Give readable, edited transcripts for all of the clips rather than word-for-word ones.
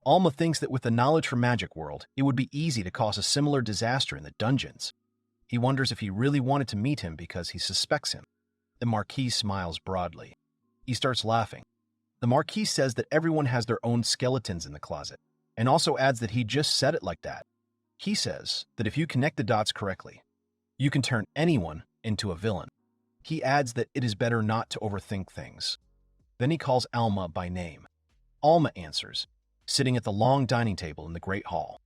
Alma thinks that with the knowledge from Magic World, it would be easy to cause a similar disaster in the dungeons. He wonders if he really wanted to meet him because he suspects him. The Marquis smiles broadly. He starts laughing. The Marquis says that everyone has their own skeletons in the closet, and also adds that he just said it like that. He says that if you connect the dots correctly, you can turn anyone into a villain. He adds that it is better not to overthink things. Then he calls Elma by name. Alma answers, sitting at the long dining table in the Great Hall.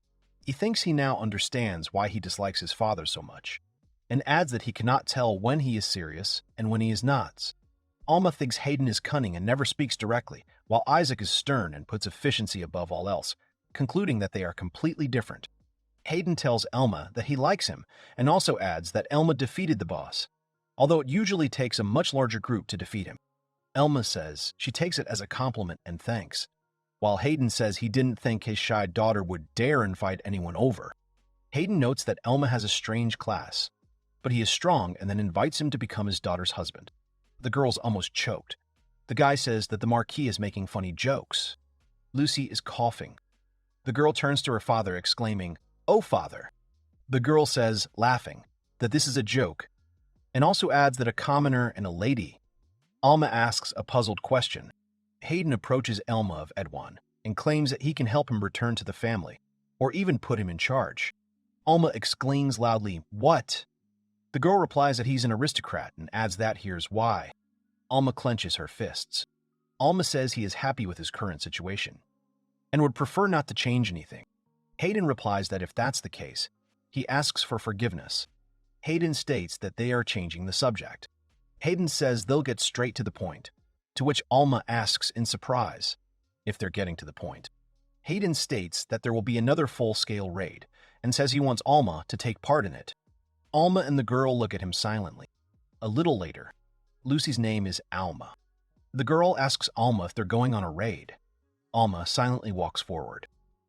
He thinks he now understands why he dislikes his father so much, and adds that he cannot tell when he is serious and when he is not. Alma thinks Hayden is cunning and never speaks directly, while Isaac is stern and puts efficiency above all else, concluding that they are completely different. Hayden tells Elma that he likes him, and also adds that Elma defeated the boss, although it usually takes a much larger group to defeat him. Elma says she takes it as a compliment and thanks, while Hayden says he didn't think his shy daughter would dare invite anyone over. Hayden notes that Elma has a strange class, but he is strong and then invites him to become his daughter's husband. The girl's almost choked. The guy says that the Marquis is making funny jokes. Lucy is coughing. The girl turns to her father, exclaiming, "Oh, father." The girl says, laughing, that this is a joke, and also adds that a commoner and a lady. Alma asks a puzzled question. Hayden approaches Elma of Edwan and claims that he can help him return to the family, or even put him in charge. Alma exclaims loudly, "What?" The girl replies that he's an aristocrat and adds that here's why. Alma clenches her fists. Alma says he is happy with his current situation and would prefer not to change anything. Hayden replies that if that's the case, he asks for forgiveness. Hayden states that they are changing the subject. Hayden says they'll get straight to the point, to which Alma asks in surprise if they're getting to the point. Hayden states that there will be another full-scale raid and says he wants Alma to take part in it. Alma and the girl look at him silently. A little later, Lucy's name is Alma. The girl asks Alma if they're going on a raid. Alma silently walks forward.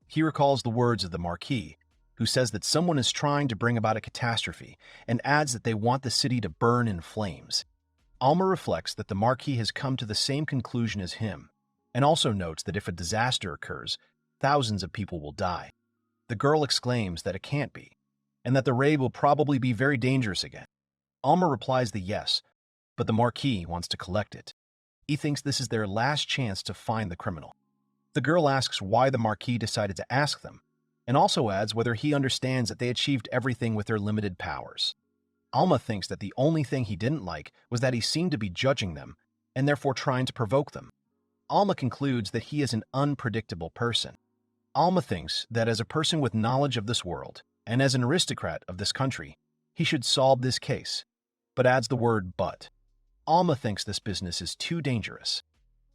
He recalls the words of the Marquis, who says that someone is trying to bring about a catastrophe and adds that they want the city to burn in flames. Alma reflects that the Marquis has come to the same conclusion as him, and also notes that if a disaster occurs, thousands of people will die. The girl exclaims that it can't be, and that the raid will probably be very dangerous again. Alma replies that yes, but the Marquis wants to collect it. He thinks this is their last chance to find the criminal. The girl asks why the Marquis decided to ask them, and also adds whether he understands that they achieved everything with their limited powers. Alma thinks that the only thing he didn't like was that he seemed to be judging them, and therefore trying to provoke them. Alma concludes that he is an unpredictable person. Alma thinks that as a person with knowledge of this world, and as an aristocrat of this country, he should solve this case, but adds the word "but." Alma thinks this business is too dangerous.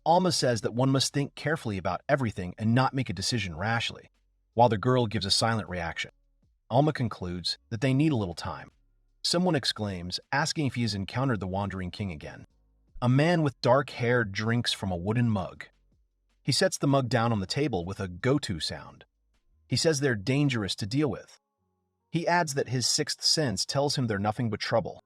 Alma says that one must think carefully about everything and not make a decision rashly, while the girl gives a silent reaction. Alma concludes that they need a little time. Someone exclaims, asking if he has encountered the Wandering King again. A man with dark hair drinks from a wooden mug. He sets the mug down on the table with a go-to sound. He says they're dangerous to deal with. He adds that his sixth sense tells him they're nothing but trouble.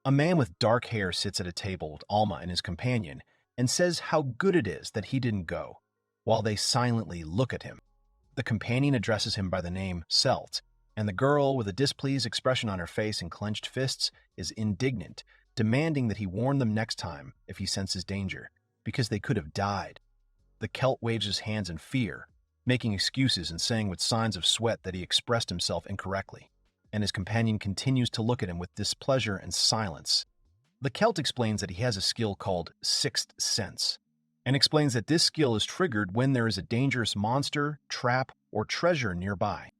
A man with dark hair sits at a table with Alma and his companion and says how good it is that he didn't go, while they silently look at him. The companion addresses him by the name Selt, and the girl, with a displeased expression on her face and clenched fists, is indignant, demanding that he warn them next time if he senses danger, because they could have died. The Celt waves his hands in fear, making excuses and saying with signs of sweat that he expressed himself incorrectly, and his companion continues to look at him with displeasure and silence. The Celt explains that he has a skill called Sixth Sense, and explains that this skill is triggered when there is a dangerous monster, trap, or treasure nearby.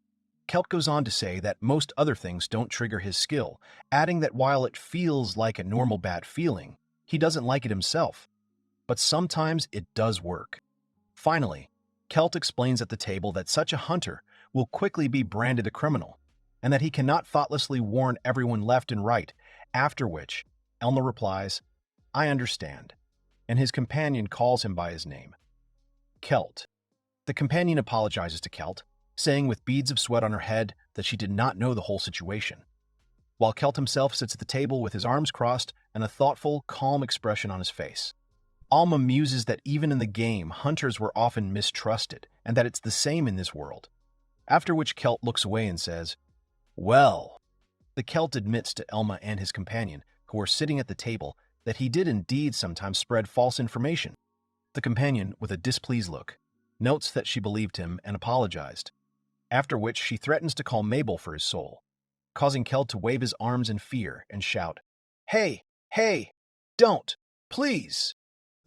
Celt goes on to say that most other things don't trigger his skill, adding that while it feels like a normal bad feeling, he doesn't like it himself. But sometimes it does work. Finally, Celt explains at the table that such a hunter will quickly be branded a criminal, and that he cannot thoughtlessly warn everyone left and right, after which Elma replies, "I understand," and his companion calls him by his name, Celt. The companion apologizes to Celt, saying with beads of sweat on her head that she did not know the whole situation, while Celt himself sits at the table with his arms crossed and a thoughtful, calm expression on his face. Alma muses that even in the game, hunters were often mistrusted, and that it's the same in this world. After which Celt looks away and says, "Well." The Celt admits to Elma and his companion, who are sitting at the table, that he did indeed sometimes spread false information. The companion, with a displeased look, notes that she believed him and apologized, after which she threatens to call Mabel for his soul, causing Celt to wave his arms in fear and shout, "Hey, hey, don't, please."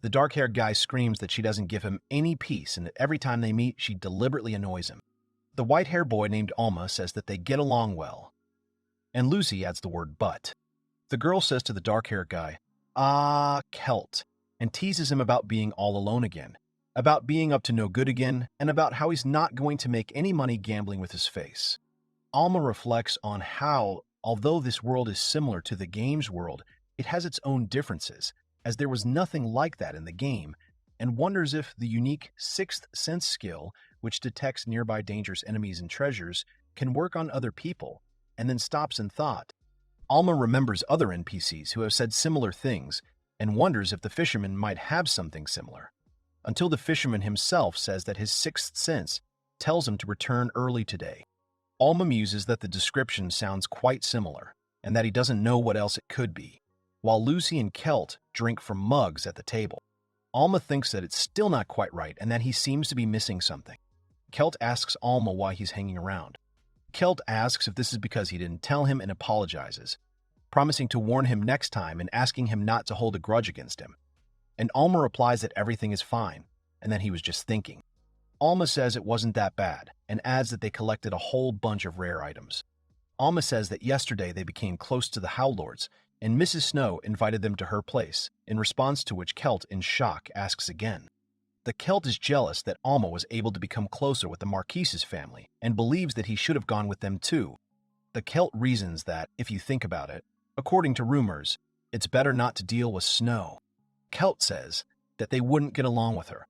The dark-haired guy screams that she doesn't give him any peace and that every time they meet, she deliberately annoys him. The white-haired boy named Alma says that they get along well, and Lucy adds the word "but." The girl says to the dark-haired guy, "Ah, Celt," and teases him about being all alone again, about being up to no good again, and about how he's not going to make any money gambling with his face. Alma reflects on how, although this world is similar to the game's world, it has its own differences, as there was nothing like that in the game, and wonders if the unique sixth sense skill, which detects nearby dangerous enemies and treasures, can work on other people, and then stops in thought. Alma remembers other NPCs who have said similar things, and wonders if the fisherman might have something similar, until the fisherman himself says that his sixth sense tells him to return early today. Alma muses that the description sounds quite similar, and that he doesn't know what else it could be, while Lucy and Celt drink from mugs at the table. Alma thinks that it's still not quite right and that he seems to be missing something. Celt asks Alma why he's hanging around. Celt asks if this is because he didn't tell him and apologizes, promising to warn him next time and asking him not to hold a grudge against him. And Alma replies that everything is fine and that he was just thinking. Alma says it wasn't that bad and adds that they collected a whole bunch of rare items. Alma says that yesterday they became close to the Howlords and Mrs. Snow invited them to her place, in response to which Celt, in shock, asks again. The Celt is jealous that Alma was able to become closer with the Marquise's family and believes that he should have gone with them too. The Celt reasons that, if you think about it, according to rumors, it's better not to deal with Snow. Celt says that they wouldn't get along with her,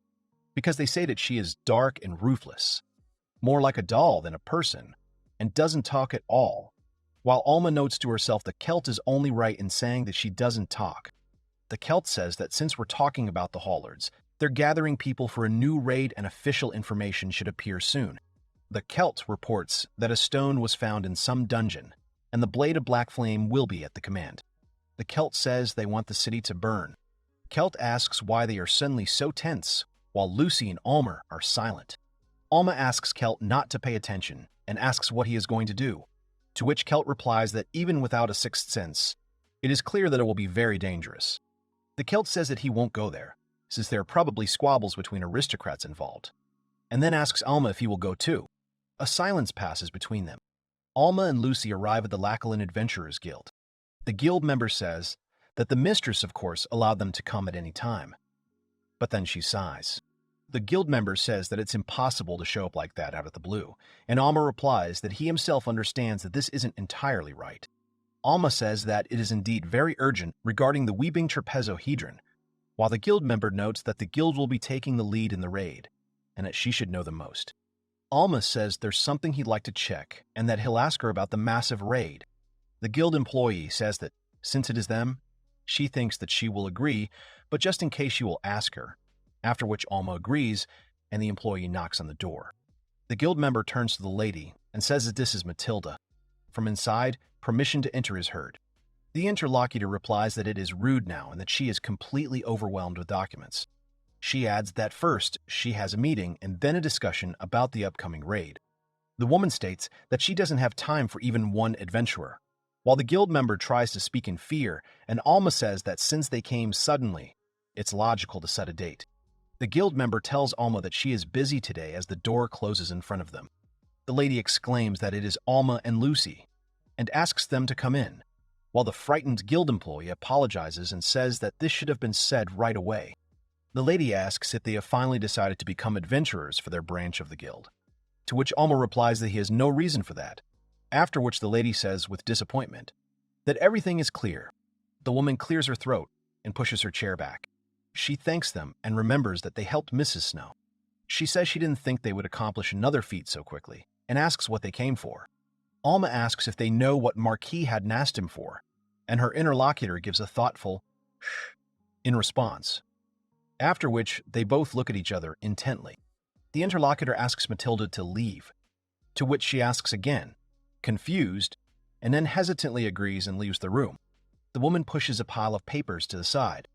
because they say that she is dark and ruthless, more like a doll than a person, and doesn't talk at all, while Alma notes to herself that Celt is only right in saying that she doesn't talk. The Celt says that since we're talking about the Howlords, they're gathering people for a new raid and official information should appear soon. The Celt reports that a stone was found in some dungeon, and the blade of black flame will be at the command. The Celt says they want the city to burn. Celt asks why they are suddenly so tense, while Lucy and Alma are silent. Alma asks Celt not to pay attention and asks what he is going to do, to which Celt replies that even without a sixth sense, it is clear that it will be very dangerous. The Celt says that he won't go there, since there are probably squabbles between aristocrats involved, and then asks Alma if he will go too. A silence passes between them. Alma and Lucy arrive at the Lachlan Adventurers Guild. The guild member says that the mistress, of course, allowed them to come at any time. But then she sighs. The guild member says that it's impossible to show up like that out of the blue, and Alma replies that he himself understands that this isn't entirely right. Alma says that it is indeed very urgent regarding the Weeping Trapezohedron, while the guild member notes that the guild will be taking the lead in the raid, and that she should know the most. Alma says there's something he'd like to check, and that he'll ask her about the massive raid. The guild employee says that, since it is them, she thinks that she will agree, but just in case she will ask her, after which Alma agrees, and the employee knocks on the door. The guild member turns to the lady and says that this is Matilda. From inside, permission to enter is heard. The interlocutor replies that it is rude now and that she is completely overwhelmed with documents. She adds that first she has a meeting and then a discussion about the upcoming raid. The woman states that she doesn't have time for even one adventurer, while the guild member tries to speak in fear, and Alma says that since they came suddenly, it's logical to set a date. The guild member tells Alma that she is busy today as the door closes in front of them. The lady exclaims that it is Alma and Lucy, and asks them to come in, while the frightened guild employee apologizes and says that this should have been said right away. The lady asks if they have finally decided to become adventurers for their branch of the guild, to which Alma replies that he has no reason for that, after which the lady says with disappointment that everything is clear. The woman clears her throat and pushes her chair back. She thanks them and remembers that they helped Mrs. Snow. She says she didn't think they would accomplish another feat so quickly, and asks what they came for. Alma asks if they know what Marquis hadn't asked him for, and her interlocutor gives a thoughtful shh in response, after which they both look at each other intently. The interlocutor asks Matilda to leave, to which she asks again, confused, and then hesitantly agrees and leaves the room. The woman pushes a pile of papers to the side.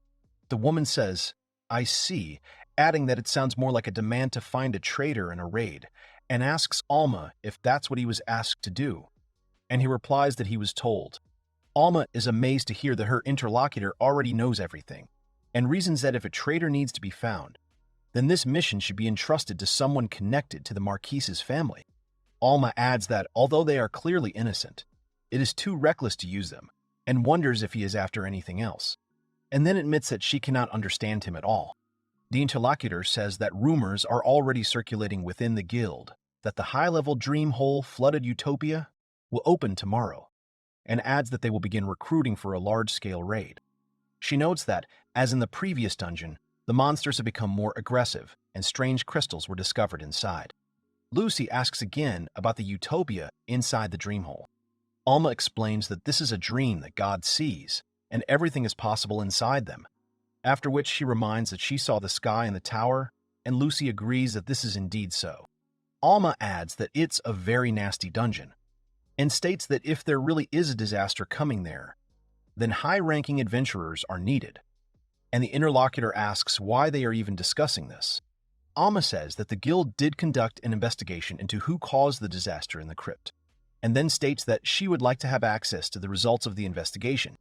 The woman says, "I see," adding that it sounds more like a demand to find a traitor in a raid, and asks Alma if that's what he was asked to do, and he replies that he was told. Alma is amazed to hear that her interlocutor already knows everything, and reasons that if a traitor needs to be found, then this mission should be entrusted to someone connected to the Marquise's family. Alma adds that, although they are clearly innocent, it is too reckless to use them, and wonders if he is after anything else, and then admits that she cannot understand him at all. The interlocutor says that rumors are already circulating within the guild that the high-level dream hole flooded utopia will open tomorrow, and adds that they will begin recruiting for a large-scale raid. She notes that, as in the previous dungeon, the monsters have become more aggressive, and strange crystals were discovered inside. Lucy asks again about the utopia inside the dream hole. Alma explains that this is a dream that God sees, and everything is possible inside them, after which she reminds that she saw the sky in the tower, and Lucy agrees that this is indeed so. Alma adds that it's a very nasty dungeon, and states that if there really is a disaster coming there, then high-ranking adventurers are needed, and the interlocutor asks why they are even discussing this. Alma says that the guild did conduct an investigation into who caused the disaster in the crypt, and then states that she would like to have access to the results of the investigation.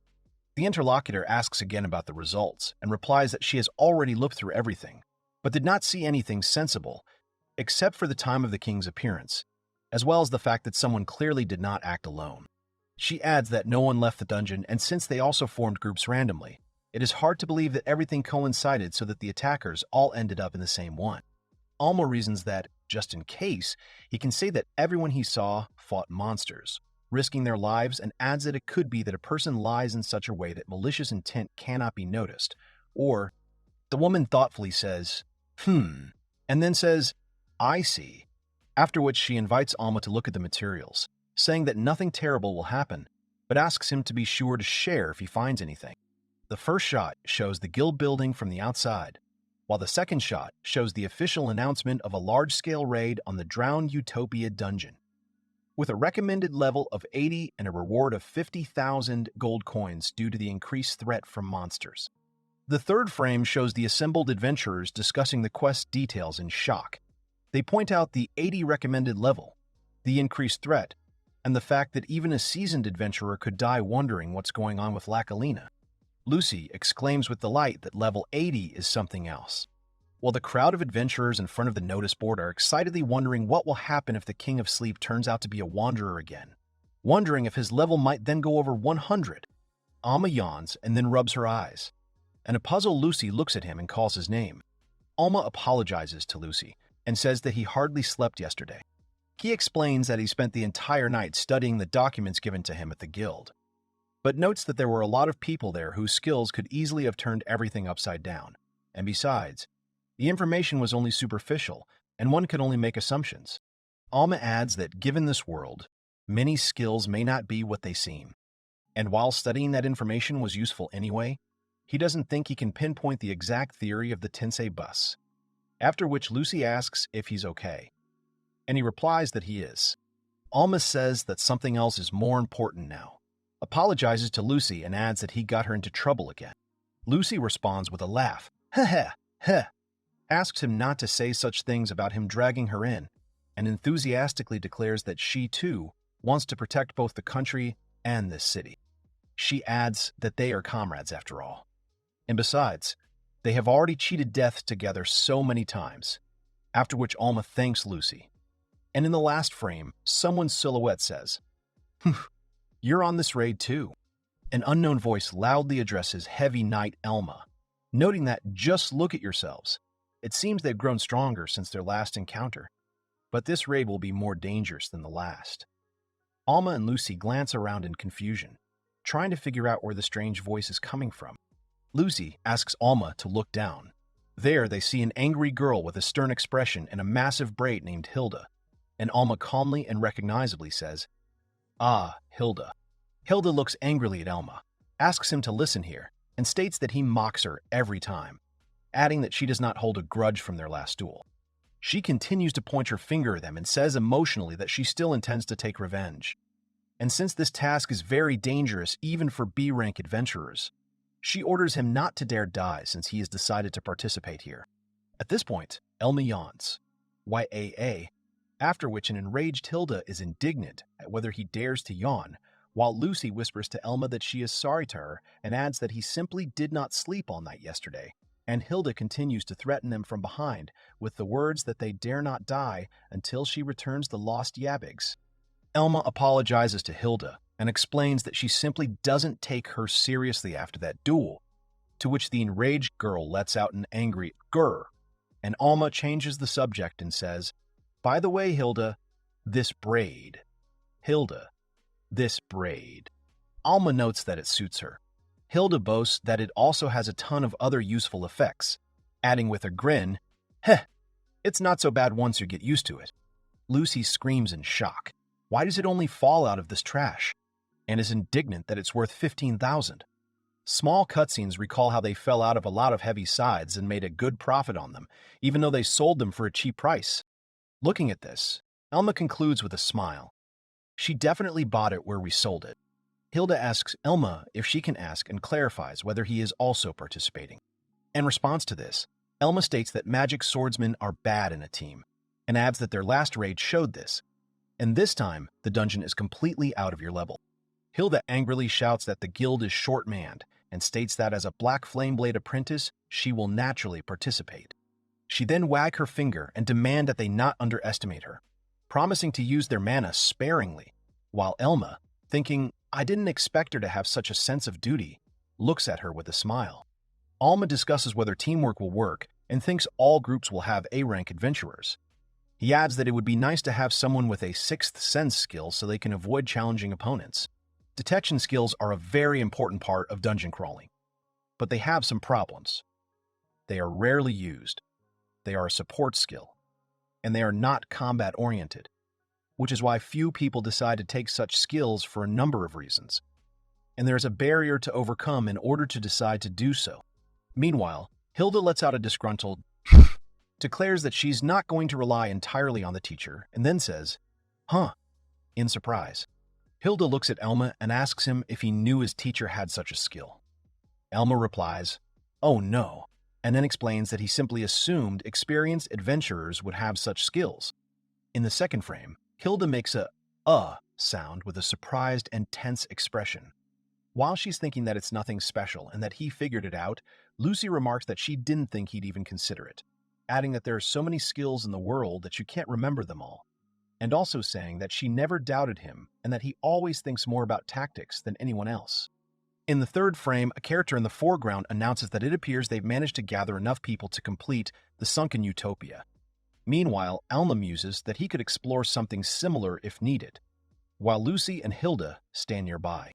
The interlocutor asks again about the results, and replies that she has already looked through everything, but did not see anything sensible, except for the time of the king's appearance, as well as the fact that someone clearly did not act alone. She adds that no one left the dungeon, and since they also formed groups randomly, it is hard to believe that everything coincided so that the attackers all ended up in the same one. Alma reasons that, just in case, he can say that everyone he saw fought monsters, risking their lives, and adds that it could be that a person lies in such a way that malicious intent cannot be noticed, or the woman thoughtfully says, and then says, "I see," after which she invites Alma to look at the materials, saying that nothing terrible will happen, but asks him to be sure to share if he finds anything. The first shot shows the guild building from the outside, while the second shot shows the official announcement of a large-scale raid on the Drowned Utopia dungeon, with a recommended level of 80 and a reward of 50,000 gold coins due to the increased threat from monsters. The third frame shows the assembled adventurers discussing the quest details in shock. They point out the 80 recommended level, the increased threat, and the fact that even a seasoned adventurer could die wondering what's going on with Lacalina. Lucy exclaims with delight that level 80 is something else, while the crowd of adventurers in front of the notice board are excitedly wondering what will happen if the King of Sleep turns out to be a wanderer again, wondering if his level might then go over 100. Alma yawns and then rubs her eyes, and a puzzled Lucy looks at him and calls his name. Alma apologizes to Lucy and says that he hardly slept yesterday. He explains that he spent the entire night studying the documents given to him at the guild, but notes that there were a lot of people there whose skills could easily have turned everything upside down, and besides, the information was only superficial, and one could only make assumptions. Alma adds that given this world, many skills may not be what they seem, and while studying that information was useful anyway, he doesn't think he can pinpoint the exact theory of the Tensei bus, after which Lucy asks if he's okay, and he replies that he is. Alma says that something else is more important now, apologizes to Lucy, and adds that he got her into trouble again. Lucy responds with a laugh, asks him not to say such things about him dragging her in, and enthusiastically declares that she, too, wants to protect both the country and this city. She adds that they are comrades after all. And besides, they have already cheated death together so many times, after which Alma thanks Lucy. And in the last frame, someone's silhouette says, "You're on this raid too." An unknown voice loudly addresses Heavy Knight Elma, noting that, "Just look at yourselves. It seems they've grown stronger since their last encounter, but this raid will be more dangerous than the last." Alma and Lucy glance around in confusion, trying to figure out where the strange voice is coming from. Lucy asks Alma to look down. There they see an angry girl with a stern expression and a massive braid named Hilda, and Alma calmly and recognizably says, "Ah, Hilda." Hilda looks angrily at Elma, asks him to listen here, and states that he mocks her every time, adding that she does not hold a grudge from their last duel. She continues to point her finger at them and says emotionally that she still intends to take revenge. And since this task is very dangerous even for B-rank adventurers, she orders him not to dare die since he has decided to participate here. At this point, Elma yawns. YAA, after which an enraged Hilda is indignant at whether he dares to yawn, while Lucy whispers to Elma that she is sorry to her and adds that he simply did not sleep all night yesterday, and Hilda continues to threaten them from behind with the words that they dare not die until she returns the lost Yabigs. Elma apologizes to Hilda and explains that she simply doesn't take her seriously after that duel, to which the enraged girl lets out an angry grr, and Alma changes the subject and says, "By the way, Hilda, this braid." Hilda, this braid. Alma notes that it suits her. Hilda boasts that it also has a ton of other useful effects, adding with a grin, "Heh, it's not so bad once you get used to it." Lucy screams in shock. Why does it only fall out of this trash? And is indignant that it's worth 15,000. Small cutscenes recall how they fell out of a lot of heavy sides and made a good profit on them, even though they sold them for a cheap price. Looking at this, Elma concludes with a smile. She definitely bought it where we sold it. Hilda asks Elma if she can ask and clarifies whether he is also participating. In response to this, Elma states that magic swordsmen are bad in a team, and adds that their last raid showed this, and this time the dungeon is completely out of your level. Hilda angrily shouts that the guild is short-manned and states that as a Black Flameblade apprentice, she will naturally participate. She then wag her finger and demand that they not underestimate her, promising to use their mana sparingly, while Elma, thinking, "I didn't expect her to have such a sense of duty," looks at her with a smile. Alma discusses whether teamwork will work and thinks all groups will have A-rank adventurers. He adds that it would be nice to have someone with a sixth sense skill so they can avoid challenging opponents. Detection skills are a very important part of dungeon crawling, but they have some problems. They are rarely used, they are a support skill, and they are not combat-oriented, which is why few people decide to take such skills for a number of reasons, and there is a barrier to overcome in order to decide to do so. Meanwhile, Hilda lets out a disgruntled declares that she's not going to rely entirely on the teacher, and then says, "Huh," in surprise. Hilda looks at Elma and asks him if he knew his teacher had such a skill. Elma replies, "Oh no," and then explains that he simply assumed experienced adventurers would have such skills. In the second frame, Hilda makes a sound with a surprised and tense expression. While she's thinking that it's nothing special and that he figured it out, Lucy remarks that she didn't think he'd even consider it, adding that there are so many skills in the world that you can't remember them all, and also saying that she never doubted him and that he always thinks more about tactics than anyone else. In the third frame, a character in the foreground announces that it appears they've managed to gather enough people to complete the Sunken Utopia. Meanwhile, Elma muses that he could explore something similar if needed, while Lucy and Hilda stand nearby.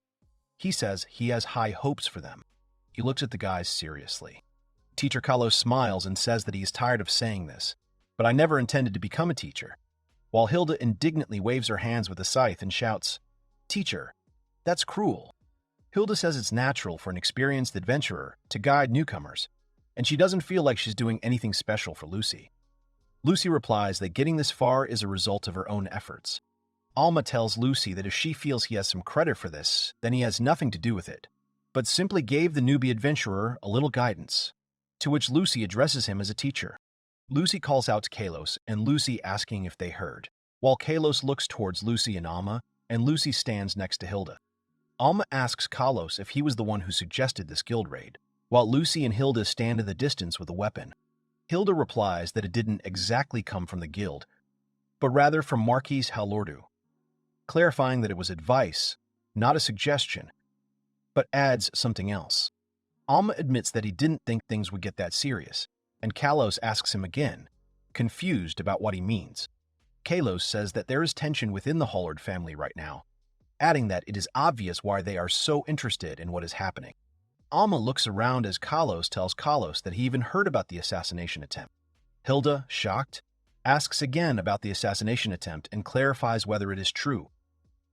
He says he has high hopes for them. He looks at the guys seriously. Teacher Kalos smiles and says that he is tired of saying this, "But I never intended to become a teacher," while Hilda indignantly waves her hands with a scythe and shouts, "Teacher, that's cruel." Hilda says it's natural for an experienced adventurer to guide newcomers, and she doesn't feel like she's doing anything special for Lucy. Lucy replies that getting this far is a result of her own efforts. Alma tells Lucy that if she feels he has some credit for this, then he has nothing to do with it, but simply gave the newbie adventurer a little guidance, to which Lucy addresses him as a teacher. Lucy calls out to Kalos, and Lucy asking if they heard, while Kalos looks towards Lucy and Alma, and Lucy stands next to Hilda. Alma asks Kalos if he was the one who suggested this guild raid, while Lucy and Hilda stand in the distance with a weapon. Hilda replies that it didn't exactly come from the guild, but rather from Marquis Halordu, clarifying that it was advice, not a suggestion, but adds something else. Alma admits that he didn't think things would get that serious, and Kalos asks him again, confused about what he means. Kalos says that there is tension within the Hollard family right now, adding that it is obvious why they are so interested in what is happening. Alma looks around as Kalos tells Kalos that he even heard about the assassination attempt. Hilda, shocked, asks again about the assassination attempt and clarifies whether it is true,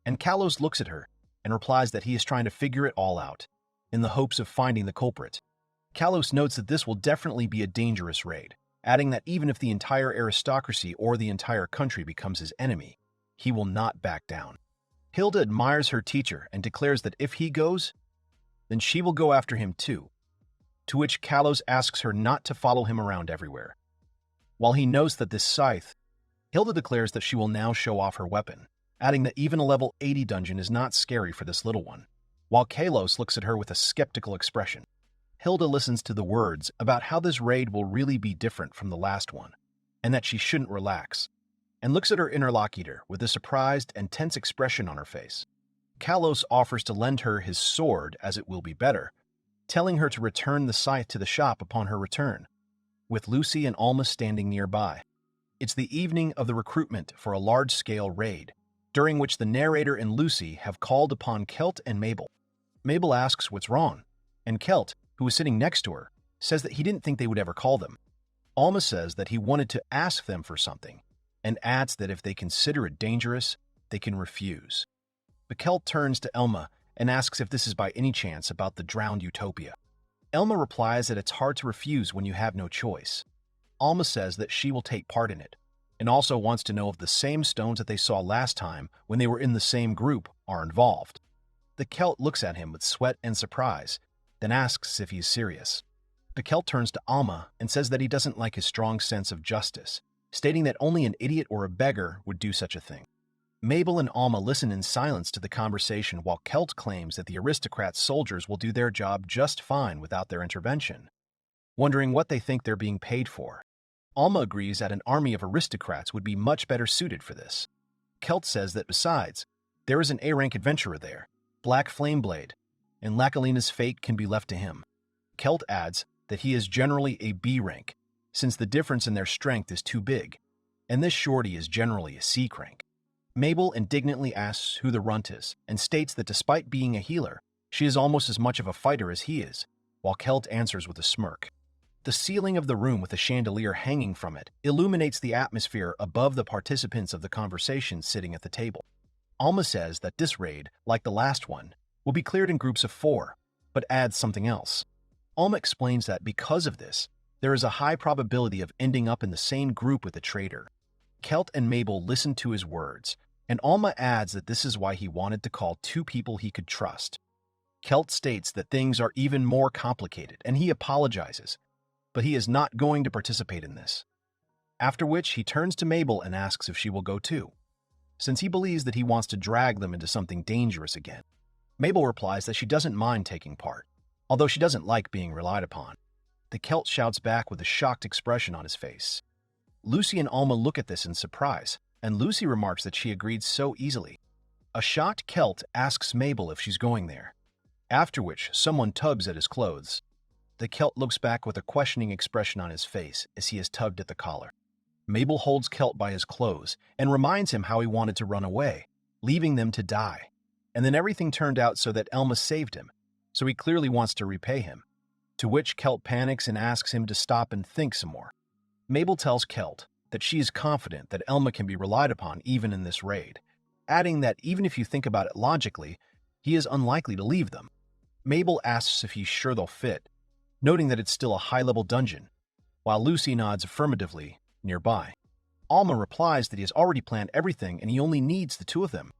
and Kalos looks at her and replies that he is trying to figure it all out, in the hopes of finding the culprit. Kalos notes that this will definitely be a dangerous raid, adding that even if the entire aristocracy or the entire country becomes his enemy, he will not back down. Hilda admires her teacher and declares that if he goes, then she will go after him too, to which Kalos asks her not to follow him around everywhere. While he knows that this scythe, Hilda declares that she will now show off her weapon, adding that even a level 80 dungeon is not scary for this little one, while Kalos looks at her with a skeptical expression. Hilda listens to the words about how this raid will really be different from the last one, and that she shouldn't relax, and looks at her interlocutor with a surprised and tense expression on her face. Kalos offers to lend her his sword as it will be better, telling her to return the scythe to the shop upon her return, with Lucy and Alma standing nearby. It's the evening of the recruitment for a large-scale raid, during which the narrator and Lucy have called upon Kelt and Mabel. Mabel asks what's wrong, and Kelt, who is sitting next to her, says that he didn't think they would ever call them. Alma says that he wanted to ask them for something, and adds that if they consider it dangerous, they can refuse. But Kelt turns to Elma and asks if this is by any chance about the drowned utopia. Elma replies that it's hard to refuse when you have no choice. Alma says that she will take part in it, and also wants to know if the same stones that they saw last time when they were in the same group are involved. The Celt looks at him with sweat and surprise, then asks if he's serious. The Celt turns to Alma and says that he doesn't like his strong sense of justice, stating that only an idiot or a beggar would do such a thing. Mabel and Alma listen in silence to the conversation while Celt claims that the aristocrats' soldiers will do their job just fine without their intervention, wondering what they think they're being paid for. Alma agrees that an army of aristocrats would be much better suited for this. Celt says that besides, there is an A-rank adventurer there, Black Flameblade, and Lacalina's fate can be left to him. Celt adds that he is generally a B rank, since the difference in their strength is too big, and this shorty is generally a C rank. Mabel indignantly asks who the runt is, and states that despite being a healer, she is almost as much of a fighter as he is, while Celt answers with a smirk. The ceiling of the room with a chandelier hanging from it illuminates the atmosphere above the participants of the conversation sitting at the table. Alma says that this raid, like the last one, will be cleared in groups of 4, but adds something else. Alma explains that because of this, there is a high probability of ending up in the same group with the traitor. Celt and Mabel listen to his words, and Alma adds that this is why he wanted to call 2 people he could trust. Celt states that things are even more complicated, and he apologizes, but he is not going to participate in this. After which, he turns to Mabel and asks if she will go too, since he believes that he wants to drag them into something dangerous again. Mabel replies that she doesn't mind taking part, although she doesn't like being relied upon. The Celt shouts back with a shocked expression on his face. Lucy and Alma look at this in surprise, and Lucy remarks that she agreed so easily. A shocked Celt asks Mabel if she's going there, after which someone tugs at his clothes. The Celt looks back with a questioning expression on his face as he is tugged at the collar. Mabel holds Celt by his clothes and reminds him how he wanted to run away, leaving them to die. And then everything turned out so that Elma saved him, so he clearly wants to repay him, to which Celt panics and asks him to stop and think some more. Mabel tells Celt that she is confident that Elma can be relied upon even in this raid, adding that even if you think about it logically, he is unlikely to leave them. Mabel asks if he's sure they'll fit, noting that it's still a high-level dungeon, while Lucy nods affirmatively nearby. Alma replies that he has already planned everything and he only needs the 2 of them.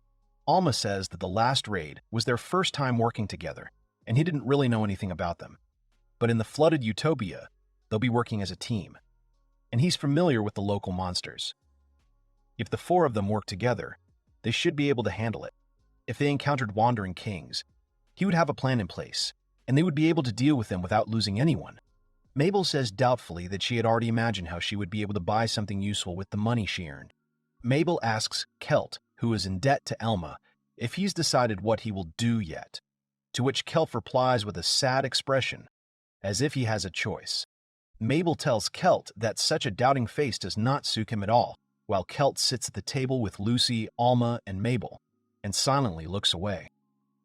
Alma says that the last raid was their first time working together, and he didn't really know anything about them. But in the flooded utopia, they'll be working as a team, and he's familiar with the local monsters. If the 4 of them work together, they should be able to handle it. If they encountered wandering kings, he would have a plan in place, and they would be able to deal with them without losing anyone. Mabel says doubtfully that she had already imagined how she would be able to buy something useful with the money she earned. Mabel asks Celt, who is in debt to Elma, if he's decided what he will do yet, to which Celt replies with a sad expression, as if he has a choice. Mabel tells Celt that such a doubting face does not suit him at all, while Celt sits at the table with Lucy, Alma, and Mabel, and silently looks away.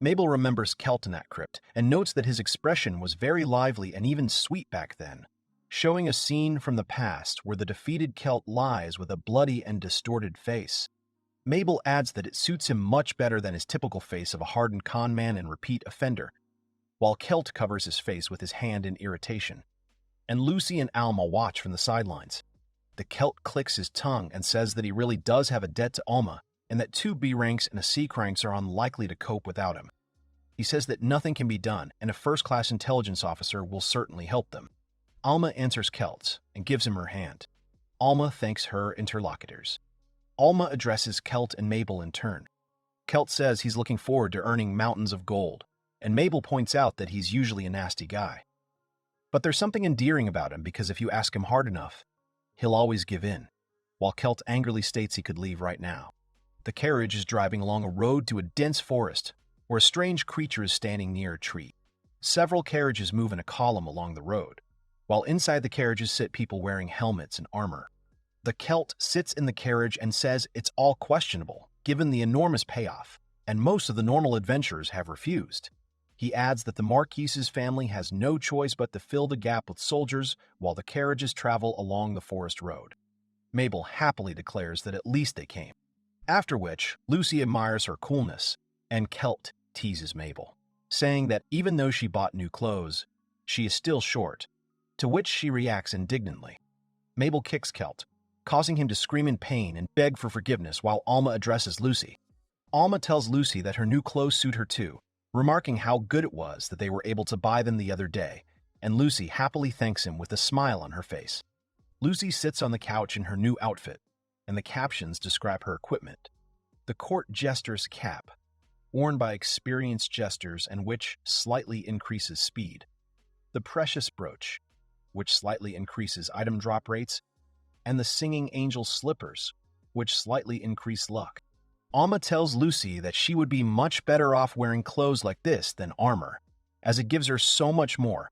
Mabel remembers Celt in that crypt and notes that his expression was very lively and even sweet back then, showing a scene from the past where the defeated Celt lies with a bloody and distorted face. Mabel adds that it suits him much better than his typical face of a hardened conman and repeat offender, while Celt covers his face with his hand in irritation. and Lucy and Alma watch from the sidelines. The Celt clicks his tongue and says that he really does have a debt to Alma, and that 2 B ranks and a C cranks are unlikely to cope without him. He says that nothing can be done, and a first-class intelligence officer will certainly help them. Alma answers Celt and gives him her hand. Alma thanks her interlocutors. Alma addresses Celt and Mabel in turn. Celt says he's looking forward to earning mountains of gold, and Mabel points out that he's usually a nasty guy. But there's something endearing about him because if you ask him hard enough, he'll always give in, while Celt angrily states he could leave right now. The carriage is driving along a road to a dense forest where a strange creature is standing near a tree. Several carriages move in a column along the road, while inside the carriages sit people wearing helmets and armor. The Celt sits in the carriage and says it's all questionable, given the enormous payoff, and most of the normal adventurers have refused. He adds that the Marquise's family has no choice but to fill the gap with soldiers while the carriages travel along the forest road. Mabel happily declares that at least they came. After which, Lucy admires her coolness, and Celt teases Mabel, saying that even though she bought new clothes, she is still short, to which she reacts indignantly. Mabel kicks Celt, causing him to scream in pain and beg for forgiveness while Alma addresses Lucy. Alma tells Lucy that her new clothes suit her too, remarking how good it was that they were able to buy them the other day, and Lucy happily thanks him with a smile on her face. Lucy sits on the couch in her new outfit, and the captions describe her equipment. The court jester's cap, worn by experienced jesters and which slightly increases speed. The precious brooch, which slightly increases item drop rates, and the singing angel slippers, which slightly increase luck. Alma tells Lucy that she would be much better off wearing clothes like this than armor, as it gives her so much more,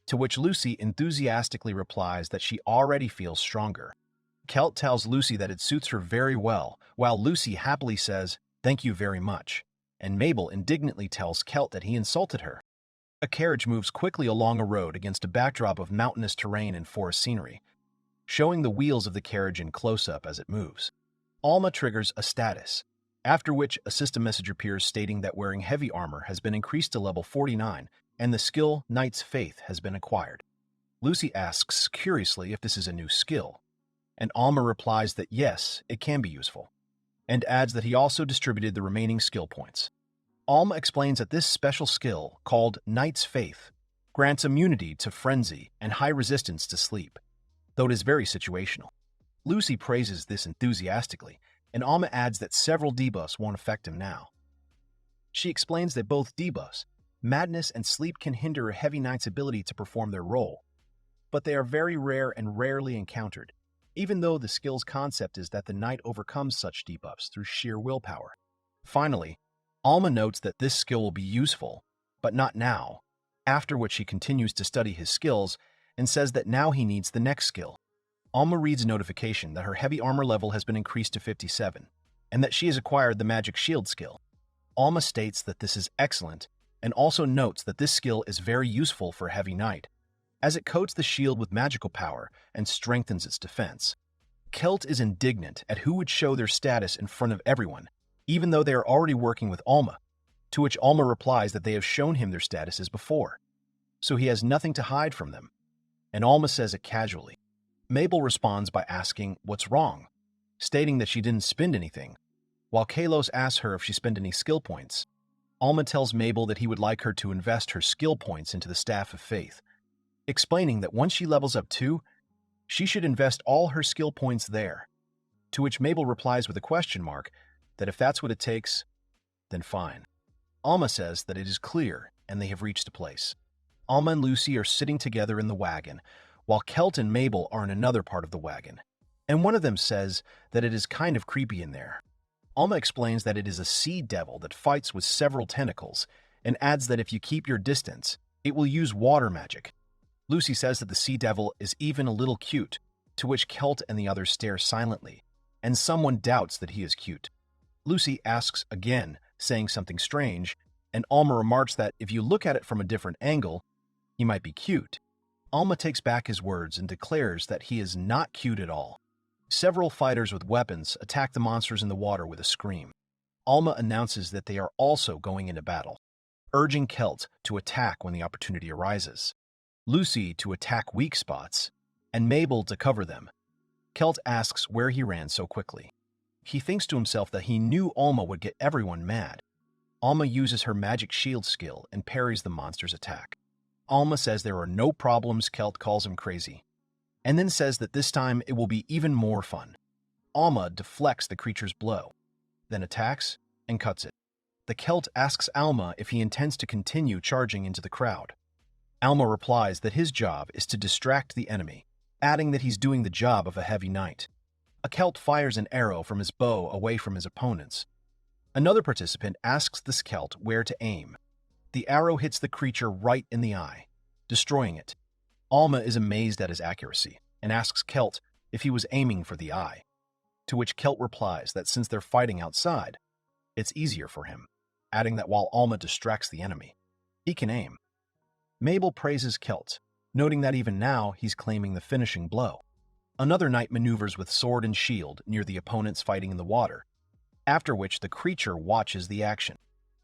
to which Lucy enthusiastically replies that she already feels stronger. Celt tells Lucy that it suits her very well, while Lucy happily says, "Thank you very much," and Mabel indignantly tells Celt that he insulted her. A carriage moves quickly along a road against a backdrop of mountainous terrain and forest scenery, showing the wheels of the carriage in close-up as it moves. Alma triggers a status, after which a system message appears stating that wearing heavy armor has been increased to level 49 and the skill Knight's Faith has been acquired. Lucy asks curiously if this is a new skill, and Alma replies that yes, it can be useful, and adds that he also distributed the remaining skill points. Alma explains that this special skill, called Knight's Faith, grants immunity to frenzy and high resistance to sleep, though it is very situational. Lucy praises this enthusiastically, and Alma adds that several debuffs won't affect him now. She explains that both debuffs, madness and sleep, can hinder a heavy knight's ability to perform their role, but they are very rare and rarely encountered, even though the skill's concept is that the knight overcomes such debuffs through sheer willpower. Finally, Alma notes that this skill will be useful, but not now, after which he continues to study his skills and says that now he needs the next skill. Alma reads a notification that her heavy armor level has been increased to 57, and that she has acquired the magic shield skill. Alma states that this is excellent, and also notes that this skill is very useful for a heavy knight, as it coats the shield with magical power and strengthens its defense. Celt is indignant at who would show their status in front of everyone, even though they are already working with Alma, to which Alma replies that they have shown him their statuses before, so he has nothing to hide from them, and Alma says it casually. Mabel responds by asking what's wrong, stating that she didn't spend anything, while Kalos asks her if she spent any skill points. Alma tells Mabel that he would like her to invest her skill points into the Staff of Faith, explaining that once she levels up 2, she should invest all her skill points there, to which Mabel replies with a question mark that if that's what it takes, then fine. Alma says that it is clear and they have reached a place. Alma and Lucy are sitting together in the wagon, while Celt and Mabel are in another part of the wagon, and one of them says that it is kind of creepy in there. Alma explains that it is a sea devil that fights with several tentacles, and adds that if you keep your distance, it will use water magic. Lucy says that the sea devil is even a little cute, to which Celt and the others stare silently, and someone doubts that he is cute. Lucy asks again, saying something strange, and Alma remarks that if you look at it from a different angle, he might be cute. Alma takes back his words and declares that he is not cute at all. Several fighters with weapons attack the monsters in the water with a scream. Alma announces that they are also going into battle, urging Celt to attack when the opportunity arises. Lucy to attack weak spots, and Mabel to cover them. Kelt asks where he ran so quickly. He thinks to himself that he knew Elma would get everyone mad. Elma uses her magic shield skill and parries the monster's attack. Elma says there are no problems. Kelt calls him crazy, and then says that this time it will be even more fun. Elma deflects the creature's blow, then attacks and cuts it. The Kelt asks Elma if he intends to continue charging into the crowd. Elma replies that his job is to distract the enemy, adding that he's doing the job of a heavy knight. A Kelt fires an arrow from his bow away from his opponents. Another participant asks this Kelt where to aim. The arrow hits the creature right in the eye, destroying it. Elma is amazed at his accuracy and asks Kelt if he was aiming for the eye, to which Kelt replies that since they're fighting outside, it's easier for him, adding that while Elma distracts the enemy, he can aim. Mabel praises Kelt, noting that even now he's claiming the finishing blow. Another knight maneuvers with sword and shield near the opponents fighting in the water, after which the creature watches the action.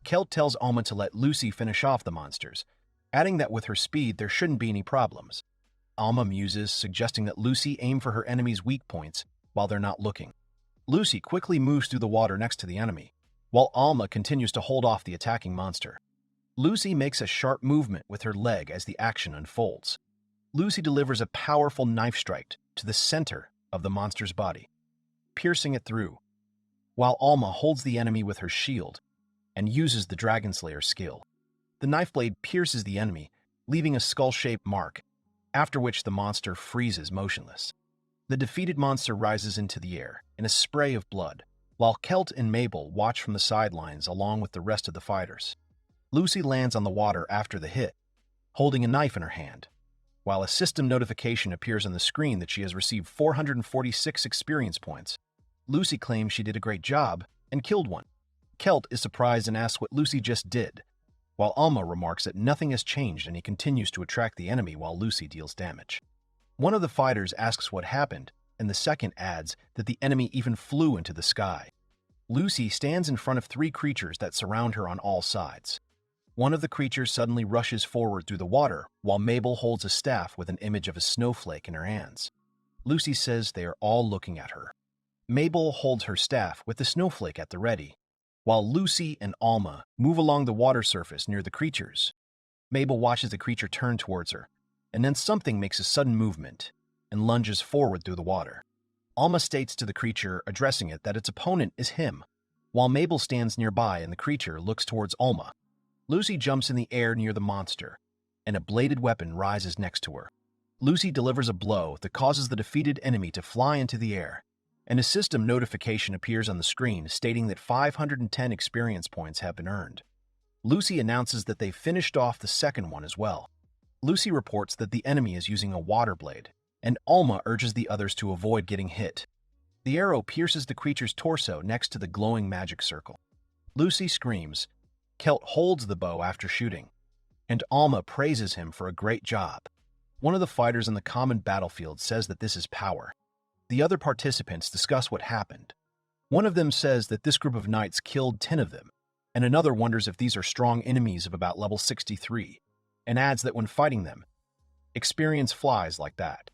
Kelt tells Elma to let Lucy finish off the monsters, adding that with her speed there shouldn't be any problems. Elma muses, suggesting that Lucy aim for her enemy's weak points while they're not looking. Lucy quickly moves through the water next to the enemy, while Elma continues to hold off the attacking monster. Lucy makes a sharp movement with her leg as the action unfolds. Lucy delivers a powerful knife strike to the center of the monster's body, piercing it through, while Elma holds the enemy with her shield and uses the Dragon Slayer skill. The knife blade pierces the enemy, leaving a skull-shaped mark, after which the monster freezes motionless. The defeated monster rises into the air in a spray of blood, while Kelt and Mabel watch from the sidelines along with the rest of the fighters. Lucy lands on the water after the hit, holding a knife in her hand, while a system notification appears on the screen that she has received 446 experience points. Lucy claims she did a great job and killed one. Kelt is surprised and asks what Lucy just did, while Elma remarks that nothing has changed and he continues to attract the enemy while Lucy deals damage. One of the fighters asks what happened, and the second adds that the enemy even flew into the sky. Lucy stands in front of 3 creatures that surround her on all sides. One of the creatures suddenly rushes forward through the water, while Mabel holds a staff with an image of a snowflake in her hands. Lucy says they are all looking at her. Mabel holds her staff with the snowflake at the ready, while Lucy and Elma move along the water surface near the creatures. Mabel watches the creature turn towards her, and then something makes a sudden movement and lunges forward through the water. Elma states to the creature, addressing it, that its opponent is him, while Mabel stands nearby and the creature looks towards Elma. Lucy jumps in the air near the monster, and a bladed weapon rises next to her. Lucy delivers a blow that causes the defeated enemy to fly into the air, and a system notification appears on the screen stating that 510 experience points have been earned. Lucy announces that they've finished off the second one as well. Lucy reports that the enemy is using a water blade, and Elma urges the others to avoid getting hit. The arrow pierces the creature's torso next to the glowing magic circle. Lucy screams. Kelt holds the bow after shooting, and Elma praises him for a great job. One of the fighters on the common battlefield says that this is power. The other participants discuss what happened. One of them says that this group of knights killed 10 of them, and another wonders if these are strong enemies of about level 63, and adds that when fighting them, experience flies like that.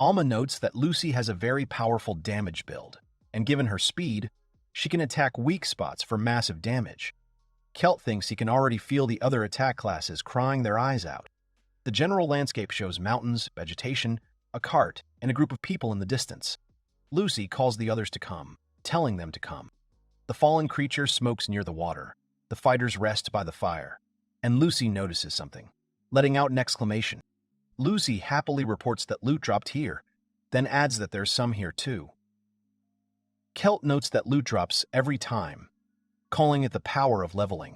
Elma notes that Lucy has a very powerful damage build, and given her speed, she can attack weak spots for massive damage. Kelt thinks he can already feel the other attack classes crying their eyes out. The general landscape shows mountains, vegetation, a cart, and a group of people in the distance. Lucy calls the others to come, telling them to come. The fallen creature smokes near the water. The fighters rest by the fire, and Lucy notices something, letting out an exclamation. Lucy happily reports that loot dropped here, then adds that there's some here too. Kelt notes that loot drops every time, calling it the power of leveling.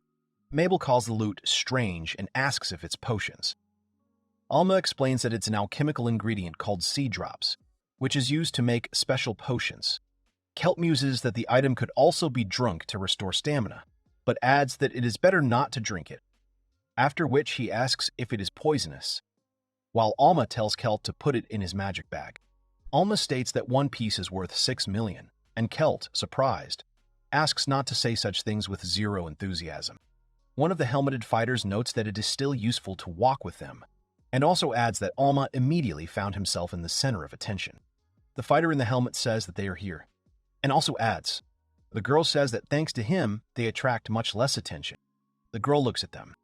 Mabel calls the loot strange and asks if it's potions. Elma explains that it's an alchemical ingredient called seed drops, which is used to make special potions. Kelt muses that the item could also be drunk to restore stamina, but adds that it is better not to drink it, after which he asks if it is poisonous, while Elma tells Kelt to put it in his magic bag. Elma states that one piece is worth 6 million, and Kelt, surprised, asks not to say such things with zero enthusiasm. One of the helmeted fighters notes that it is still useful to walk with them, and also adds that Alma immediately found himself in the center of attention. The fighter in the helmet says that they are here, and also adds, the girl says that thanks to him, they attract much less attention. The girl looks at them.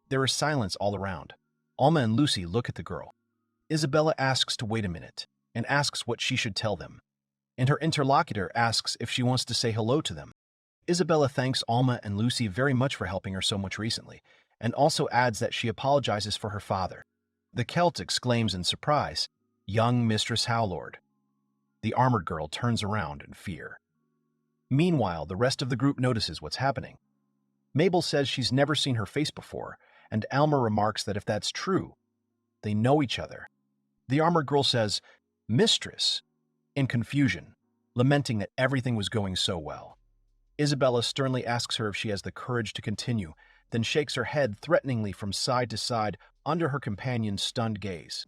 There is silence all around. Alma and Lucy look at the girl. Isabella asks to wait a minute, and asks what she should tell them. And her interlocutor asks if she wants to say hello to them. Isabella thanks Alma and Lucy very much for helping her so much recently, and also adds that she apologizes for her father. The Celt exclaims in surprise, "Young Mistress Howlord." The armored girl turns around in fear. Meanwhile, the rest of the group notices what's happening. Mabel says she's never seen her face before, and Elma remarks that if that's true, they know each other. The armored girl says, "Mistress," in confusion, lamenting that everything was going so well. Isabella sternly asks her if she has the courage to continue, then shakes her head threateningly from side to side under her companion's stunned gaze.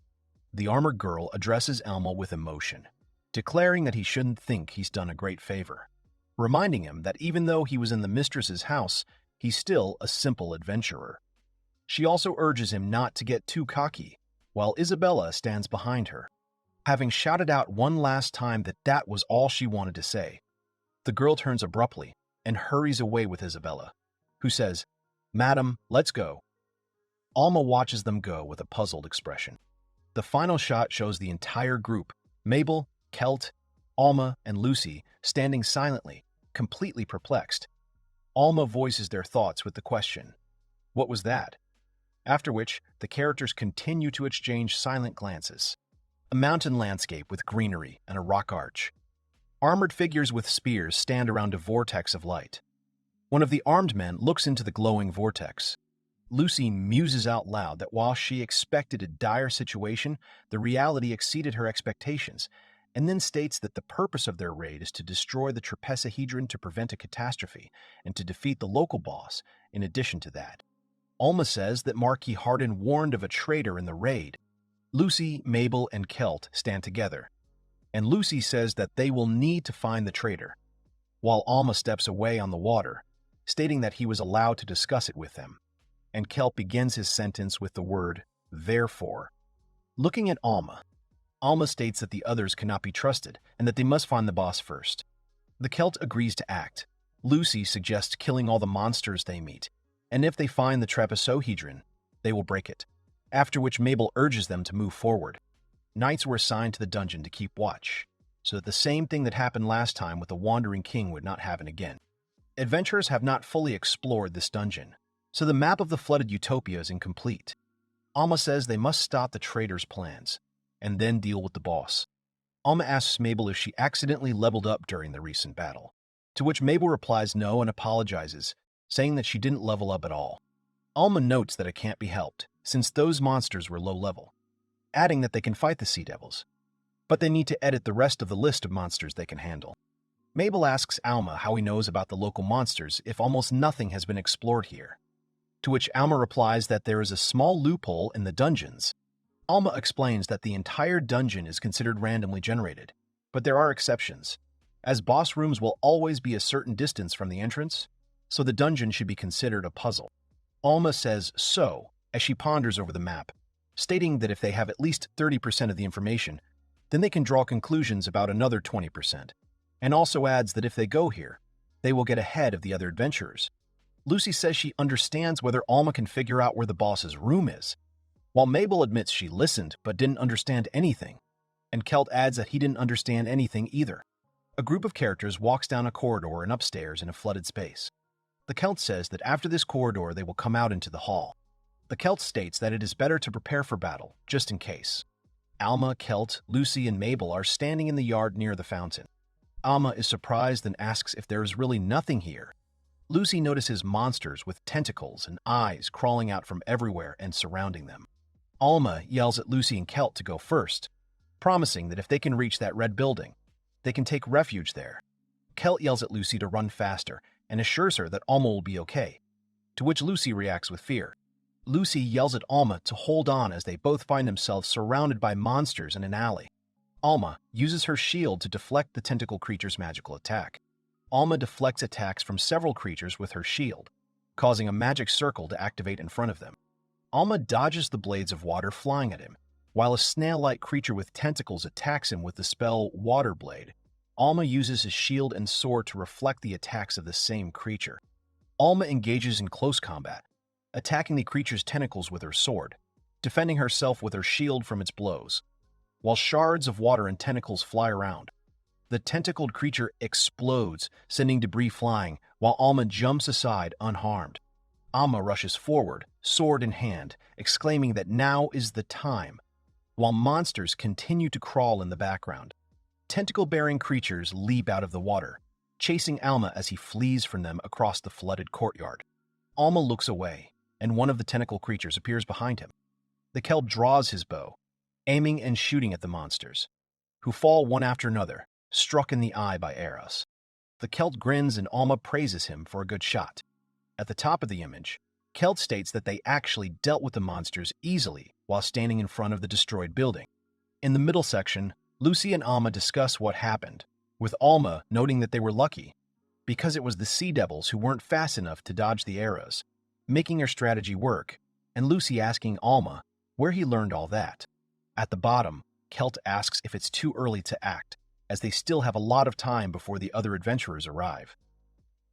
The armored girl addresses Elma with emotion, declaring that he shouldn't think he's done a great favor, reminding him that even though he was in the mistress's house, he's still a simple adventurer. She also urges him not to get too cocky, while Isabella stands behind her, having shouted out one last time that that was all she wanted to say. The girl turns abruptly and hurries away with Isabella, who says, "Madam, let's go." Alma watches them go with a puzzled expression. The final shot shows the entire group, Mabel, Celt, Alma, and Lucy, standing silently, completely perplexed. Alma voices their thoughts with the question, "What was that?" After which, the characters continue to exchange silent glances. A mountain landscape with greenery and a rock arch. Armored figures with spears stand around a vortex of light. One of the armed men looks into the glowing vortex. Lucy muses out loud that while she expected a dire situation, the reality exceeded her expectations, and then states that the purpose of their raid is to destroy the trapezohedron to prevent a catastrophe and to defeat the local boss. In addition to that, Alma says that Marquis Hardin warned of a traitor in the raid. Lucy, Mabel, and Celt stand together, and Lucy says that they will need to find the traitor, while Alma steps away on the water, stating that he was allowed to discuss it with them, and Celt begins his sentence with the word, "therefore." Looking at Alma states that the others cannot be trusted and that they must find the boss first. The Celt agrees to act. Lucy suggests killing all the monsters they meet, and if they find the trapezohedron, they will break it, after which Mabel urges them to move forward. Knights were assigned to the dungeon to keep watch, so that the same thing that happened last time with the Wandering King would not happen again. Adventurers have not fully explored this dungeon, so the map of the flooded utopia is incomplete. Alma says they must stop the traitor's plans, and then deal with the boss. Alma asks Mabel if she accidentally leveled up during the recent battle, to which Mabel replies no and apologizes, saying that she didn't level up at all. Alma notes that it can't be helped, since those monsters were low level, adding that they can fight the Sea Devils, but they need to edit the rest of the list of monsters they can handle. Mabel asks Alma how he knows about the local monsters if almost nothing has been explored here, to which Alma replies that there is a small loophole in the dungeons. Alma explains that the entire dungeon is considered randomly generated, but there are exceptions, as boss rooms will always be a certain distance from the entrance, so the dungeon should be considered a puzzle. Alma says so as she ponders over the map, stating that if they have at least 30% of the information, then they can draw conclusions about another 20%, and also adds that if they go here, they will get ahead of the other adventurers. Lucy says she understands whether Alma can figure out where the boss's room is, while Mabel admits she listened but didn't understand anything, and Celt adds that he didn't understand anything either. A group of characters walks down a corridor and upstairs in a flooded space. The Celt says that after this corridor they will come out into the hall. The Celt states that it is better to prepare for battle, just in case. Alma, Celt, Lucy, and Mabel are standing in the yard near the fountain. Alma is surprised and asks if there is really nothing here. Lucy notices monsters with tentacles and eyes crawling out from everywhere and surrounding them. Alma yells at Lucy and Celt to go first, promising that if they can reach that red building, they can take refuge there. Celt yells at Lucy to run faster and assures her that Alma will be okay, to which Lucy reacts with fear. Lucy yells at Alma to hold on as they both find themselves surrounded by monsters in an alley. Alma uses her shield to deflect the tentacle creature's magical attack. Alma deflects attacks from several creatures with her shield, causing a magic circle to activate in front of them. Alma dodges the blades of water flying at him, while a snail-like creature with tentacles attacks him with the spell Water Blade. Alma uses his shield and sword to reflect the attacks of the same creature. Alma engages in close combat, attacking the creature's tentacles with her sword, defending herself with her shield from its blows. While shards of water and tentacles fly around, the tentacled creature explodes, sending debris flying, while Alma jumps aside unharmed. Alma rushes forward, sword in hand, exclaiming that now is the time, while monsters continue to crawl in the background. Tentacle-bearing creatures leap out of the water, chasing Alma as he flees from them across the flooded courtyard. Alma looks away, and one of the tentacle creatures appears behind him. The Celt draws his bow, aiming and shooting at the monsters, who fall one after another, struck in the eye by arrows. The Celt grins and Alma praises him for a good shot. At the top of the image, Celt states that they actually dealt with the monsters easily while standing in front of the destroyed building. In the middle section, Lucy and Alma discuss what happened, with Alma noting that they were lucky because it was the sea devils who weren't fast enough to dodge the arrows, making her strategy work, and Lucy asking Alma where he learned all that. At the bottom, Celt asks if it's too early to act, as they still have a lot of time before the other adventurers arrive.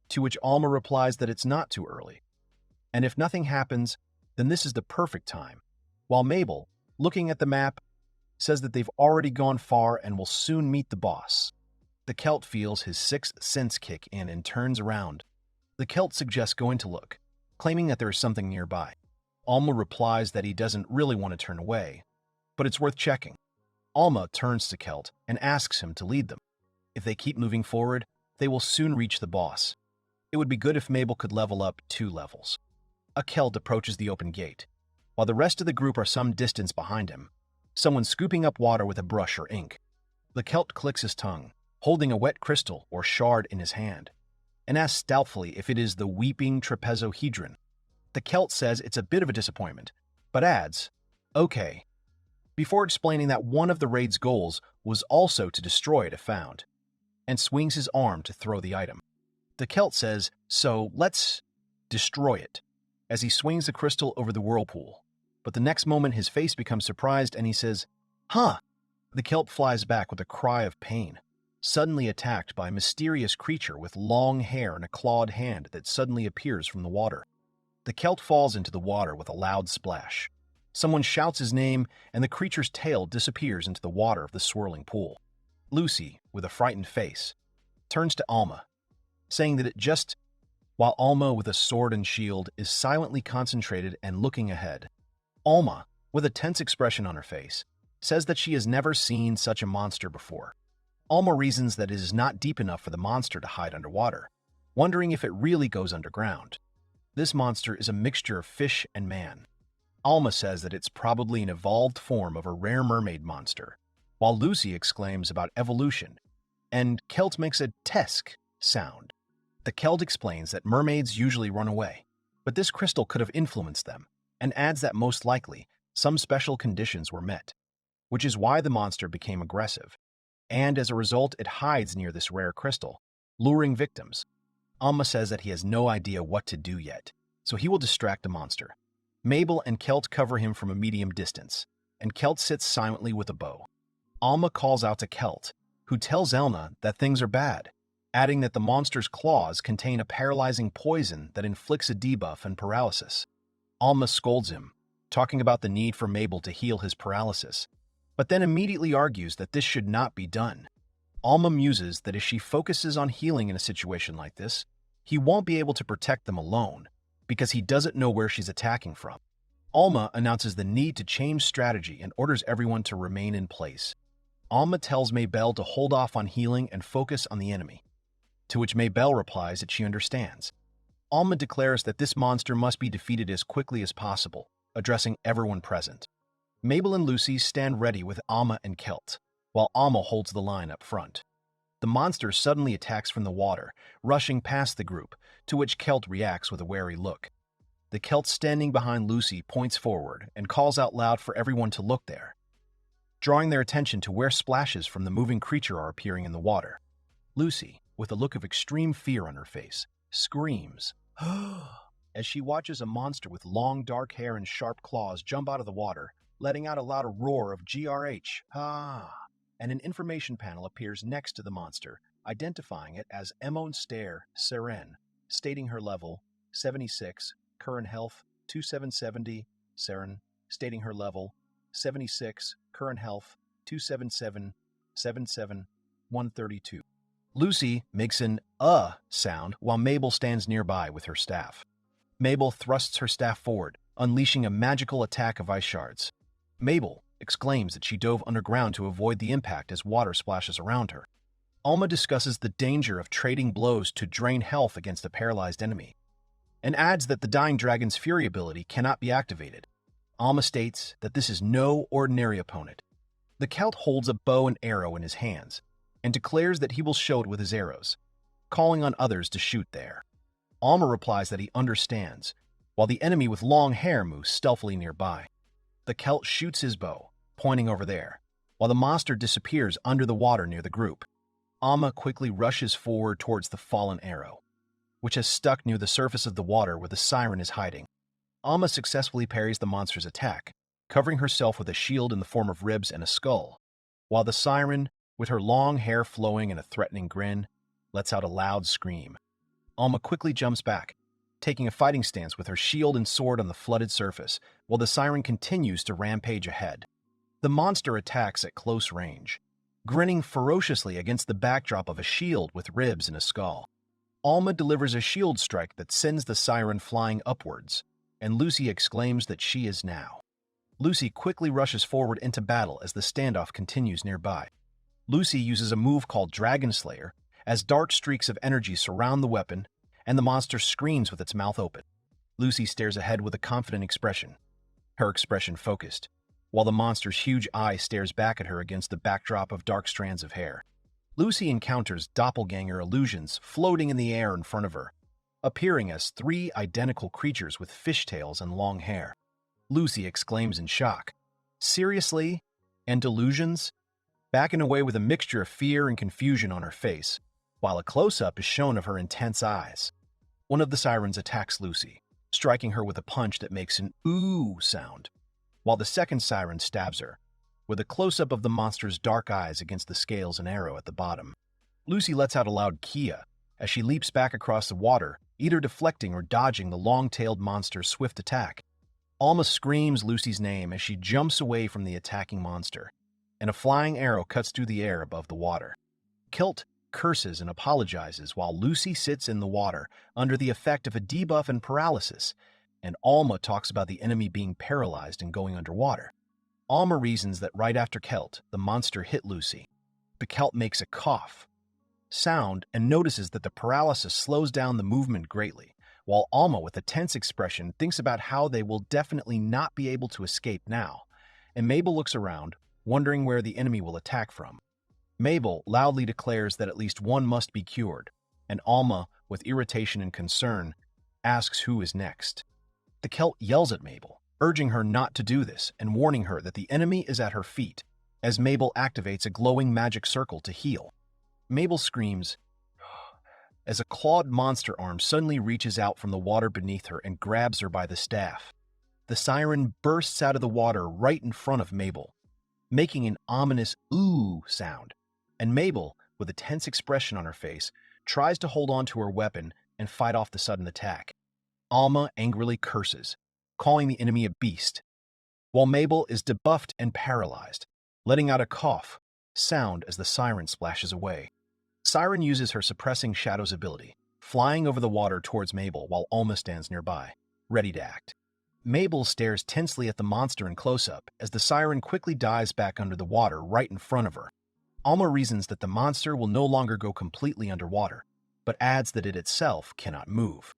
To which Alma replies that it's not too early, and if nothing happens, then this is the perfect time, while Mabel, looking at the map, says that they've already gone far and will soon meet the boss. The Celt feels his sixth sense kick in and turns around. The Celt suggests going to look, claiming that there is something nearby. Alma replies that he doesn't really want to turn away, but it's worth checking. Alma turns to Celt and asks him to lead them. If they keep moving forward, they will soon reach the boss. It would be good if Mabel could level up 2 levels. A Celt approaches the open gate, while the rest of the group are some distance behind him, someone scooping up water with a brush or ink. The Celt clicks his tongue, holding a wet crystal or shard in his hand, and asks doubtfully if it is the weeping trapezohedron. The Celt says it's a bit of a disappointment, but adds, "Okay," before explaining that one of the raid's goals was also to destroy it if found, and swings his arm to throw the item. The Celt says, "So let's destroy it," as he swings the crystal over the whirlpool. But the next moment his face becomes surprised and he says, "Huh!" The Celt flies back with a cry of pain, suddenly attacked by a mysterious creature with long hair and a clawed hand that suddenly appears from the water. The Celt falls into the water with a loud splash. Someone shouts his name, and the creature's tail disappears into the water of the swirling pool. Lucy, with a frightened face, turns to Alma, saying that while Alma, with a sword and shield, is silently concentrated and looking ahead. Alma, with a tense expression on her face, says that she has never seen such a monster before. Alma reasons that it is not deep enough for the monster to hide underwater, wondering if it really goes underground. This monster is a mixture of fish and man. Alma says that it's probably an evolved form of a rare mermaid monster, while Lucy exclaims about evolution, and Celt makes a tesk sound. The Celt explains that mermaids usually run away, but this crystal could have influenced them, and adds that most likely some special conditions were met, which is why the monster became aggressive, and as a result it hides near this rare crystal, luring victims. Alma says that he has no idea what to do yet, so he will distract the monster. Mabel and Celt cover him from a medium distance, and Celt sits silently with a bow. Alma calls out to Celt, who tells Elma that things are bad, adding that the monster's claws contain a paralyzing poison that inflicts a debuff and paralysis. Alma scolds him, talking about the need for Mabel to heal his paralysis, but then immediately argues that this should not be done. Alma muses that if she focuses on healing in a situation like this, he won't be able to protect them alone, because he doesn't know where she's attacking from. Alma announces the need to change strategy and orders everyone to remain in place. Alma tells Mabel to hold off on healing and focus on the enemy, to which Mabel replies that she understands. Alma declares that this monster must be defeated as quickly as possible, addressing everyone present. Mabel and Lucy stand ready with Alma and Celt, while Alma holds the line up front. The monster suddenly attacks from the water, rushing past the group, to which Celt reacts with a wary look. The Celt standing behind Lucy points forward and calls out loud for everyone to look there, drawing their attention to where splashes from the moving creature are appearing in the water. Lucy, with a look of extreme fear on her face, screams, as she watches a monster with long dark hair and sharp claws jump out of the water, letting out a loud roar of GRH, ah, and an information panel appears next to the monster, identifying it as Emon Stare Seren, stating her level 76, current health 2770, Seren, stating her level 76, current health 277, 77, 132. Lucy makes an sound while Mabel stands nearby with her staff. Mabel thrusts her staff forward, unleashing a magical attack of ice shards. Mabel exclaims that she dove underground to avoid the impact as water splashes around her. Alma discusses the danger of trading blows to drain health against a paralyzed enemy, and adds that the Dying Dragon's Fury ability cannot be activated. Alma states that this is no ordinary opponent. The Celt holds a bow and arrow in his hands, and declares that he will show it with his arrows, calling on others to shoot there. Alma replies that he understands, while the enemy with long hair moves stealthily nearby. The Celt shoots his bow, pointing over there, while the monster disappears under the water near the group. Alma quickly rushes forward towards the fallen arrow, which has stuck near the surface of the water where the siren is hiding. Alma successfully parries the monster's attack, covering herself with a shield in the form of ribs and a skull, while the siren, with her long hair flowing and a threatening grin, lets out a loud scream. Alma quickly jumps back, taking a fighting stance with her shield and sword on the flooded surface, while the siren continues to rampage ahead. The monster attacks at close range, grinning ferociously against the backdrop of a shield with ribs and a skull. Alma delivers a shield strike that sends the siren flying upwards, and Lucy exclaims that she is now. Lucy quickly rushes forward into battle as the standoff continues nearby. Lucy uses a move called Dragon Slayer, as dark streaks of energy surround the weapon, and the monster screams with its mouth open. Lucy stares ahead with a confident expression, her expression focused, while the monster's huge eye stares back at her against the backdrop of dark strands of hair. Lucy encounters doppelganger illusions floating in the air in front of her, appearing as three identical creatures with fishtails and long hair. Lucy exclaims in shock, "Seriously? And delusions?" backing away with a mixture of fear and confusion on her face, while a close-up is shown of her intense eyes. One of the sirens attacks Lucy, striking her with a punch that makes an ooh sound, while the second siren stabs her, with a close-up of the monster's dark eyes against the scales and arrow at the bottom. Lucy lets out a loud kia as she leaps back across the water, either deflecting or dodging the long-tailed monster's swift attack. Alma screams Lucy's name as she jumps away from the attacking monster, and a flying arrow cuts through the air above the water. Kilt curses and apologizes while Lucy sits in the water under the effect of a debuff and paralysis, and Alma talks about the enemy being paralyzed and going underwater. Alma reasons that right after Kelt, the monster hit Lucy. The Kelt makes a cough sound and notices that the paralysis slows down the movement greatly, while Alma, with a tense expression, thinks about how they will definitely not be able to escape now, and Mabel looks around, wondering where the enemy will attack from. Mabel loudly declares that at least one must be cured, and Alma, with irritation and concern, asks who is next. The Celt yells at Mabel, urging her not to do this and warning her that the enemy is at her feet, as Mabel activates a glowing magic circle to heal. Mabel screams as a clawed monster arm suddenly reaches out from the water beneath her and grabs her by the staff. The siren bursts out of the water right in front of Mabel, making an ominous ooh sound, and Mabel, with a tense expression on her face, tries to hold on to her weapon and fight off the sudden attack. Alma angrily curses, calling the enemy a beast, while Mabel is debuffed and paralyzed, letting out a cough sound as the siren splashes away. Siren uses her suppressing shadows ability, flying over the water towards Mabel while Alma stands nearby, ready to act. Mabel stares tensely at the monster in close-up as the siren quickly dives back under the water right in front of her. Alma reasons that the monster will no longer go completely underwater, but adds that it itself cannot move.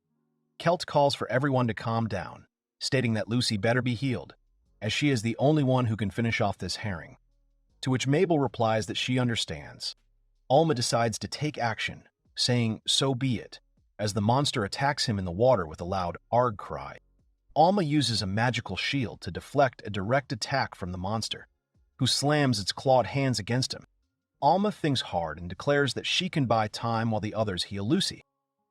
Kelt calls for everyone to calm down, stating that Lucy better be healed, as she is the only one who can finish off this herring, to which Mabel replies that she understands. Alma decides to take action, saying, "So be it," as the monster attacks him in the water with a loud arg cry. Alma uses a magical shield to deflect a direct attack from the monster, who slams its clawed hands against him. Alma thinks hard and declares that she can buy time while the others heal Lucy.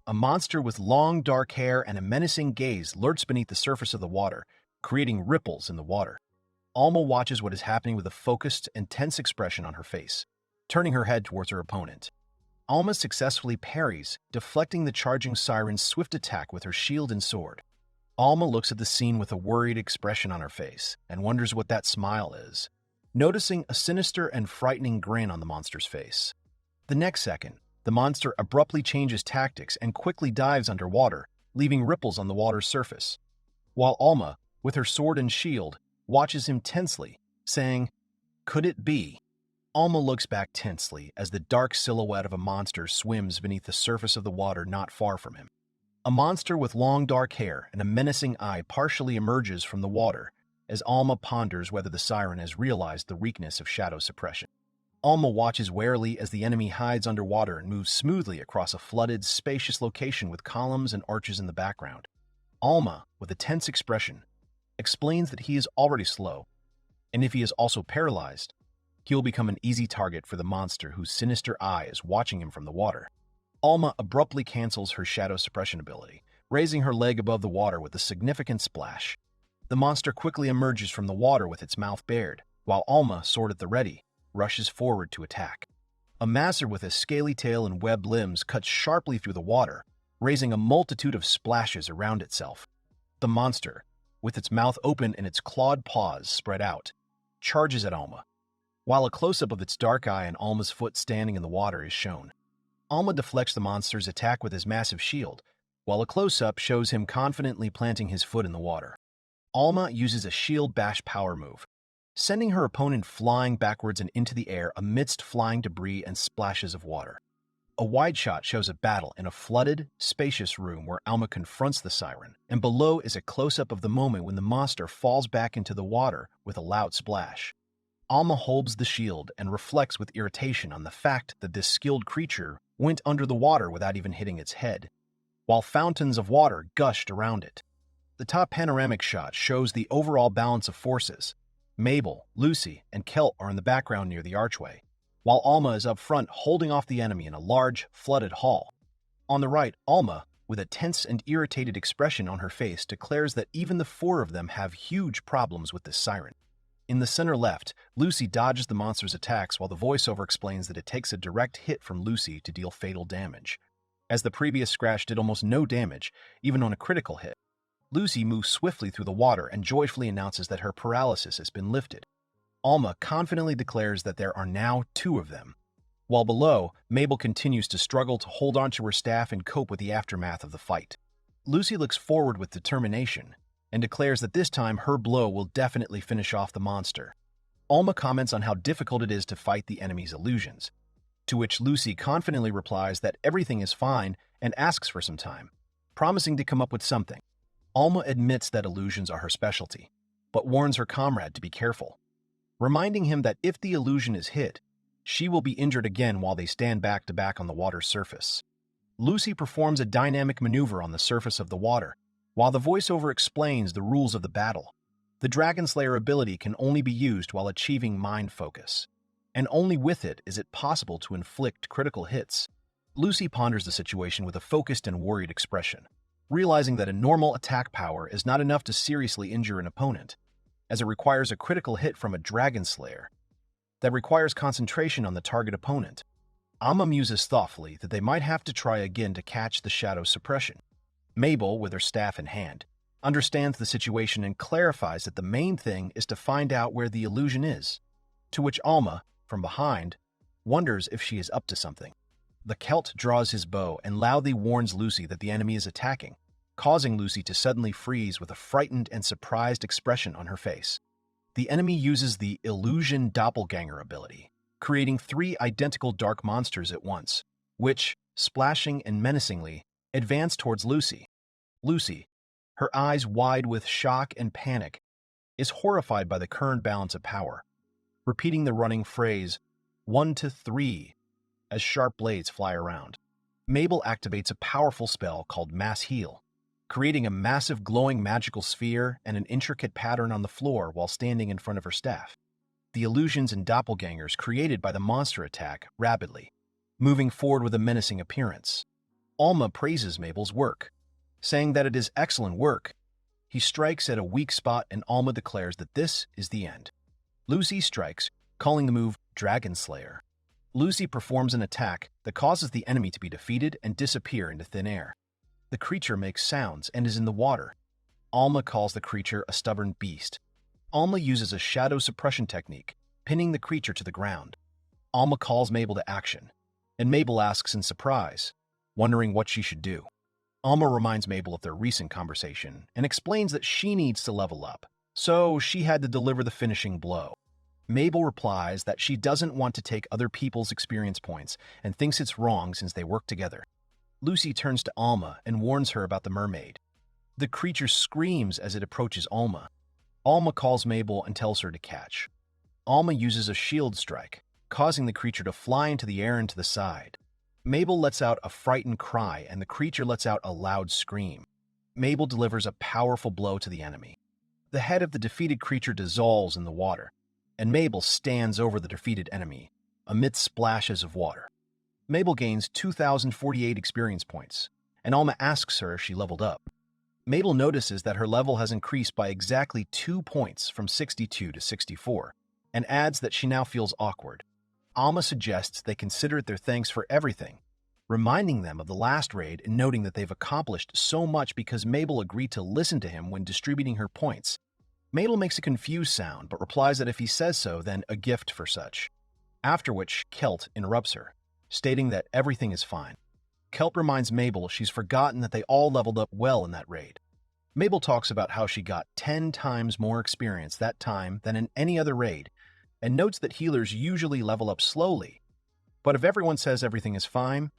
A monster with long dark hair and a menacing gaze lurks beneath the surface of the water, creating ripples in the water. Alma watches what is happening with a focused and tense expression on her face, turning her head towards her opponent. Alma successfully parries, deflecting the charging siren's swift attack with her shield and sword. Alma looks at the scene with a worried expression on her face and wonders what that smile is, noticing a sinister and frightening grin on the monster's face. The next second, the monster abruptly changes tactics and quickly dives underwater, leaving ripples on the water's surface. While Alma, with her sword and shield, watches him tensely, saying, "Could it be?" Alma looks back tensely as the dark silhouette of a monster swims beneath the surface of the water not far from him. A monster with long dark hair and a menacing eye partially emerges from the water as Alma ponders whether the siren has realized the weakness of shadow suppression. Alma watches warily as the enemy hides underwater and moves smoothly across a flooded, spacious location with columns and arches in the background. Alma, with a tense expression, explains that he is already slow, and if he is also paralyzed, he will become an easy target for the monster whose sinister eye is watching him from the water. Alma abruptly cancels her shadow suppression ability, raising her leg above the water with a significant splash. The monster quickly emerges from the water with its mouth bared, while Alma, sword at the ready, rushes forward to attack. A masser with a scaly tail and webbed limbs cuts sharply through the water, raising a multitude of splashes around itself. The monster, with its mouth open and its clawed paws spread out, charges at Alma, while a close-up of its dark eye and Alma's foot standing in the water is shown. Alma deflects the monster's attack with his massive shield, while a close-up shows him confidently planting his foot in the water. Alma uses a shield bash power move, sending her opponent flying backwards and into the air amidst flying debris and splashes of water. A wide shot shows a battle in a flooded, spacious room where Alma confronts the siren, and below is a close-up of the moment when the monster falls back into the water with a loud splash. Alma holds the shield and reflects with irritation on the fact that this skilled creature went under the water without even hitting its head, while fountains of water gushed around it. The top panoramic shot shows the overall balance of forces. Mabel, Lucy, and Kelt are in the background near the archway, while Alma is up front holding off the enemy in a large, flooded hall. On the right, Alma, with a tense and irritated expression on her face, declares that even the four of them have huge problems with this siren. In the center left, Lucy dodges the monster's attacks while the voiceover explains that it takes a direct hit from Lucy to deal fatal damage. As the previous scratch did almost no damage, even on a critical hit, Lucy moves swiftly through the water and joyfully announces that her paralysis has been lifted. Alma confidently declares that there are now two of them. While below, Mabel continues to struggle to hold onto her staff and cope with the aftermath of the fight. Lucy looks forward with determination and declares that this time her blow will definitely finish off the monster. Alma comments on how difficult it is to fight the enemy's illusions, to which Lucy confidently replies that everything is fine and asks for some time, promising to come up with something. Alma admits that illusions are her specialty, but warns her comrade to be careful, reminding him that if the illusion is hit, she will be injured again while they stand back to back on the water's surface. Lucy performs a dynamic maneuver on the surface of the water, while the voiceover explains the rules of the battle. The Dragon Slayer ability can only be used while achieving mind focus, and only with it is it possible to inflict critical hits. Lucy ponders the situation with a focused and worried expression, realizing that a normal attack power is not enough to seriously injure an opponent, as it requires a critical hit from a Dragon Slayer that requires concentration on the target opponent. Alma muses thoughtfully that they might have to try again to catch the shadow suppression. Mabel, with her staff in hand, understands the situation and clarifies that the main thing is to find out where the illusion is, to which Alma, from behind, wonders if she is up to something. The Celt draws his bow and loudly warns Lucy that the enemy is attacking, causing Lucy to suddenly freeze with a frightened and surprised expression on her face. The enemy uses the Illusion Doppelganger ability, creating three identical dark monsters at once, which, splashing and menacingly, advance towards Lucy. Lucy, her eyes wide with shock and panic, is horrified by the current balance of power, repeating the running phrase, 1 to 3, as sharp blades fly around. Mabel activates a powerful spell called Mass Heal, creating a massive glowing magical sphere and an intricate pattern on the floor while standing in front of her staff. The illusions and doppelgangers created by the monster attack rapidly, moving forward with a menacing appearance. Alma praises Mabel's work, saying that it is excellent work. He strikes at a weak spot and Alma declares that this is the end. Lucy strikes, calling the move Dragon Slayer. Lucy performs an attack that causes the enemy to be defeated and disappear into thin air. The creature makes sounds and is in the water. Alma calls the creature a stubborn beast. Alma uses a shadow suppression technique, pinning the creature to the ground. Alma calls Mabel to action, and Mabel asks in surprise, wondering what she should do. Alma reminds Mabel of their recent conversation and explains that she needs to level up, so she had to deliver the finishing blow. Mabel replies that she doesn't want to take other people's experience points and thinks it's wrong since they work together. Lucy turns to Alma and warns her about the mermaid. The creature screams as it approaches Alma. Alma calls Mabel and tells her to catch. Alma uses a shield strike, causing the creature to fly into the air and to the side. Mabel lets out a frightened cry and the creature lets out a loud scream. Mabel delivers a powerful blow to the enemy. The head of the defeated creature dissolves in the water, and Mabel stands over the defeated enemy, amidst splashes of water. Mabel gains 2,048 experience points, and Alma asks her if she leveled up. Mabel notices that her level has increased by exactly 2 points from 62 to 64, and adds that she now feels awkward. Alma suggests they consider it their thanks for everything, reminding them of the last raid and noting that they've accomplished so much because Mabel agreed to listen to him when distributing her points. Mabel makes a confused sound, but replies that if he says so, then a gift for such. After which, Kelt interrupts her, stating that everything is fine. Kelt reminds Mabel she's forgotten that they all leveled up well in that raid. Mabel talks about how she got 10 times more experience that time than in any other raid, and notes that healers usually level up slowly. But if everyone says everything is fine,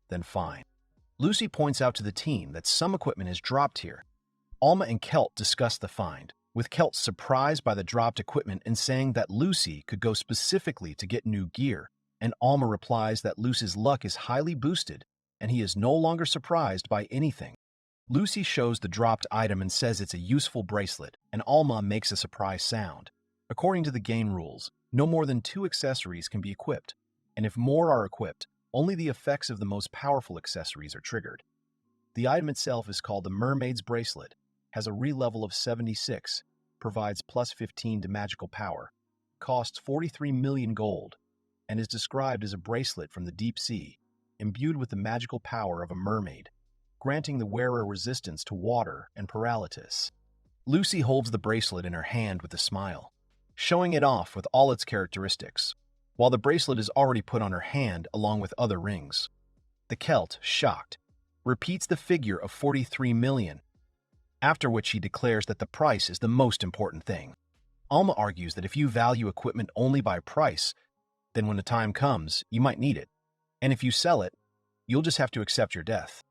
then fine. Lucy points out to the team that some equipment is dropped here. Alma and Kelt discuss the find, with Kelt surprised by the dropped equipment and saying that Lucy could go specifically to get new gear, and Alma replies that Lucy's luck is highly boosted and he is no longer surprised by anything. Lucy shows the dropped item and says it's a useful bracelet, and Alma makes a surprise sound. According to the game rules, no more than 2 accessories can be equipped, and if more are equipped, only the effects of the most powerful accessories are triggered. The item itself is called the Mermaid's Bracelet, has a re-level of 76, provides plus 15 to magical power, costs 43 million gold, and is described as a bracelet from the deep sea, imbued with the magical power of a mermaid, granting the wearer resistance to water and paralysis. Lucy holds the bracelet in her hand with a smile, showing it off with all its characteristics, while the bracelet is already put on her hand along with other rings. The Celt, shocked, repeats the figure of 43 million, after which he declares that the price is the most important thing. Alma argues that if you value equipment only by price, then when the time comes, you might need it, and if you sell it, you'll just have to accept your death.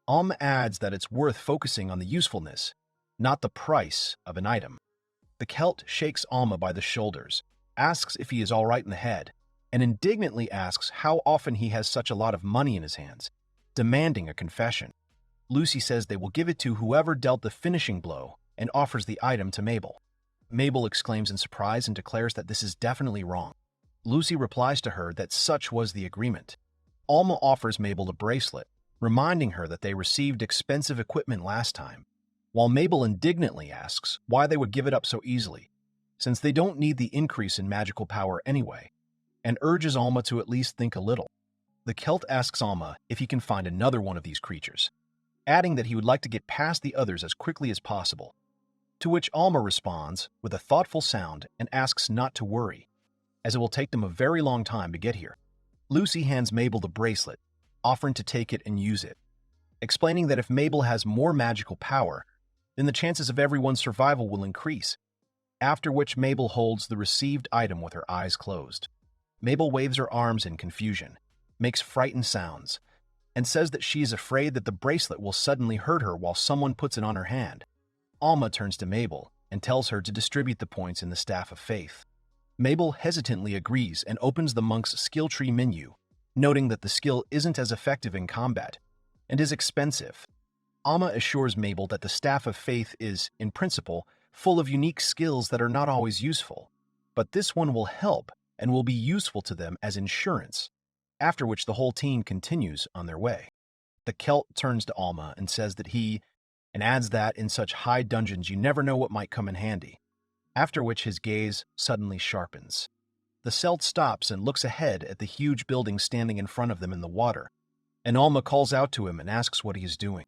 Alma adds that it's worth focusing on the usefulness, not the price of an item. The Celt shakes Alma by the shoulders, asks if he is all right in the head, and indignantly asks how often he has such a lot of money in his hands, demanding a confession. Lucy says they will give it to whoever dealt the finishing blow and offers the item to Mabel. Mabel exclaims in surprise and declares that this is definitely wrong. Lucy replies to her that such was the agreement. Alma offers Mabel a bracelet, reminding her that they received expensive equipment last time, while Mabel indignantly asks why they would give it up so easily, since they don't need the increase in magical power anyway, and urges Alma to at least think a little. The Celt asks Alma if he can find another one of these creatures, adding that he would like to get past the others as quickly as possible, to which Alma responds with a thoughtful sound and asks not to worry, as it will take them a very long time to get here. Lucy hands Mabel the bracelet, offering to take it and use it, explaining that if Mabel has more magical power, then the chances of everyone's survival will increase, after which Mabel holds the received item with her eyes closed. Mabel waves her arms in confusion, makes frightened sounds, and says that she is afraid that the bracelet will suddenly hurt her while someone puts it on her hand. Alma turns to Mabel and tells her to distribute the points in the Staff of Faith. Mabel hesitantly agrees and opens the monk's skill tree menu, noting that the skill isn't as effective in combat and is expensive. Alma assures Mabel that the Staff of Faith is, in principle, full of unique skills that are not always useful, but this one will help and will be useful to them as insurance, after which the whole team continues on their way. The Celt turns to Alma and says that and adds that in such high dungeons you never know what might come in handy, after which his gaze suddenly sharpens. The Celt stops and looks ahead at the huge building standing in front of them in the water, and Alma calls out to him and asks what he is doing.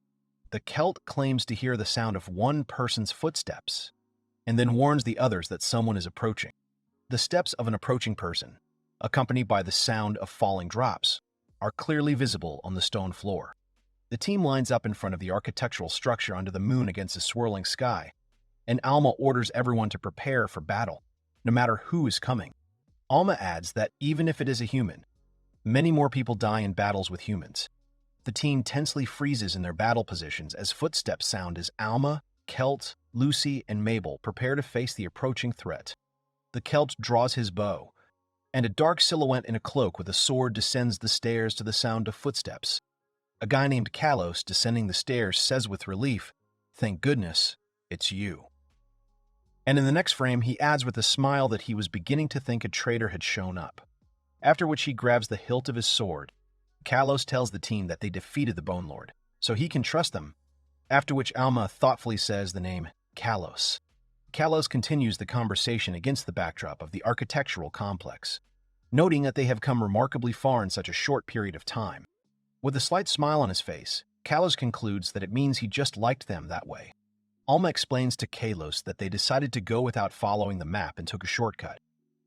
The Celt claims to hear the sound of one person's footsteps, and then warns the others that someone is approaching. The steps of an approaching person, accompanied by the sound of falling drops, are clearly visible on the stone floor. The team lines up in front of the architectural structure under the moon against a swirling sky, and Alma orders everyone to prepare for battle, no matter who is coming. Alma adds that even if it is a human, many more people die in battles with humans. The team tensely freezes in their battle positions as footsteps sound as Alma, Celt, Lucy, and Mabel prepare to face the approaching threat. The Celt draws his bow, and a dark silhouette in a cloak with a sword descends the stairs to the sound of footsteps. A guy named Kalos, descending the stairs, says with relief, "Thank goodness, it's you." And in the next frame, he adds with a smile that he was beginning to think a traitor had shown up. After which he grabs the hilt of his sword. Kalos tells the team that they defeated the Bone Lord, so he can trust them, after which Alma thoughtfully says the name Kalos. Kalos continues the conversation against the backdrop of the architectural complex, noting that they have come remarkably far in such a short period of time. With a slight smile on his face, Kalos concludes that it means he just liked them that way. Alma explains to Kalos that they decided to go without following the map and took a shortcut,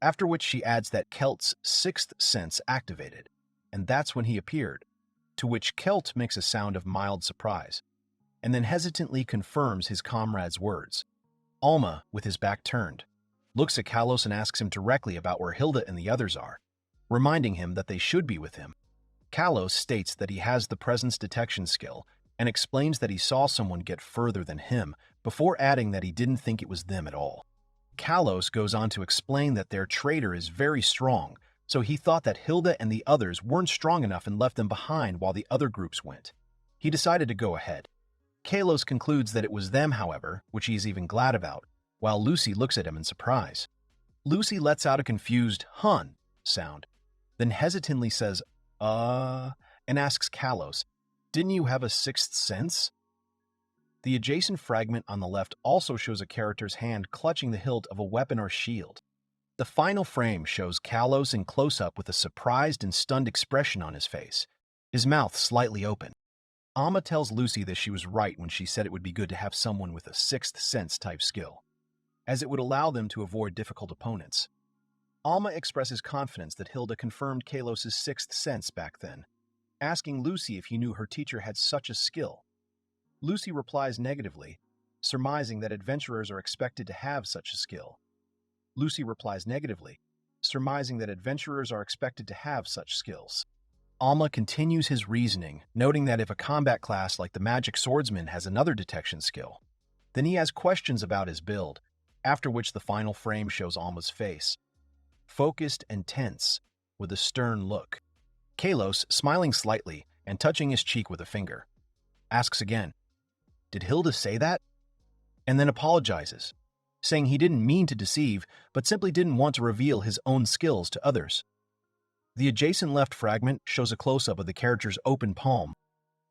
after which she adds that Celt's sixth sense activated, and that's when he appeared, to which Celt makes a sound of mild surprise, and then hesitantly confirms his comrade's words. Alma, with his back turned, looks at Kalos and asks him directly about where Hilda and the others are, reminding him that they should be with him. Kalos states that he has the presence detection skill and explains that he saw someone get further than him, before adding that he didn't think it was them at all. Kalos goes on to explain that their traitor is very strong, so he thought that Hilda and the others weren't strong enough and left them behind while the other groups went. He decided to go ahead. Kalos concludes that it was them, however, which he is even glad about, while Lucy looks at him in surprise. Lucy lets out a confused "hun" sound, then hesitantly says, and asks Kalos, "Didn't you have a sixth sense?" The adjacent fragment on the left also shows a character's hand clutching the hilt of a weapon or shield. The final frame shows Kalos in close-up with a surprised and stunned expression on his face, his mouth slightly open. Alma tells Lucy that she was right when she said it would be good to have someone with a sixth sense type skill, as it would allow them to avoid difficult opponents. Alma expresses confidence that Hilda confirmed Kalos' sixth sense back then, asking Lucy if he knew her teacher had such a skill. Lucy replies negatively, surmising that adventurers are expected to have such a skill. Lucy replies negatively, surmising that adventurers are expected to have such skills. Alma continues his reasoning, noting that if a combat class like the Magic Swordsman has another detection skill, then he has questions about his build, after which the final frame shows Alma's face, focused and tense, with a stern look. Kalos, smiling slightly and touching his cheek with a finger, asks again, "Did Hilda say that?" and then apologizes, saying he didn't mean to deceive, but simply didn't want to reveal his own skills to others. The adjacent left fragment shows a close-up of the character's open palm.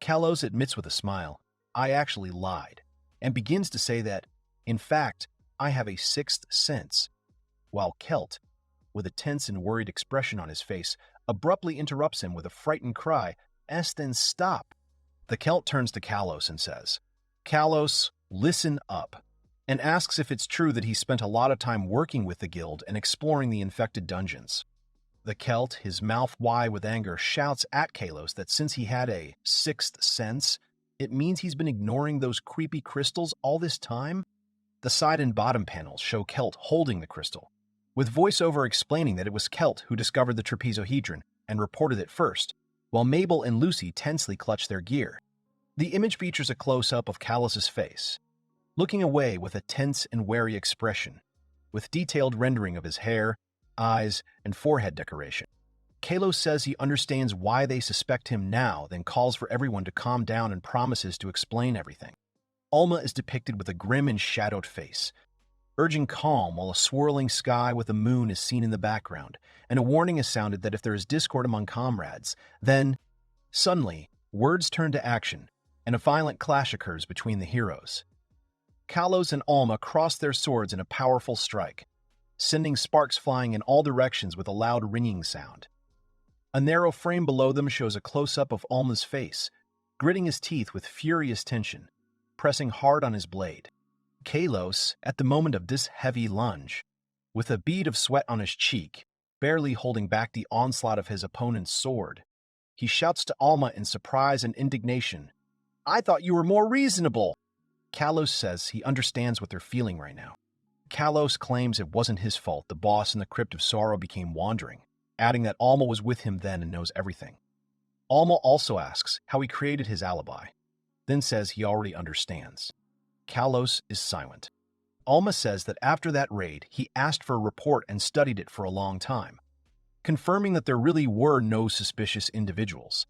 Kalos admits with a smile, "I actually lied," and begins to say that, in fact, I have a sixth sense, while Celt, with a tense and worried expression on his face, abruptly interrupts him with a frightened cry, "Then stop." The Celt turns to Kalos and says, "Kalos, listen up," and asks if it's true that he spent a lot of time working with the guild and exploring the infected dungeons. The Celt, his mouth wide with anger, shouts at Kalos that since he had a sixth sense, it means he's been ignoring those creepy crystals all this time. The side and bottom panels show Celt holding the crystal, with voiceover explaining that it was Celt who discovered the trapezohedron and reported it first, while Mabel and Lucy tensely clutch their gear. The image features a close-up of Kalos' face, looking away with a tense and wary expression, with detailed rendering of his hair, eyes, and forehead decoration. Kalos says he understands why they suspect him now, then calls for everyone to calm down and promises to explain everything. Alma is depicted with a grim and shadowed face, urging calm while a swirling sky with a moon is seen in the background, and a warning is sounded that if there is discord among comrades, then, suddenly, Words turn to action, and a violent clash occurs between the heroes. Kalos and Alma cross their swords in a powerful strike, sending sparks flying in all directions with a loud ringing sound. A narrow frame below them shows a close-up of Alma's face, gritting his teeth with furious tension, pressing hard on his blade. Kalos, at the moment of this heavy lunge, with a bead of sweat on his cheek, barely holding back the onslaught of his opponent's sword, he shouts to Alma in surprise and indignation, "I thought you were more reasonable!" Kalos says he understands what they're feeling right now. Kalos claims it wasn't his fault the boss in the Crypt of Sorrow became wandering, adding that Alma was with him then and knows everything. Alma also asks how he created his alibi, then says he already understands. Kalos is silent. Alma says that after that raid, he asked for a report and studied it for a long time, confirming that there really were no suspicious individuals.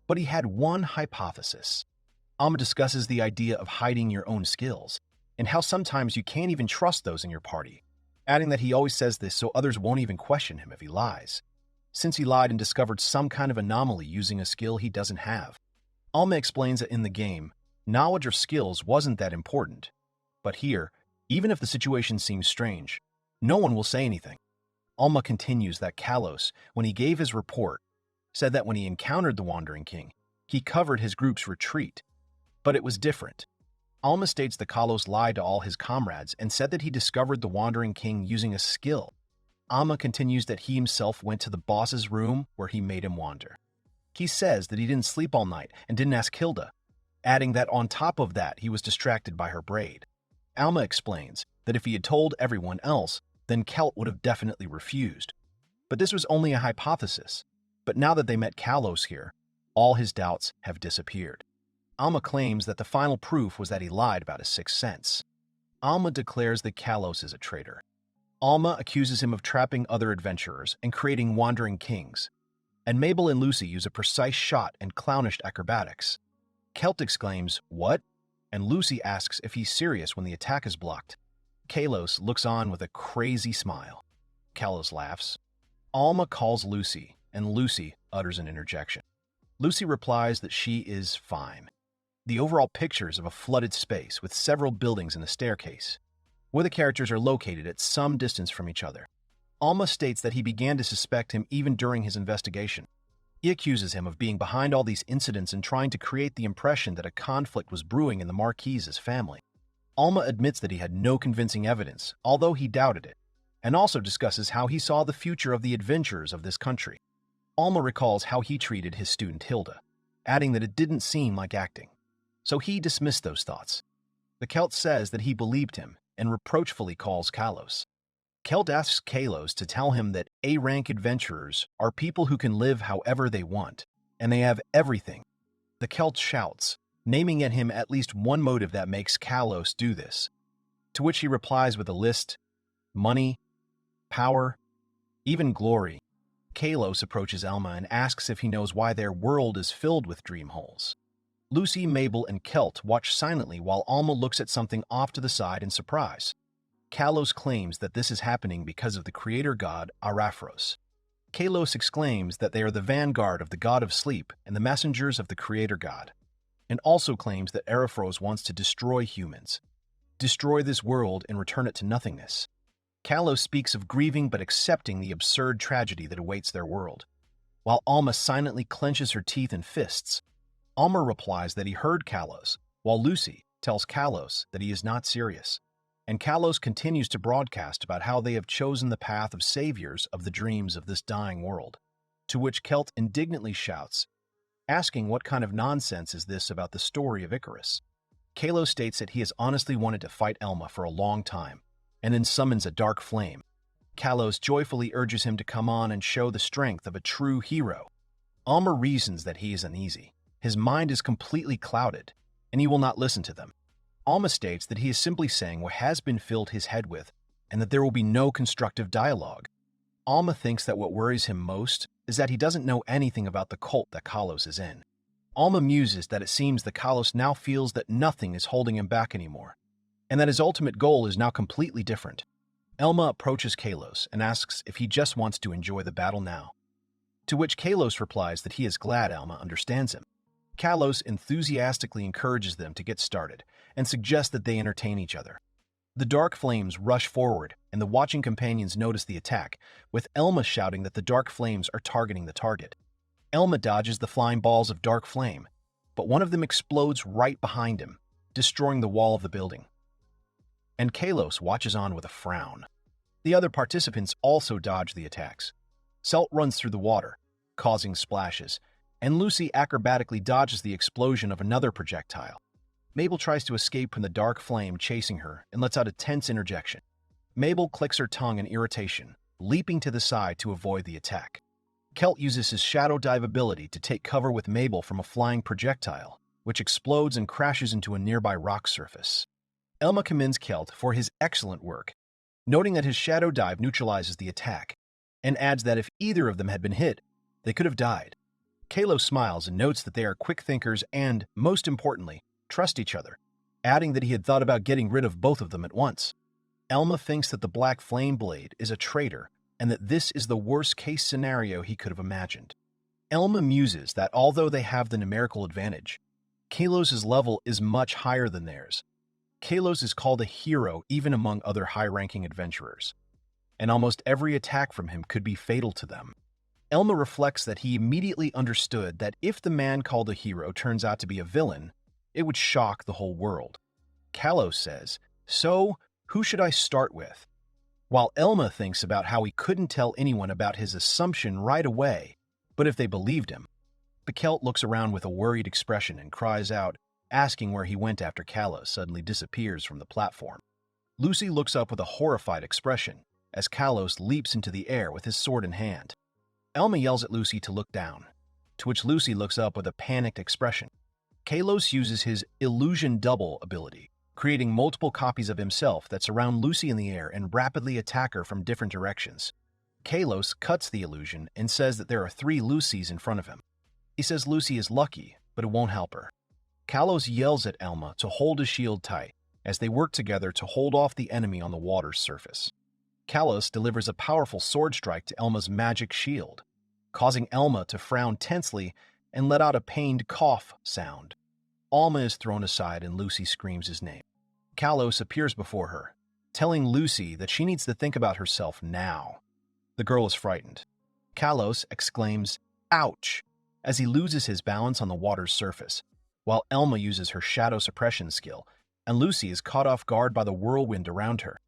But he had one hypothesis. Alma discusses the idea of hiding your own skills, and how sometimes you can't even trust those in your party, adding that he always says this so others won't even question him if he lies, since he lied and discovered some kind of anomaly using a skill he doesn't have. Alma explains that in the game, knowledge or skills wasn't that important. But here, even if the situation seems strange, no one will say anything. Alma continues that Kalos, when he gave his report, said that when he encountered the Wandering King, he covered his group's retreat. But it was different. Alma states that Kalos lied to all his comrades and said that he discovered the Wandering King using a skill. Alma continues that he himself went to the boss's room where he made him wander. He says that he didn't sleep all night and didn't ask Hilda, adding that on top of that he was distracted by her braid. Alma explains that if he had told everyone else, then Kelt would have definitely refused. But this was only a hypothesis. But now that they met Kalos here, all his doubts have disappeared. Alma claims that the final proof was that he lied about his sixth sense. Alma declares that Kalos is a traitor. Alma accuses him of trapping other adventurers and creating wandering kings. And Mabel and Lucy use a precise shot and clownish acrobatics. Kelt exclaims, "What?" and Lucy asks if he's serious when the attack is blocked. Kalos looks on with a crazy smile. Kalos laughs. Alma calls Lucy, and Lucy utters an interjection. Lucy replies that she is fine. The overall picture is of a flooded space with several buildings and a staircase, where the characters are located at some distance from each other. Alma states that he began to suspect him even during his investigation. He accuses him of being behind all these incidents and trying to create the impression that a conflict was brewing in the Marquise's family. Alma admits that he had no convincing evidence, although he doubted it, and also discusses how he saw the future of the adventurers of this country. Alma recalls how he treated his student Hilda, adding that it didn't seem like acting. So he dismissed those thoughts. The Celt says that he believed him and reproachfully calls Kalos. Kelt asks Kalos to tell him that A-rank adventurers are people who can live however they want, and they have everything. The Celt shouts, naming at him at least one motive that makes Kalos do this, to which he replies with a list: money, power, even glory. Kalos approaches Elma and asks if he knows why their world is filled with dream holes. Lucy, Mabel, and Kelt watch silently while Alma looks at something off to the side in surprise. Kalos claims that this is happening because of the creator god Araphros. Kalos exclaims that they are the vanguard of the god of sleep and the messengers of the creator god, and also claims that Araphros wants to destroy humans, destroy this world and return it to nothingness. Kalos speaks of grieving but accepting the absurd tragedy that awaits their world. While Alma silently clenches her teeth and fists, Alma replies that he heard Kalos, while Lucy tells Kalos that he is not serious. And Kalos continues to broadcast about how they have chosen the path of saviors of the dreams of this dying world, to which Kelt indignantly shouts, asking what kind of nonsense is this about the story of Icarus. Kalos states that he has honestly wanted to fight Elma for a long time, and then summons a dark flame. Kalos joyfully urges him to come on and show the strength of a true hero. Alma reasons that he is uneasy. His mind is completely clouded, and he will not listen to them. Alma states that he is simply saying what has been filled his head with, and that there will be no constructive dialogue. Alma thinks that what worries him most is that he doesn't know anything about the cult that Kalos is in. Alma muses that it seems that Kalos now feels that nothing is holding him back anymore, and that his ultimate goal is now completely different. Elma approaches Kalos and asks if he just wants to enjoy the battle now, to which Kalos replies that he is glad Elma understands him. Kalos enthusiastically encourages them to get started and suggests that they entertain each other. The dark flames rush forward, and the watching companions notice the attack, with Elma shouting that the dark flames are targeting the target. Elma dodges the flying balls of dark flame, but one of them explodes right behind him, destroying the wall of the building. And Kalos watches on with a frown. The other participants also dodge the attacks. Salt runs through the water, causing splashes, and Lucy acrobatically dodges the explosion of another projectile. Mabel tries to escape from the dark flame chasing her and lets out a tense interjection. Mabel clicks her tongue in irritation, leaping to the side to avoid the attack. Kelt uses his shadow dive ability to take cover with Mabel from a flying projectile, which explodes and crashes into a nearby rock surface. Elma commends Kelt for his excellent work, noting that his shadow dive neutralizes the attack, and adds that if either of them had been hit, they could have died. Kalos smiles and notes that they are quick thinkers and, most importantly, trust each other, adding that he had thought about getting rid of both of them at once. Elma thinks that the Black Flame Blade is a traitor and that this is the worst-case scenario he could have imagined. Elma muses that although they have the numerical advantage, Kalos' level is much higher than theirs. Kalos is called a hero even among other high-ranking adventurers, and almost every attack from him could be fatal to them. Elma reflects that he immediately understood that if the man called a hero turns out to be a villain, it would shock the whole world. Kalos says, "So, who should I start with?" While Elma thinks about how he couldn't tell anyone about his assumption right away, but if they believed him. The Celt looks around with a worried expression and cries out, asking where he went after Kalos suddenly disappears from the platform. Lucy looks up with a horrified expression as Kalos leaps into the air with his sword in hand. Elma yells at Lucy to look down, to which Lucy looks up with a panicked expression. Kalos uses his illusion double ability, creating multiple copies of himself that surround Lucy in the air and rapidly attack her from different directions. Kalos cuts the illusion and says that there are 3 Lucys in front of him. He says Lucy is lucky, but it won't help her. Kalos yells at Elma to hold his shield tight as they work together to hold off the enemy on the water's surface. Kalos delivers a powerful sword strike to Elma's magic shield, causing Elma to frown tensely and let out a pained cough sound. Alma is thrown aside and Lucy screams his name. Kalos appears before her, telling Lucy that she needs to think about herself now. The girl is frightened. Kalos exclaims, "Ouch!" as he loses his balance on the water's surface, while Elma uses her shadow suppression skill, and Lucy is caught off guard by the whirlwind around her.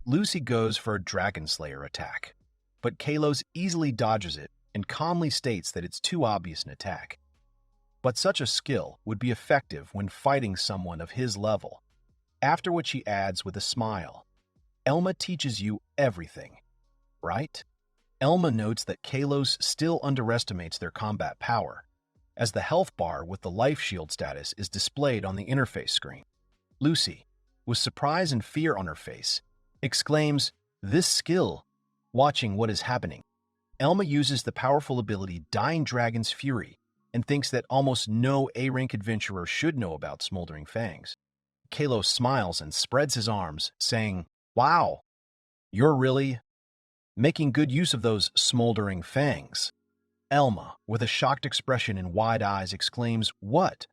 Lucy goes for a Dragon Slayer attack, but Kalos easily dodges it and calmly states that it's too obvious an attack. But such a skill would be effective when fighting someone of his level, after which he adds with a smile, "Elma teaches you everything, right?" Elma notes that Kalos still underestimates their combat power, as the health bar with the life shield status is displayed on the interface screen. Lucy, with surprise and fear on her face, exclaims, "This skill," watching what is happening. Elma uses the powerful ability Dying Dragon's Fury and thinks that almost no A-rank adventurer should know about Smoldering Fangs. Kalos smiles and spreads his arms, saying, "Wow, you're really making good use of those smoldering fangs." Elma, with a shocked expression and wide eyes, exclaims, "What?"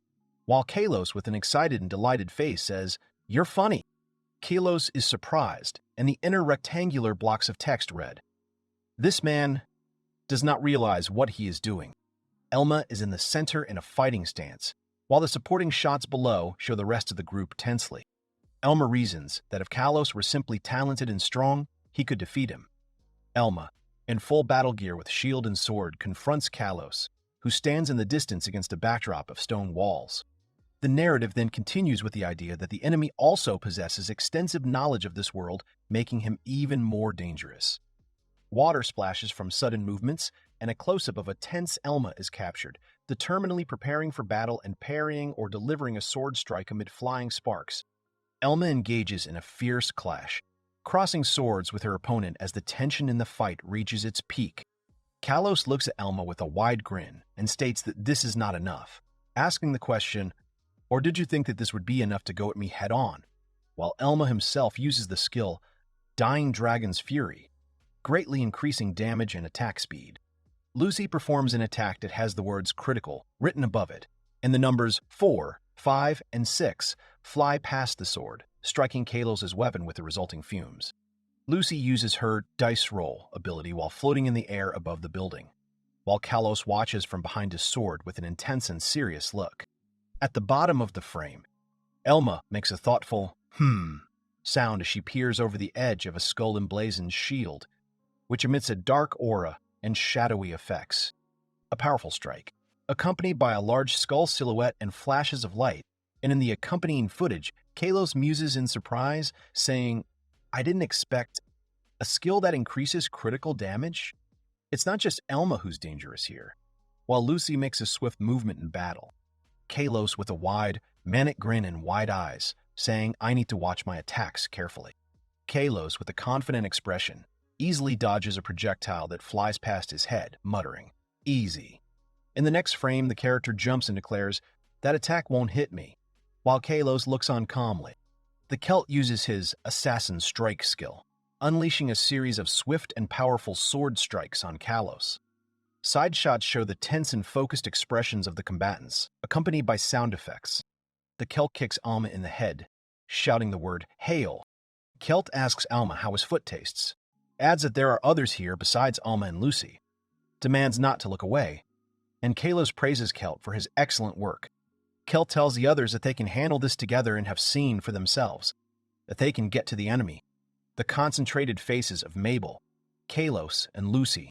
while Kalos, with an excited and delighted face, says, "You're funny." Kalos is surprised, and the inner rectangular blocks of text read, "This man does not realize what he is doing." Elma is in the center in a fighting stance, while the supporting shots below show the rest of the group tensely. Elma reasons that if Kalos were simply talented and strong, he could defeat him. Elma, in full battle gear with shield and sword, confronts Kalos, who stands in the distance against a backdrop of stone walls. The narrative then continues with the idea that the enemy also possesses extensive knowledge of this world, making him even more dangerous. Water splashes from sudden movements, and a close-up of a tense Elma is captured, determinedly preparing for battle and parrying or delivering a sword strike amid flying sparks. Elma engages in a fierce clash, crossing swords with her opponent as the tension in the fight reaches its peak. Kalos looks at Elma with a wide grin and states that this is not enough, asking the question, "Or did you think that this would be enough to go at me head-on?" While Elma himself uses the skill Dying Dragon's Fury, greatly increasing damage and attack speed. Lucy performs an attack that has the words "critical" written above it, and the numbers 4, 5, and 6 fly past the sword, striking Kalos' weapon with the resulting fumes. Lucy uses her dice roll ability while floating in the air above the building, while Kalos watches from behind his sword with an intense and serious look. At the bottom of the frame, Elma makes a thoughtful sound as she peers over the edge of a skull-emblazoned shield, which emits a dark aura and shadowy effects. A powerful strike, accompanied by a large skull silhouette and flashes of light, and in the accompanying footage, Kalos muses in surprise, saying, "I didn't expect a skill that increases critical damage?" It's not just Elma who's dangerous here. While Lucy makes a swift movement in battle, Kalos with a wide, manic grin and wide eyes, saying, "I need to watch my attacks carefully." Kalos, with a confident expression, easily dodges a projectile that flies past his head, muttering, "Easy." In the next frame, the character jumps and declares, "That attack won't hit me," while Kalos looks on calmly. The Celt uses his Assassin Strike skill, unleashing a series of swift and powerful sword strikes on Kalos. Side shots show the tense and focused expressions of the combatants, accompanied by sound effects. The Celt kicks Alma in the head, shouting the word, "Hail." Celt asks Alma how his foot tastes, adds that there are others here besides Alma and Lucy, demands not to look away, and Kalos praises Celt for his excellent work. Celt tells the others that they can handle this together and have seen for themselves, that they can get to the enemy. The concentrated faces of Mabel, Kalos, and Lucy.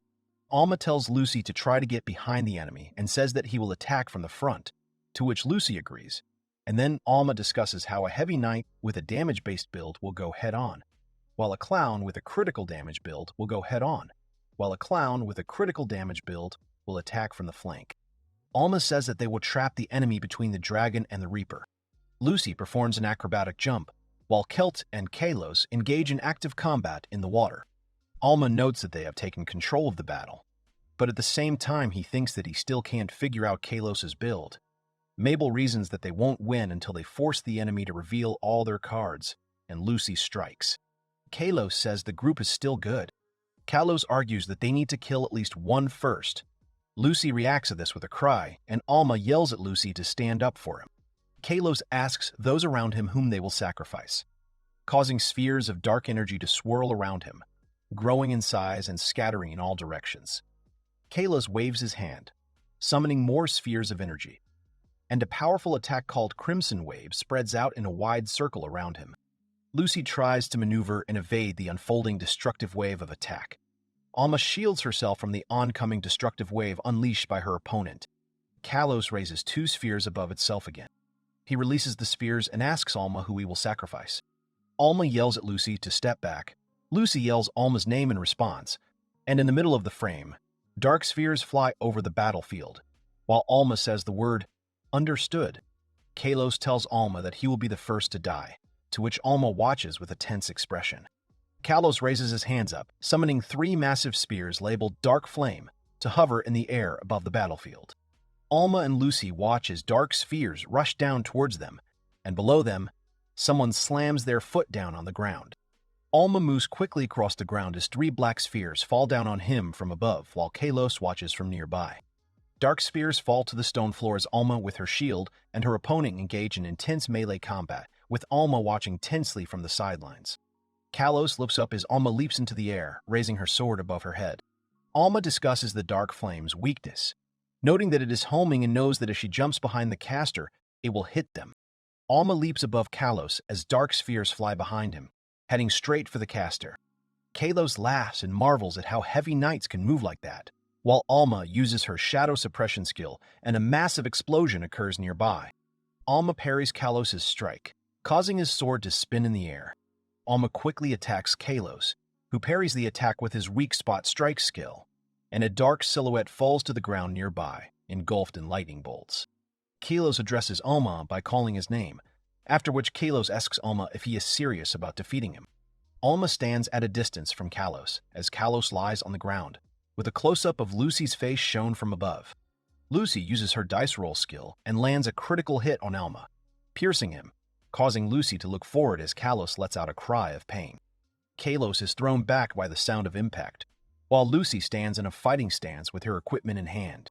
Alma tells Lucy to try to get behind the enemy and says that he will attack from the front, to which Lucy agrees. And then Alma discusses how a heavy knight with a damage-based build will go head-on, while a clown with a critical damage build will go head-on, while a clown with a critical damage build will attack from the flank. Alma says that they will trap the enemy between the dragon and the reaper. Lucy performs an acrobatic jump, while Celt and Kalos engage in active combat in the water. Alma notes that they have taken control of the battle, but at the same time he thinks that he still can't figure out Kalos' build. Mabel reasons that they won't win until they force the enemy to reveal all their cards, and Lucy strikes. Kalos says the group is still good. Kalos argues that they need to kill at least one first. Lucy reacts to this with a cry, and Alma yells at Lucy to stand up for him. Kalos asks those around him whom they will sacrifice, causing spheres of dark energy to swirl around him, growing in size and scattering in all directions. Kalos waves his hand, summoning more spheres of energy, and a powerful attack called Crimson Wave spreads out in a wide circle around him. Lucy tries to maneuver and evade the unfolding destructive wave of attack. Alma shields herself from the oncoming destructive wave unleashed by her opponent. Kalos raises two spheres above itself again. He releases the spheres and asks Alma who he will sacrifice. Alma yells at Lucy to step back. Lucy yells Alma's name in response, and in the middle of the frame, dark spheres fly over the battlefield, while Alma says the word, "Understood." Kalos tells Alma that he will be the first to die, to which Alma watches with a tense expression. Kalos raises his hands up, summoning three massive spears labeled Dark Flame to hover in the air above the battlefield. Alma and Lucy watch as dark spheres rush down towards them, and below them, someone slams their foot down on the ground. Alma moves quickly across the ground as three black spheres fall down on him from above, while Kalos watches from nearby. Dark spheres fall to the stone floor as Alma, with her shield, and her opponent engage in intense melee combat, with Alma watching tensely from the sidelines. Kalos lifts up as Alma leaps into the air, raising her sword above her head. Alma discusses the Dark Flame's weakness, noting that it is homing and knows that if she jumps behind the caster, it will hit them. Alma leaps above Kalos as dark spheres fly behind him, heading straight for the caster. Kalos laughs and marvels at how heavy knights can move like that, while Alma uses her shadow suppression skill and a massive explosion occurs nearby. Alma parries Kalos' strike, causing his sword to spin in the air. Alma quickly attacks Kalos, who parries the attack with his weak spot strike skill, and a dark silhouette falls to the ground nearby, engulfed in lightning bolts. Kalos addresses Alma by calling his name, after which Kalos asks Alma if he is serious about defeating him. Alma stands at a distance from Kalos, as Kalos lies on the ground, with a close-up of Lucy's face shown from above. Lucy uses her dice roll skill and lands a critical hit on Alma, piercing him, causing Lucy to look forward as Kalos lets out a cry of pain. Kalos is thrown back by the sound of impact, while Lucy stands in a fighting stance with her equipment in hand.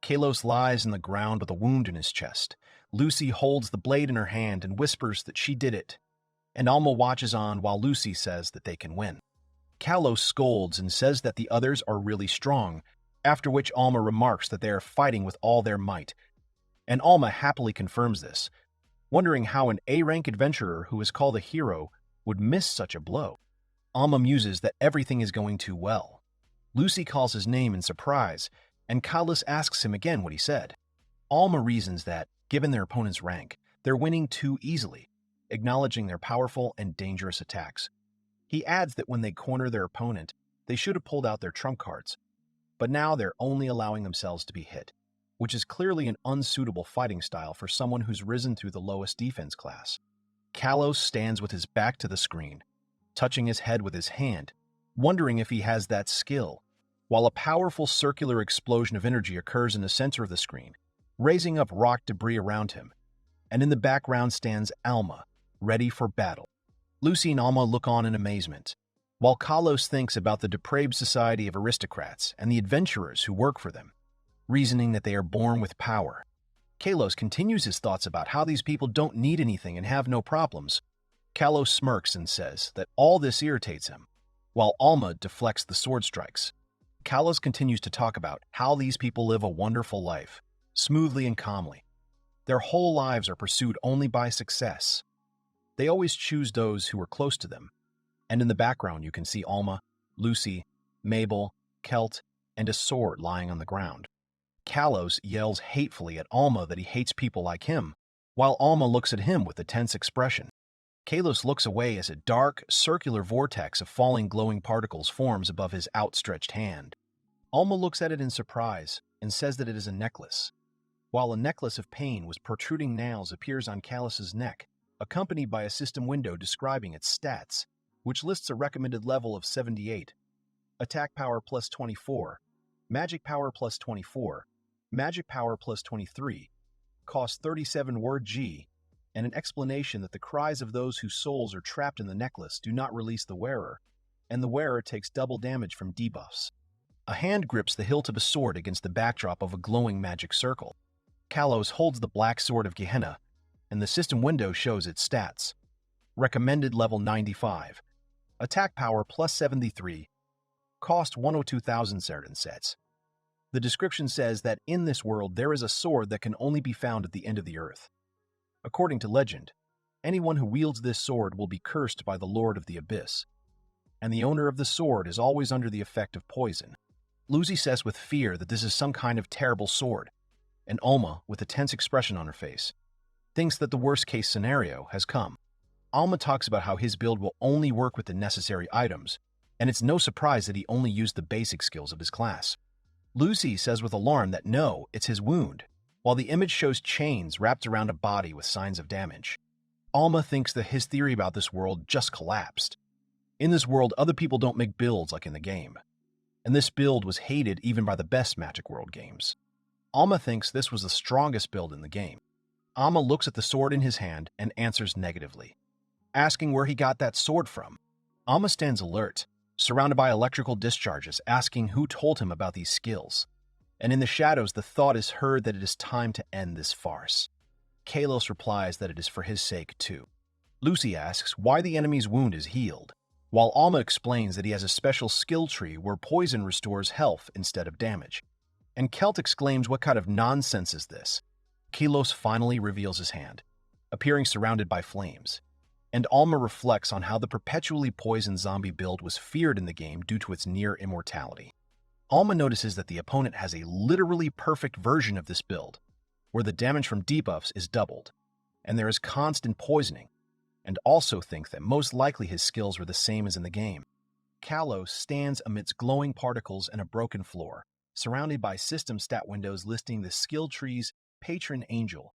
Kalos lies in the ground with a wound in his chest. Lucy holds the blade in her hand and whispers that she did it, and Alma watches on while Lucy says that they can win. Kalos scolds and says that the others are really strong, after which Alma remarks that they are fighting with all their might, and Alma happily confirms this, wondering how an A-rank adventurer who is called a hero would miss such a blow. Alma muses that everything is going too well. Lucy calls his name in surprise, and Kalos asks him again what he said. Alma reasons that, given their opponent's rank, they're winning too easily, acknowledging their powerful and dangerous attacks. He adds that when they corner their opponent, they should have pulled out their trump cards, but now they're only allowing themselves to be hit, which is clearly an unsuitable fighting style for someone who's risen through the lowest defense class. Kalos stands with his back to the screen, touching his head with his hand, wondering if he has that skill, while a powerful circular explosion of energy occurs in the center of the screen, raising up rock debris around him, and in the background stands Alma, ready for battle. Lucy and Alma look on in amazement, while Kalos thinks about the depraved society of aristocrats and the adventurers who work for them, reasoning that they are born with power. Kalos continues his thoughts about how these people don't need anything and have no problems. Kalos smirks and says that all this irritates him, while Alma deflects the sword strikes. Kalos continues to talk about how these people live a wonderful life, smoothly and calmly. Their whole lives are pursued only by success. They always choose those who are close to them, and in the background you can see Alma, Lucy, Mabel, Kelt, and a sword lying on the ground. Kalos yells hatefully at Alma that he hates people like him, while Alma looks at him with a tense expression. Kalos looks away as a dark, circular vortex of falling glowing particles forms above his outstretched hand. Alma looks at it in surprise and says that it is a necklace, while a necklace of pain with protruding nails appears on Kalos's neck, accompanied by a system window describing its stats, which lists a recommended level of 78, attack power plus 24, magic power plus 24, magic power plus 23, cost 37 word G, and an explanation that the cries of those whose souls are trapped in the necklace do not release the wearer, and the wearer takes double damage from debuffs. A hand grips the hilt of a sword against the backdrop of a glowing magic circle. Kalos holds the black sword of Gehenna, and the system window shows its stats. Recommended level 95, attack power plus 73, cost 102,000 certain sets. The description says that in this world there is a sword that can only be found at the end of the earth. According to legend, anyone who wields this sword will be cursed by the Lord of the Abyss, and the owner of the sword is always under the effect of poison. Lucy says with fear that this is some kind of terrible sword, and Alma, with a tense expression on her face, thinks that the worst-case scenario has come. Alma talks about how his build will only work with the necessary items, and it's no surprise that he only used the basic skills of his class. Lucy says with alarm that no, it's his wound, while the image shows chains wrapped around a body with signs of damage. Alma thinks that his theory about this world just collapsed. In this world, other people don't make builds like in the game, and this build was hated even by the best Magic World games. Alma thinks this was the strongest build in the game. Alma looks at the sword in his hand and answers negatively, asking where he got that sword from. Alma stands alert, surrounded by electrical discharges, asking who told him about these skills. And in the shadows, the thought is heard that it is time to end this farce. Kalos replies that it is for his sake, too. Lucy asks why the enemy's wound is healed, while Alma explains that he has a special skill tree where poison restores health instead of damage. And Kelt exclaims what kind of nonsense is this? Kalos finally reveals his hand, appearing surrounded by flames, and Alma reflects on how the perpetually poisoned zombie build was feared in the game due to its near immortality. Alma notices that the opponent has a literally perfect version of this build, where the damage from debuffs is doubled, and there is constant poisoning, and also think that most likely his skills were the same as in the game. Kalos stands amidst glowing particles and a broken floor, surrounded by system stat windows listing the skill tree's Patron Angel,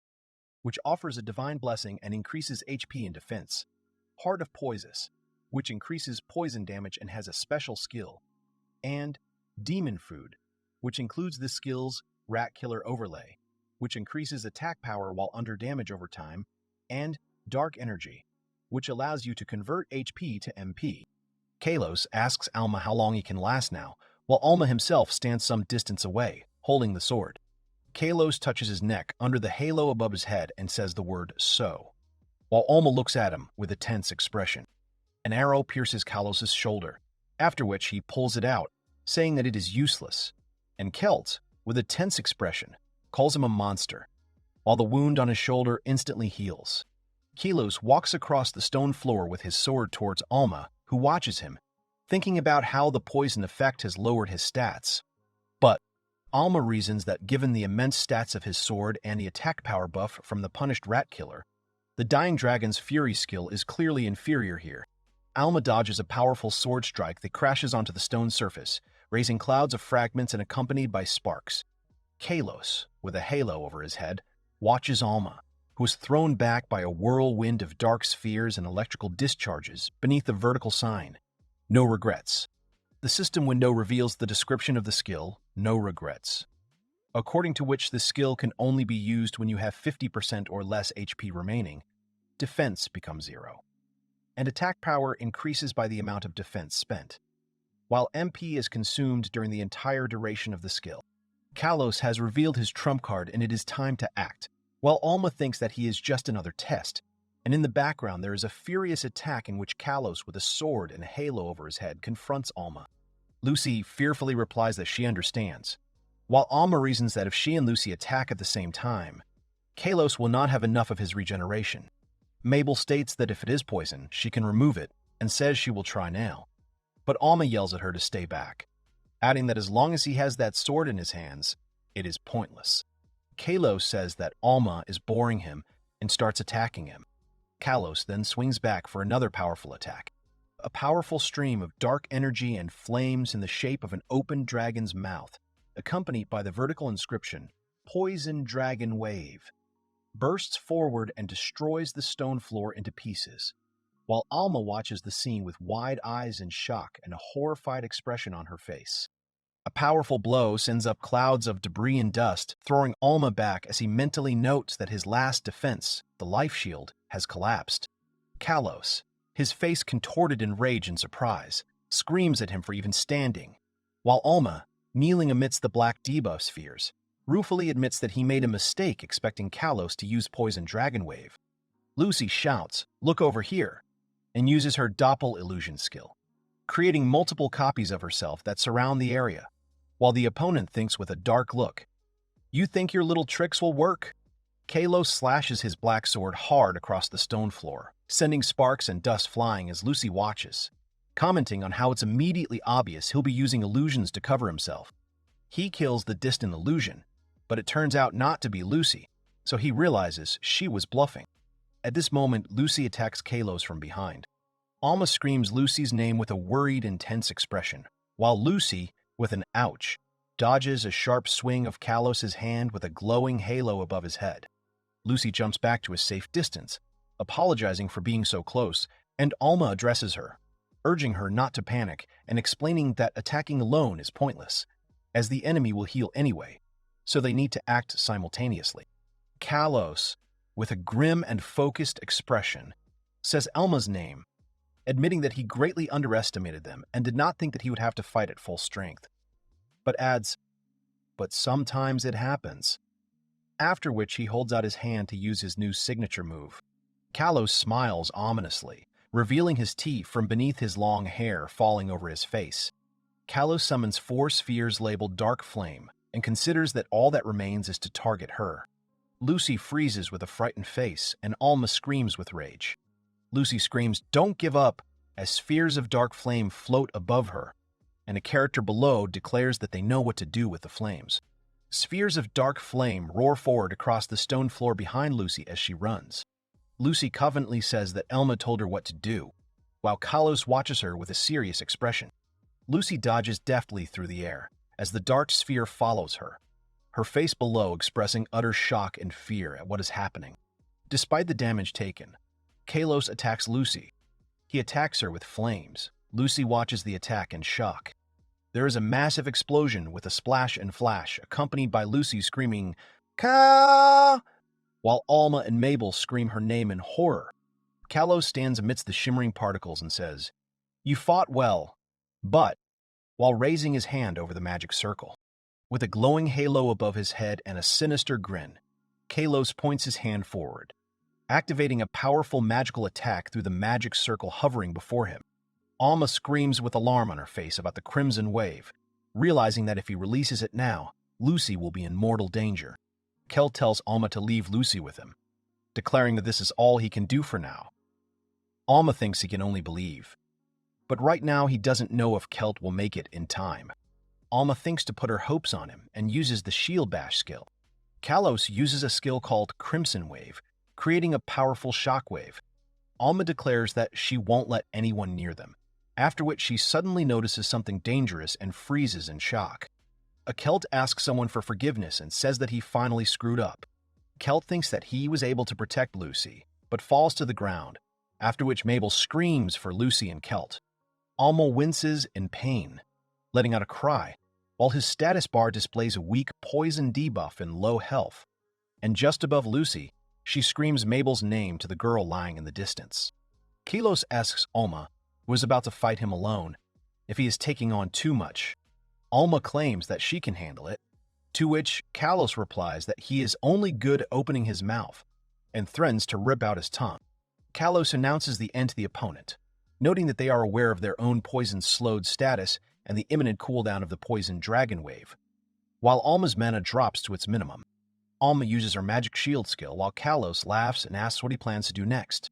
which offers a divine blessing and increases HP and defense. Heart of Poisonous, which increases poison damage and has a special skill. And Demon Food, which includes the skills Rat Killer Overlay, which increases attack power while under damage over time, and Dark Energy, which allows you to convert HP to MP. Kalos asks Alma how long he can last now, while Alma himself stands some distance away, holding the sword. Kalos touches his neck under the halo above his head and says the word "so," while Alma looks at him with a tense expression. An arrow pierces Kalos' shoulder, after which he pulls it out, saying that it is useless, and Kelt, with a tense expression, calls him a monster, while the wound on his shoulder instantly heals. Kalos walks across the stone floor with his sword towards Alma, who watches him, thinking about how the poison effect has lowered his stats. But Alma reasons that given the immense stats of his sword and the attack power buff from the punished rat killer, the Dying Dragon's fury skill is clearly inferior here. Alma dodges a powerful sword strike that crashes onto the stone surface, raising clouds of fragments and accompanied by sparks. Kalos, with a halo over his head, watches Alma, who is thrown back by a whirlwind of dark spheres and electrical discharges beneath the vertical sign, "No regrets." The system window reveals the description of the skill, "No regrets," according to which the skill can only be used when you have 50% or less HP remaining. Defense becomes 0, and attack power increases by the amount of defense spent, while MP is consumed during the entire duration of the skill. Kalos has revealed his trump card and it is time to act, while Alma thinks that he is just another test, and in the background there is a furious attack in which Kalos, with a sword and a halo over his head, confronts Alma. Lucy fearfully replies that she understands, while Alma reasons that if she and Lucy attack at the same time, Kalos will not have enough of his regeneration. Mabel states that if it is poison, she can remove it, and says she will try now. But Alma yells at her to stay back, adding that as long as he has that sword in his hands, it is pointless. Kalos says that Alma is boring him and starts attacking him. Kalos then swings back for another powerful attack. A powerful stream of dark energy and flames in the shape of an open dragon's mouth, accompanied by the vertical inscription, "Poison Dragon Wave," bursts forward and destroys the stone floor into pieces, while Alma watches the scene with wide eyes in shock and a horrified expression on her face. A powerful blow sends up clouds of debris and dust, throwing Alma back as he mentally notes that his last defense, the life shield, has collapsed. Kalos, his face contorted in rage and surprise, screams at him for even standing, while Alma, kneeling amidst the black debuff spheres, ruefully admits that he made a mistake expecting Kalos to use Poison Dragon Wave. Lucy shouts, "Look over here," and uses her Doppel illusion skill, creating multiple copies of herself that surround the area, while the opponent thinks with a dark look, "You think your little tricks will work?" Kalos slashes his black sword hard across the stone floor, sending sparks and dust flying as Lucy watches, commenting on how it's immediately obvious he'll be using illusions to cover himself. He kills the distant illusion, but it turns out not to be Lucy, so he realizes she was bluffing. At this moment, Lucy attacks Kalos from behind. Alma screams Lucy's name with a worried, intense expression, while Lucy, with an ouch, dodges a sharp swing of Kalos' hand with a glowing halo above his head. Lucy jumps back to a safe distance, apologizing for being so close, and Alma addresses her, urging her not to panic and explaining that attacking alone is pointless, as the enemy will heal anyway, so they need to act simultaneously. Kalos, with a grim and focused expression, says Elma's name, admitting that he greatly underestimated them and did not think that he would have to fight at full strength, but adds, "But sometimes it happens," after which he holds out his hand to use his new signature move. Kalos smiles ominously, revealing his teeth from beneath his long hair falling over his face. Kalos summons 4 spheres labeled Dark Flame and considers that all that remains is to target her. Lucy freezes with a frightened face, and Alma screams with rage. Lucy screams, "Don't give up," as spheres of dark flame float above her, and a character below declares that they know what to do with the flames. Spheres of dark flame roar forward across the stone floor behind Lucy as she runs. Lucy confidently says that Elma told her what to do, while Kalos watches her with a serious expression. Lucy dodges deftly through the air, as the dark sphere follows her, her face below expressing utter shock and fear at what is happening. Despite the damage taken, Kalos attacks Lucy. He attacks her with flames. Lucy watches the attack in shock. There is a massive explosion with a splash and flash, accompanied by Lucy screaming, "Ka!" while Alma and Mabel scream her name in horror. Kalos stands amidst the shimmering particles and says, "You fought well, but," while raising his hand over the magic circle. With a glowing halo above his head and a sinister grin, Kalos points his hand forward, activating a powerful magical attack through the magic circle hovering before him. Alma screams with alarm on her face about the crimson wave, realizing that if he releases it now, Lucy will be in mortal danger. Kelt tells Alma to leave Lucy with him, declaring that this is all he can do for now. Alma thinks he can only believe, but right now he doesn't know if Kelt will make it in time. Alma thinks to put her hopes on him and uses the shield bash skill. Kalos uses a skill called Crimson Wave, creating a powerful shockwave. Alma declares that she won't let anyone near them, after which she suddenly notices something dangerous and freezes in shock. A Kelt asks someone for forgiveness and says that he finally screwed up. Kelt thinks that he was able to protect Lucy, but falls to the ground, after which Mabel screams for Lucy and Kelt. Alma winces in pain, letting out a cry, while his status bar displays a weak poison debuff and low health. And just above Lucy, she screams Mabel's name to the girl lying in the distance. Kalos asks Alma, who is about to fight him alone, if he is taking on too much. Alma claims that she can handle it, to which Kalos replies that he is only good at opening his mouth, and threatens to rip out his tongue. Kalos announces the end to the opponent, noting that they are aware of their own poison-slowed status and the imminent cooldown of the poison dragon wave. While Alma's mana drops to its minimum, Alma uses her magic shield skill while Kalos laughs and asks what he plans to do next.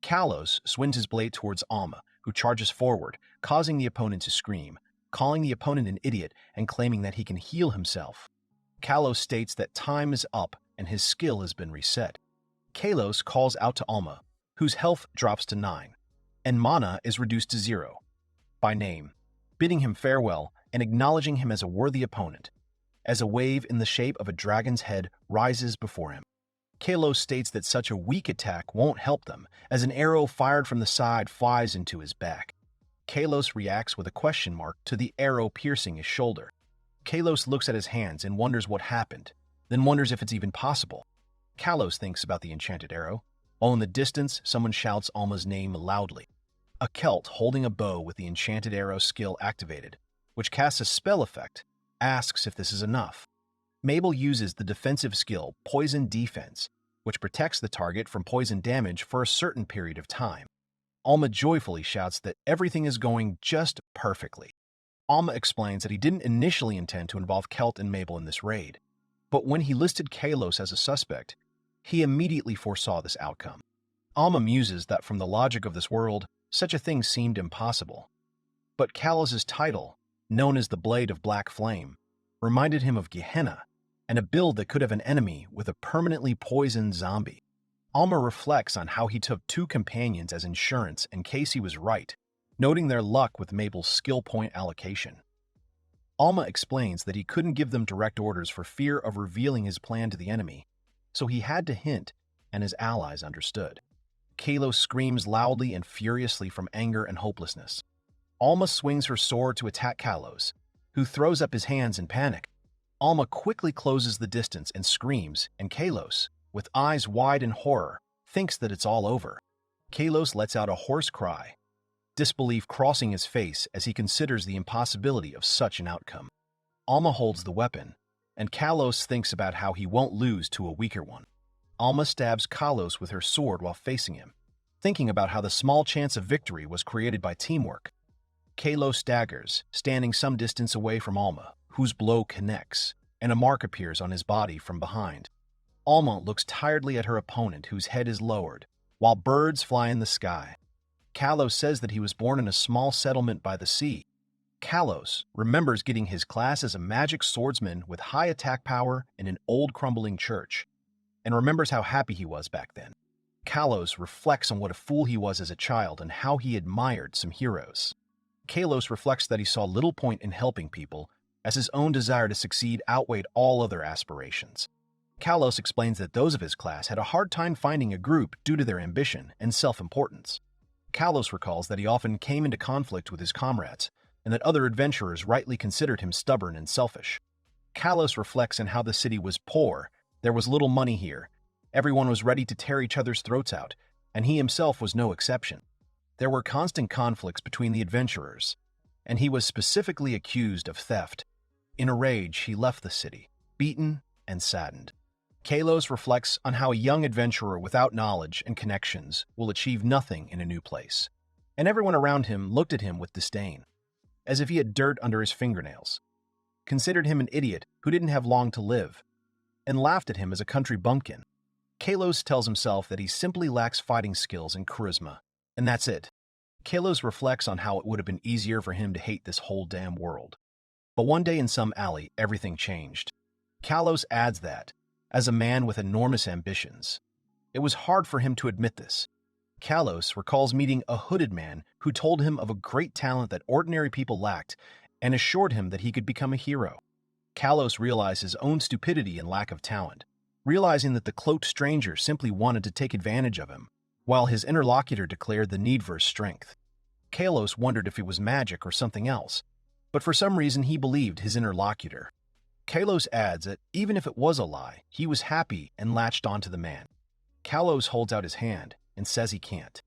Kalos swings his blade towards Alma, who charges forward, causing the opponent to scream, calling the opponent an idiot and claiming that he can heal himself. Kalos states that time is up and his skill has been reset. Kalos calls out to Alma, whose health drops to 9, and mana is reduced to 0, by name, bidding him farewell and acknowledging him as a worthy opponent, as a wave in the shape of a dragon's head rises before him. Kalos states that such a weak attack won't help them, as an arrow fired from the side flies into his back. Kalos reacts with a question mark to the arrow piercing his shoulder. Kalos looks at his hands and wonders what happened, then wonders if it's even possible. Kalos thinks about the enchanted arrow, while in the distance someone shouts Alma's name loudly. A Kelt holding a bow with the enchanted arrow skill activated, which casts a spell effect, asks if this is enough. Mabel uses the defensive skill Poison Defense, which protects the target from poison damage for a certain period of time. Alma joyfully shouts that everything is going just perfectly. Alma explains that he didn't initially intend to involve Kelt and Mabel in this raid, but when he listed Kalos as a suspect, he immediately foresaw this outcome. Alma muses that from the logic of this world, such a thing seemed impossible. But Kalos' title, known as the Blade of Black Flame, reminded him of Gehenna, and a build that could have an enemy with a permanently poisoned zombie. Alma reflects on how he took 2 companions as insurance in case he was right, noting their luck with Mabel's skill point allocation. Alma explains that he couldn't give them direct orders for fear of revealing his plan to the enemy, so he had to hint, and his allies understood. Kalos screams loudly and furiously from anger and hopelessness. Alma swings her sword to attack Kalos, who throws up his hands in panic. Alma quickly closes the distance and screams, and Kalos, with eyes wide in horror, thinks that it's all over. Kalos lets out a hoarse cry, disbelief crossing his face as he considers the impossibility of such an outcome. Alma holds the weapon, and Kalos thinks about how he won't lose to a weaker one. Alma stabs Kalos with her sword while facing him, thinking about how the small chance of victory was created by teamwork. Kalos staggers, standing some distance away from Alma, whose blow connects, and a mark appears on his body from behind. Alma looks tiredly at her opponent, whose head is lowered, while birds fly in the sky. Kalos says that he was born in a small settlement by the sea. Kalos remembers getting his class as a magic swordsman with high attack power in an old crumbling church, and remembers how happy he was back then. Kalos reflects on what a fool he was as a child and how he admired some heroes. Kalos reflects that he saw little point in helping people, as his own desire to succeed outweighed all other aspirations. Kalos explains that those of his class had a hard time finding a group due to their ambition and self-importance. Kalos recalls that he often came into conflict with his comrades, and that other adventurers rightly considered him stubborn and selfish. Kalos reflects on how the city was poor, there was little money here, everyone was ready to tear each other's throats out, and he himself was no exception. There were constant conflicts between the adventurers, and he was specifically accused of theft. In a rage, he left the city, beaten and saddened. Kalos reflects on how a young adventurer without knowledge and connections will achieve nothing in a new place. And everyone around him looked at him with disdain, as if he had dirt under his fingernails, considered him an idiot who didn't have long to live, and laughed at him as a country bumpkin. Kalos tells himself that he simply lacks fighting skills and charisma, and that's it. Kalos reflects on how it would have been easier for him to hate this whole damn world. But one day in some alley, everything changed. Kalos adds that, as a man with enormous ambitions, it was hard for him to admit this. Kalos recalls meeting a hooded man who told him of a great talent that ordinary people lacked and assured him that he could become a hero. Kalos realized his own stupidity and lack of talent, realizing that the cloaked stranger simply wanted to take advantage of him, while his interlocutor declared the need for his strength. Kalos wondered if it was magic or something else, but for some reason he believed his interlocutor. Kalos adds that even if it was a lie, he was happy and latched onto the man. Kalos holds out his hand and says he can't.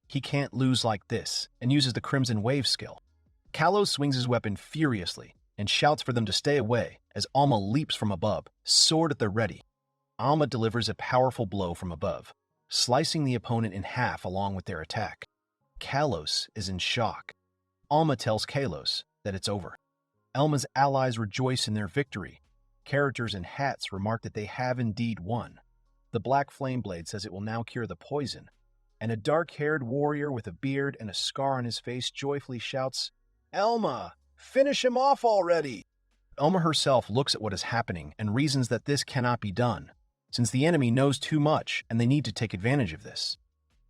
He can't lose like this, and uses the Crimson Wave skill. Kalos swings his weapon furiously and shouts for them to stay away as Alma leaps from above, sword at the ready. Alma delivers a powerful blow from above, slicing the opponent in half along with their attack. Kalos is in shock. Alma tells Kalos that it's over. Elma's allies rejoice in their victory. Characters in hats remark that they have indeed won. The Black Flame Blade says it will now cure the poison, and a dark-haired warrior with a beard and a scar on his face joyfully shouts, "Elma, finish him off already!" Elma herself looks at what is happening and reasons that this cannot be done, since the enemy knows too much and they need to take advantage of this.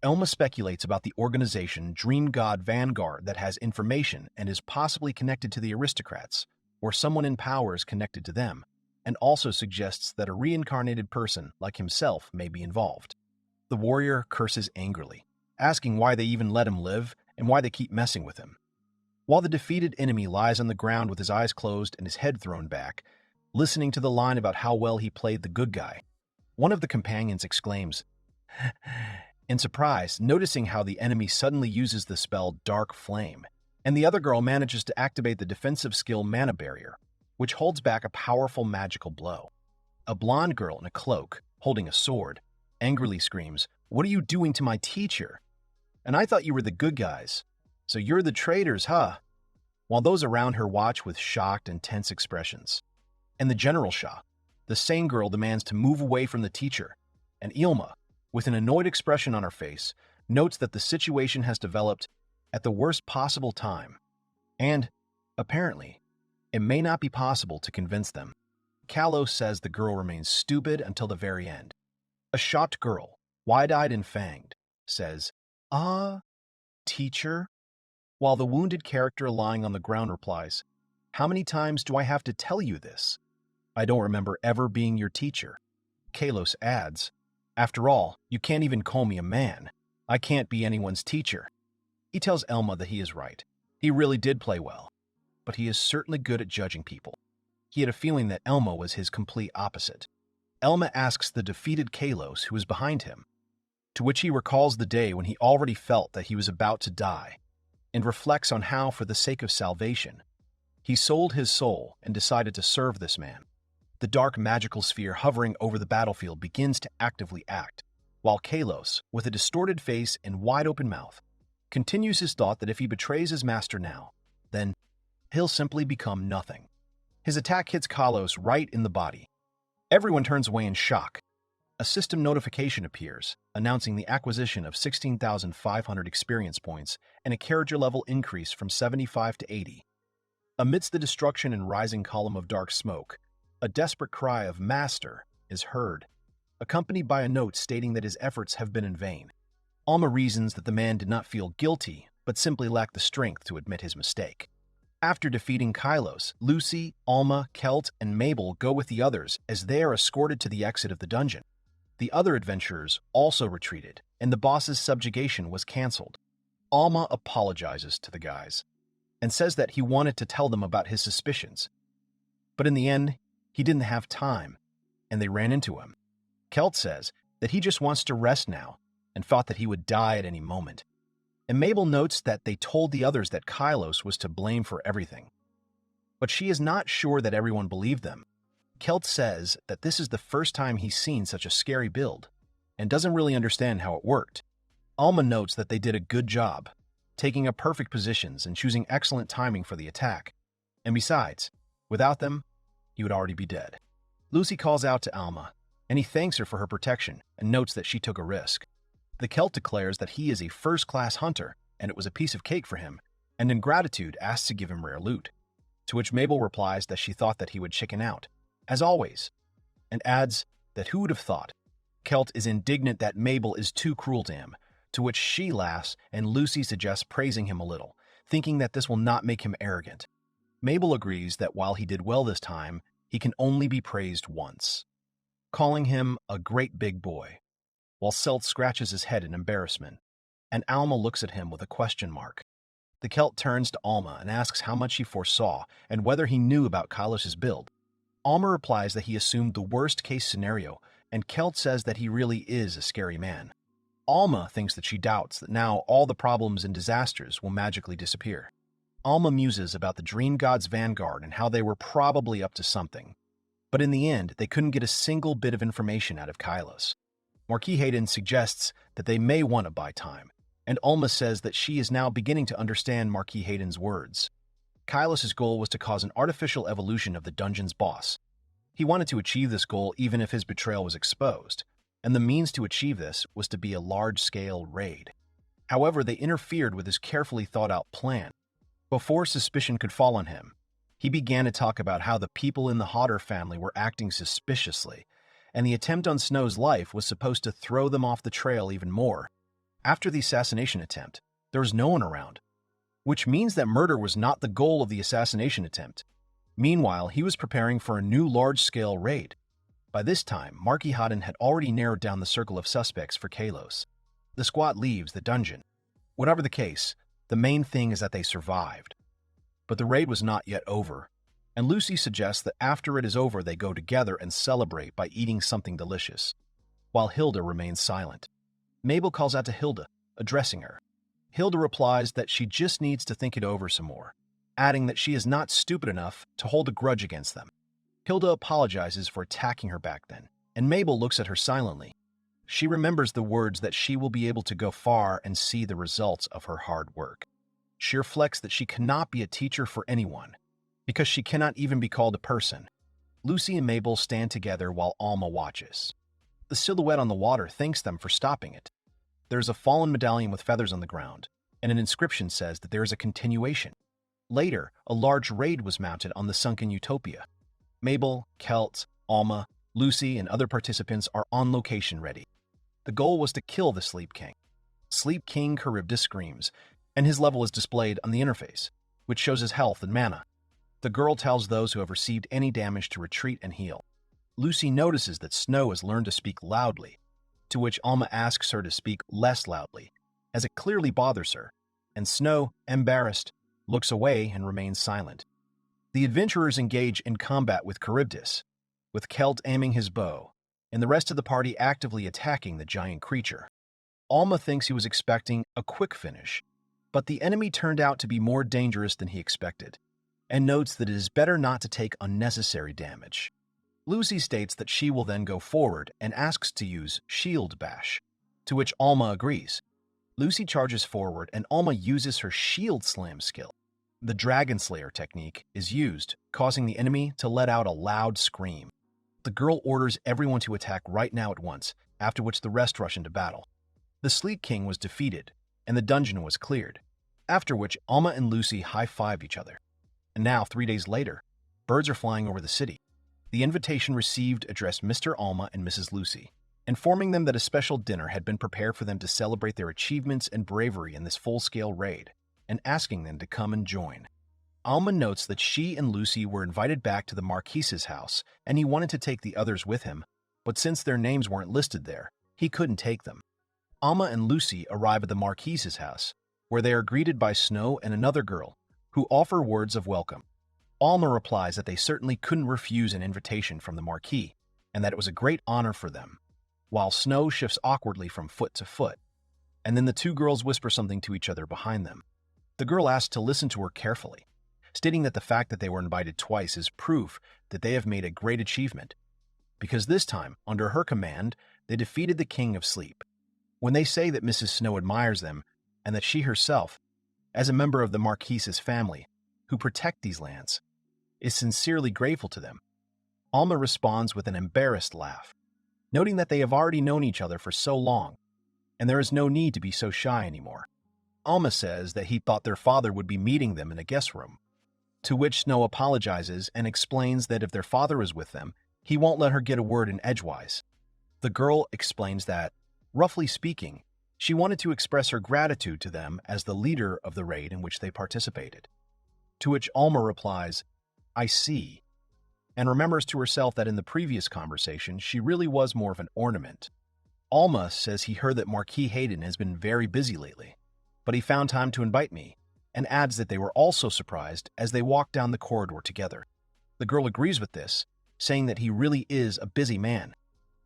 Elma speculates about the organization Dream God Vanguard that has information and is possibly connected to the aristocrats, or someone in power is connected to them, and also suggests that a reincarnated person like himself may be involved. The warrior curses angrily, asking why they even let him live and why they keep messing with him. While the defeated enemy lies on the ground with his eyes closed and his head thrown back, listening to the line about how well he played the good guy, one of the companions exclaims, in surprise, noticing how the enemy suddenly uses the spell Dark Flame, and the other girl manages to activate the defensive skill Mana Barrier, which holds back a powerful magical blow. A blonde girl in a cloak, holding a sword, angrily screams, "What are you doing to my teacher? And I thought you were the good guys. So you're the traitors, huh?" While those around her watch with shocked and tense expressions. And the General Shah, the sane girl, demands to move away from the teacher, and Elma, with an annoyed expression on her face, notes that the situation has developed at the worst possible time, and, apparently, it may not be possible to convince them. Kalos says the girl remains stupid until the very end. A shocked girl, wide-eyed and fanged, says, teacher?" While the wounded character lying on the ground replies, "How many times do I have to tell you this? I don't remember ever being your teacher." Kalos adds, "After all, you can't even call me a man. I can't be anyone's teacher." He tells Elma that he is right. He really did play well, but he is certainly good at judging people. He had a feeling that Elma was his complete opposite. Elma asks the defeated Kalos who is behind him, to which he recalls the day when he already felt that he was about to die, and reflects on how, for the sake of salvation, he sold his soul and decided to serve this man. The dark magical sphere hovering over the battlefield begins to actively act, while Kalos, with a distorted face and wide-open mouth, continues his thought that if he betrays his master now, then he'll simply become nothing. His attack hits Kalos right in the body. Everyone turns away in shock. A system notification appears, announcing the acquisition of 16,500 experience points and a character level increase from 75 to 80. Amidst the destruction and rising column of dark smoke, a desperate cry of "Master" is heard, accompanied by a note stating that his efforts have been in vain. Alma reasons that the man did not feel guilty, but simply lacked the strength to admit his mistake. After defeating Kalos, Lucy, Alma, Kelt, and Mabel go with the others as they are escorted to the exit of the dungeon. The other adventurers also retreated, and the boss's subjugation was cancelled. Alma apologizes to the guys and says that he wanted to tell them about his suspicions, but in the end, he didn't have time, and they ran into him. Kelt says that he just wants to rest now and thought that he would die at any moment. And Mabel notes that they told the others that Kalos was to blame for everything. but she is not sure that everyone believed them. Kelt says that this is the first time he's seen such a scary build, and doesn't really understand how it worked. Elma notes that they did a good job, taking up perfect positions and choosing excellent timing for the attack. And besides, without them, he would already be dead. Lucy calls out to Elma, and he thanks her for her protection and notes that she took a risk. The Celt declares that he is a first-class hunter, and it was a piece of cake for him, and in gratitude asks to give him rare loot. To which Mabel replies that she thought that he would chicken out, as always, and adds that who would have thought. Celt is indignant that Mabel is too cruel to him, to which she laughs and Lucy suggests praising him a little, thinking that this will not make him arrogant. Mabel agrees that while he did well this time, he can only be praised once, calling him a great big boy, while Celt scratches his head in embarrassment, and Alma looks at him with a question mark. The Celt turns to Alma and asks how much he foresaw and whether he knew about Kailas's build. Alma replies that he assumed the worst-case scenario, and Celt says that he really is a scary man. Alma thinks that she doubts that now all the problems and disasters will magically disappear. Alma muses about the Dream God's vanguard and how they were probably up to something. But in the end, they couldn't get a single bit of information out of Kailas. Marquis Hayden suggests that they may want to buy time, and Alma says that she is now beginning to understand Marquis Hayden's words. Kailas's goal was to cause an artificial evolution of the dungeon's boss. He wanted to achieve this goal even if his betrayal was exposed, and the means to achieve this was to be a large-scale raid. However, they interfered with his carefully thought-out plan. Before suspicion could fall on him, he began to talk about how the people in the Hodder family were acting suspiciously, and the attempt on Snow's life was supposed to throw them off the trail even more. After the assassination attempt, there was no one around, which means that murder was not the goal of the assassination attempt. Meanwhile, he was preparing for a new large-scale raid. By this time, Marquis Hayden had already narrowed down the circle of suspects for Kalos. The squad leaves the dungeon. Whatever the case, the main thing is that they survived. But the raid was not yet over, and Lucy suggests that after it is over they go together and celebrate by eating something delicious, while Hilda remains silent. Mabel calls out to Hilda, addressing her. Hilda replies that she just needs to think it over some more, adding that she is not stupid enough to hold a grudge against them. Hilda apologizes for attacking her back then, and Mabel looks at her silently. She remembers the words that she will be able to go far and see the results of her hard work. She reflects that she cannot be a teacher for anyone, because she cannot even be called a person. Lucy and Mabel stand together while Alma watches. The silhouette on the water thanks them for stopping it. There is a fallen medallion with feathers on the ground, and an inscription says that there is a continuation. Later, a large raid was mounted on the sunken Utopia. Mabel, Celt, Alma, Lucy, and other participants are on location ready. The goal was to kill the Sleep King. Sleep King Charybdis screams, and his level is displayed on the interface, which shows his health and mana. The girl tells those who have received any damage to retreat and heal. Lucy notices that Snow has learned to speak loudly, to which Alma asks her to speak less loudly, as it clearly bothers her, and Snow, embarrassed, looks away and remains silent. The adventurers engage in combat with Charybdis, with Celt aiming his bow, and the rest of the party actively attacking the giant creature. Alma thinks he was expecting a quick finish, but the enemy turned out to be more dangerous than he expected, and notes that it is better not to take unnecessary damage. Lucy states that she will then go forward and asks to use Shield Bash, to which Alma agrees. Lucy charges forward and Alma uses her Shield Slam skill. The Dragon Slayer technique is used, causing the enemy to let out a loud scream. The girl orders everyone to attack right now at once, after which the rest rush into battle. The Sleep King was defeated, and the dungeon was cleared, after which Alma and Lucy high-fived each other. And now, 3 days later, birds are flying over the city. The invitation received addressed Mr. Alma and Mrs. Lucy, informing them that a special dinner had been prepared for them to celebrate their achievements and bravery in this full-scale raid, and asking them to come and join. Alma notes that she and Lucy were invited back to the Marquis's house, and he wanted to take the others with him, but since their names weren't listed there, he couldn't take them. Alma and Lucy arrive at the Marquis's house, where they are greeted by Snow and another girl, who offer words of welcome. Alma replies that they certainly couldn't refuse an invitation from the Marquis, and that it was a great honor for them, while Snow shifts awkwardly from foot to foot, and then the two girls whisper something to each other behind them. The girl asks to listen to her carefully. stating that the fact that they were invited twice is proof that they have made a great achievement, because this time, under her command, they defeated the King of Sleep. When they say that Mrs. Snow admires them, and that she herself, as a member of the Marquise's family, who protect these lands, is sincerely grateful to them, Alma responds with an embarrassed laugh, noting that they have already known each other for so long, and there is no need to be so shy anymore. Alma says that he thought their father would be meeting them in a guest room, to which Snow apologizes and explains that if their father is with them, he won't let her get a word in edgewise. The girl explains that, roughly speaking, she wanted to express her gratitude to them as the leader of the raid in which they participated. To which Alma replies, "I see," and remembers to herself that in the previous conversation she really was more of an ornament. Alma says he heard that Marquis Hayden has been very busy lately, but he found time to invite me, and adds that they were also surprised as they walked down the corridor together. The girl agrees with this, saying that he really is a busy man.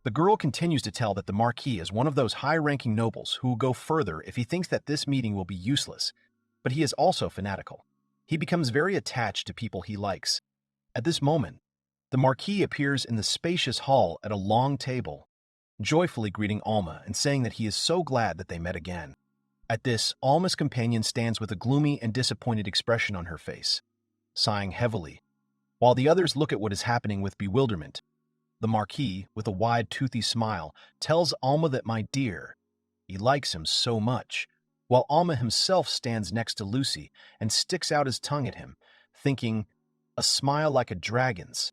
The girl continues to tell that the Marquis is one of those high-ranking nobles who will go further if he thinks that this meeting will be useless, but he is also fanatical. He becomes very attached to people he likes. At this moment, the Marquis appears in the spacious hall at a long table, joyfully greeting Alma and saying that he is so glad that they met again. At this, Alma's companion stands with a gloomy and disappointed expression on her face, sighing heavily, while the others look at what is happening with bewilderment. The Marquis, with a wide, toothy smile, tells Alma that, "My dear," he likes him so much, while Alma himself stands next to Lucy and sticks out his tongue at him, thinking, "A smile like a dragon's."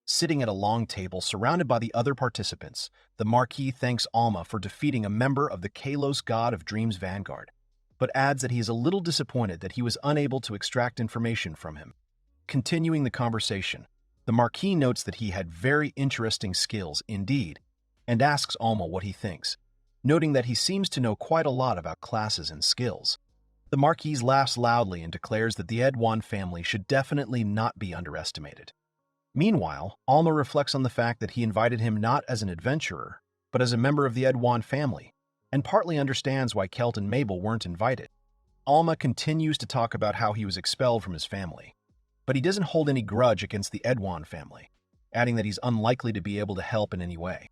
Sitting at a long table surrounded by the other participants, the Marquis thanks Alma for defeating a member of the Kalos God of Dreams Vanguard, but adds that he is a little disappointed that he was unable to extract information from him. Continuing the conversation, the Marquis notes that he had very interesting skills indeed, and asks Alma what he thinks, noting that he seems to know quite a lot about classes and skills. The Marquis laughs loudly and declares that the Edwan family should definitely not be underestimated. Meanwhile, Alma reflects on the fact that he invited him not as an adventurer, but as a member of the Edwan family, and partly understands why Kelt and Mabel weren't invited. Alma continues to talk about how he was expelled from his family, but he doesn't hold any grudge against the Edwan family, adding that he's unlikely to be able to help in any way.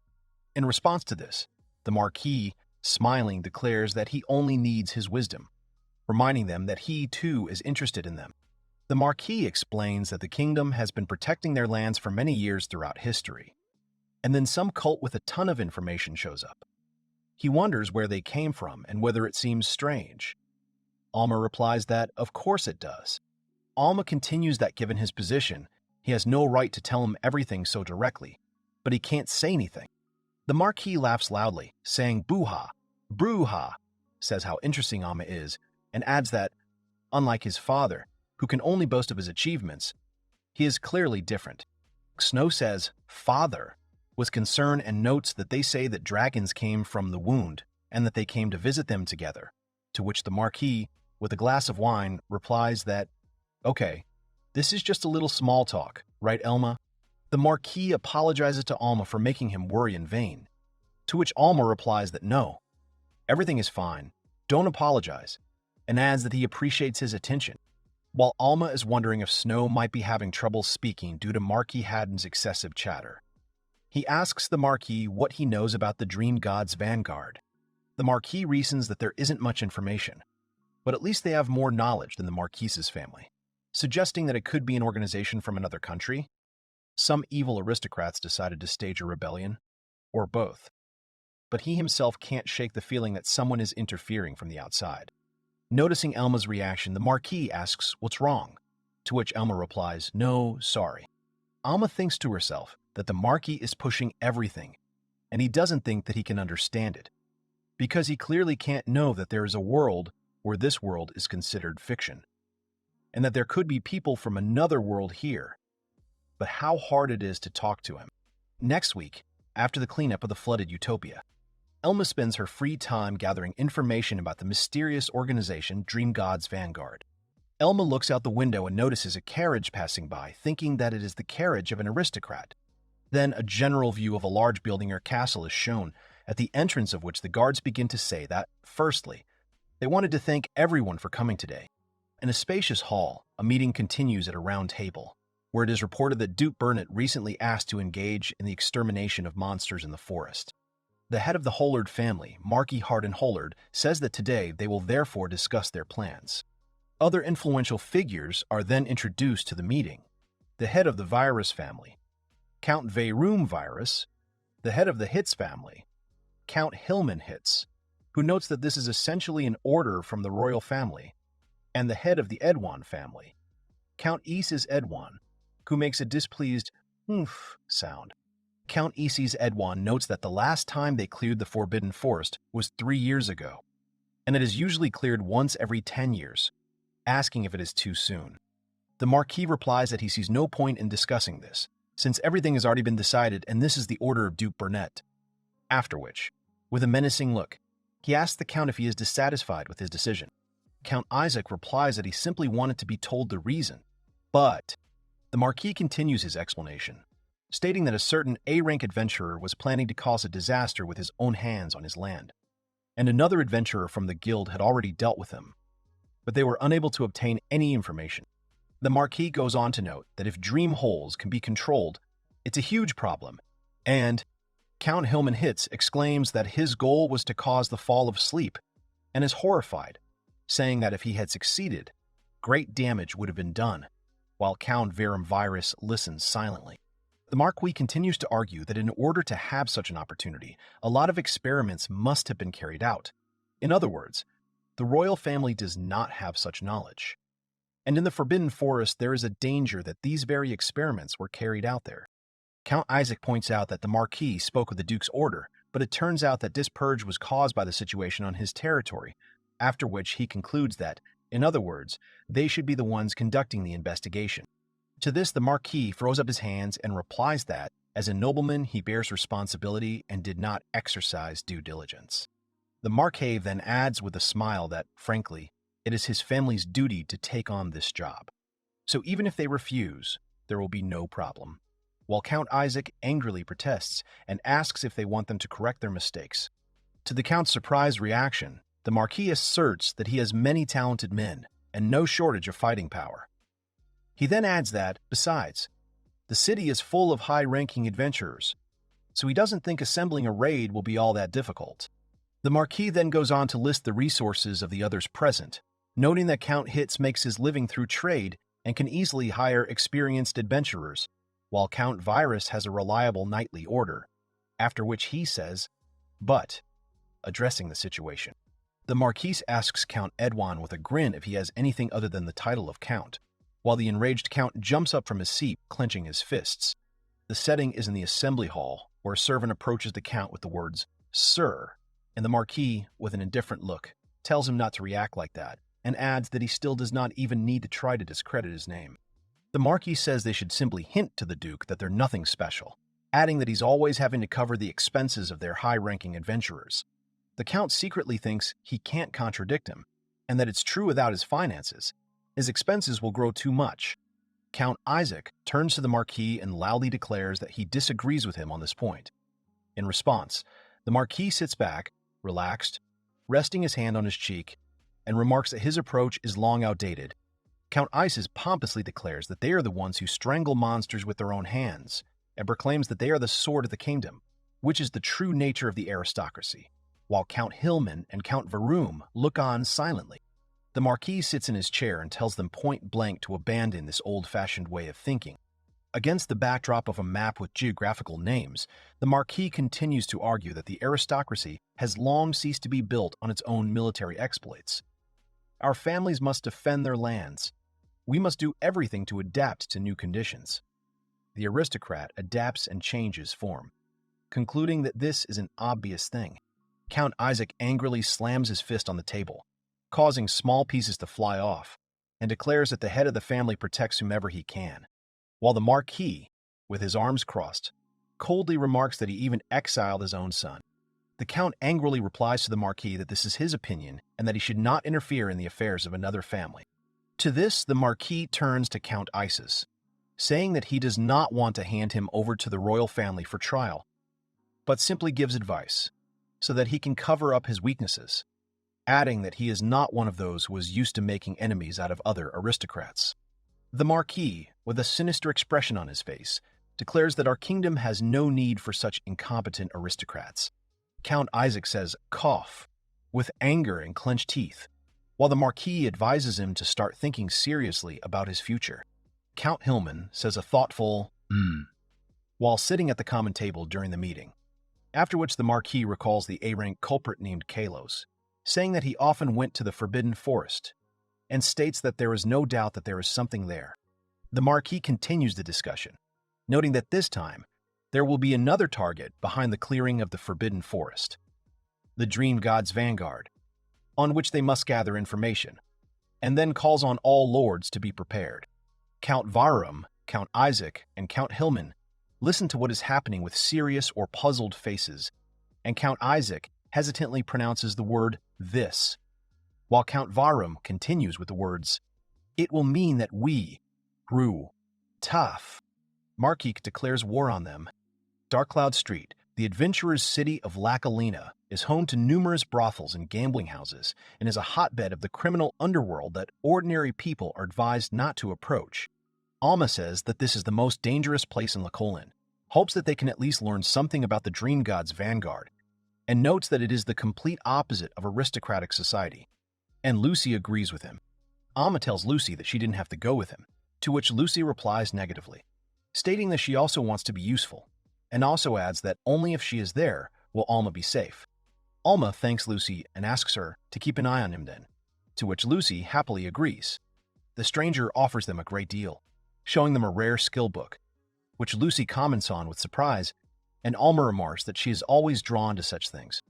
In response to this, the Marquis, smiling, declares that he only needs his wisdom, reminding them that he, too, is interested in them. The Marquis explains that the kingdom has been protecting their lands for many years throughout history, and then some cult with a ton of information shows up. He wonders where they came from and whether it seems strange. Alma replies that, of course it does. Alma continues that given his position, he has no right to tell him everything so directly, but he can't say anything. The Marquis laughs loudly, saying boo-ha, boo-ha, says how interesting Alma is, and adds that, unlike his father, who can only boast of his achievements, he is clearly different. Snow says, "Father," with concern and notes that they say that dragons came from the wound and that they came to visit them together, to which the Marquis, with a glass of wine, replies that, "Okay, this is just a little small talk, right, Elma?" The Marquis apologizes to Alma for making him worry in vain, to which Alma replies that no, everything is fine, don't apologize, and adds that he appreciates his attention. While Alma is wondering if Snow might be having trouble speaking due to Marquis Haddon's excessive chatter, he asks the Marquis what he knows about the Dream God's Vanguard. The Marquis reasons that there isn't much information, but at least they have more knowledge than the Marquise's family, suggesting that it could be an organization from another country. Some evil aristocrats decided to stage a rebellion, or both, but he himself can't shake the feeling that someone is interfering from the outside. Noticing Elma's reaction, the Marquis asks what's wrong, to which Elma replies, "No, sorry." Alma thinks to herself that the Marquis is pushing everything, and he doesn't think that he can understand it, because he clearly can't know that there is a world where this world is considered fiction, and that there could be people from another world here, but how hard it is to talk to him. Next week, after the cleanup of the flooded utopia, Elma spends her free time gathering information about the mysterious organization Dream God's Vanguard. Elma looks out the window and notices a carriage passing by, thinking that it is the carriage of an aristocrat. Then a general view of a large building or castle is shown, at the entrance of which the guards begin to say that, firstly, they wanted to thank everyone for coming today, In a spacious hall, a meeting continues at a round table, where it is reported that Duke Burnett recently asked to engage in the extermination of monsters in the forest. The head of the Hollard family, Marquis Hardin Hollard, says that today they will therefore discuss their plans. Other influential figures are then introduced to the meeting. The head of the Virus family, Count Veyroom Virus, the head of the Hitz family, Count Hillman Hitz, who notes that this is essentially an order from the royal family, and the head of the Edwan family, Count Isis Edwan, who makes a displeased "oomph" sound. Count Isis Edwan notes that the last time they cleared the Forbidden Forest was 3 years ago, and it is usually cleared once every 10 years, asking if it is too soon. The Marquis replies that he sees no point in discussing this, since everything has already been decided and this is the order of Duke Burnett. After which, with a menacing look, he asks the Count if he is dissatisfied with his decision. Count Isaac replies that he simply wanted to be told the reason, but the Marquis continues his explanation, stating that a certain A-rank adventurer was planning to cause a disaster with his own hands on his land, and another adventurer from the guild had already dealt with him, but they were unable to obtain any information. The Marquis goes on to note that if dream holes can be controlled, it's a huge problem, and Count Hillman Hitz exclaims that his goal was to cause the fall of sleep, and is horrified, saying that if he had succeeded, great damage would have been done, while Count Verum Virus listens silently. The Marquis continues to argue that in order to have such an opportunity, a lot of experiments must have been carried out. In other words, the royal family does not have such knowledge. And in the Forbidden Forest, there is a danger that these very experiments were carried out there. Count Isaac points out that the Marquis spoke of the Duke's order, but it turns out that this purge was caused by the situation on his territory, after which he concludes that, in other words, they should be the ones conducting the investigation. To this, the Marquis throws up his hands and replies that, as a nobleman, he bears responsibility and did not exercise due diligence. The Marquis then adds with a smile that, frankly, it is his family's duty to take on this job. So even if they refuse, there will be no problem. While Count Isaac angrily protests and asks if they want them to correct their mistakes. To the Count's surprised reaction, the Marquis asserts that he has many talented men and no shortage of fighting power. He then adds that, besides, the city is full of high-ranking adventurers, so he doesn't think assembling a raid will be all that difficult. The Marquis then goes on to list the resources of the others present, noting that Count Hitz makes his living through trade and can easily hire experienced adventurers, while Count Virus has a reliable nightly order, after which he says, but, addressing the situation. The Marquis asks Count Edwan with a grin if he has anything other than the title of Count, while the enraged Count jumps up from his seat, clenching his fists. The setting is in the assembly hall, where a servant approaches the Count with the words, "Sir," and the Marquis, with an indifferent look, tells him not to react like that, and adds that he still does not even need to try to discredit his name. The Marquis says they should simply hint to the Duke that they're nothing special, adding that he's always having to cover the expenses of their high-ranking adventurers. The Count secretly thinks he can't contradict him, and that it's true without his finances. His expenses will grow too much. Count Isaac turns to the Marquis and loudly declares that he disagrees with him on this point. In response, the Marquis sits back, relaxed, resting his hand on his cheek, and remarks that his approach is long outdated. Count Isis pompously declares that they are the ones who strangle monsters with their own hands, and proclaims that they are the sword of the kingdom, which is the true nature of the aristocracy, while Count Hillman and Count Veroom look on silently. The Marquis sits in his chair and tells them point blank to abandon this old-fashioned way of thinking. Against the backdrop of a map with geographical names, the Marquis continues to argue that the aristocracy has long ceased to be built on its own military exploits. Our families must defend their lands. We must do everything to adapt to new conditions. The aristocrat adapts and changes form, concluding that this is an obvious thing. Count Isaac angrily slams his fist on the table, causing small pieces to fly off, and declares that the head of the family protects whomever he can, while the Marquis, with his arms crossed, coldly remarks that he even exiled his own son. The Count angrily replies to the Marquis that this is his opinion and that he should not interfere in the affairs of another family. To this, the Marquis turns to Count Isis, saying that he does not want to hand him over to the royal family for trial, but simply gives advice, so that he can cover up his weaknesses. adding that he is not one of those who is used to making enemies out of other aristocrats. The Marquis, with a sinister expression on his face, declares that our kingdom has no need for such incompetent aristocrats. Count Isaac says, "Cough," with anger and clenched teeth, while the Marquis advises him to start thinking seriously about his future. Count Hillman says a thoughtful, while sitting at the common table during the meeting, after which the Marquis recalls the A-rank culprit named Kalos, saying that he often went to the Forbidden Forest, and states that there is no doubt that there is something there. The Marquis continues the discussion, noting that this time, there will be another target behind the clearing of the Forbidden Forest, the Dream God's Vanguard, on which they must gather information, and then calls on all lords to be prepared. Count Varum, Count Isaac, and Count Hillman listen to what is happening with serious or puzzled faces, and Count Isaac hesitantly pronounces the word "this," while Count Varum continues with the words, "It will mean that we grew tough." Marquis declares war on them. Dark Cloud Street, the adventurer's city of Lacalina, is home to numerous brothels and gambling houses and is a hotbed of the criminal underworld that ordinary people are advised not to approach. Alma says that this is the most dangerous place in Lacolin, hopes that they can at least learn something about the Dream God's Vanguard, and notes that it is the complete opposite of aristocratic society. And Lucy agrees with him. Alma tells Lucy that she didn't have to go with him, to which Lucy replies negatively, stating that she also wants to be useful, and also adds that only if she is there will Alma be safe. Alma thanks Lucy and asks her to keep an eye on him then, to which Lucy happily agrees. The stranger offers them a great deal, showing them a rare skill book, which Lucy comments on with surprise, and Alma remarks that she is always drawn to such things.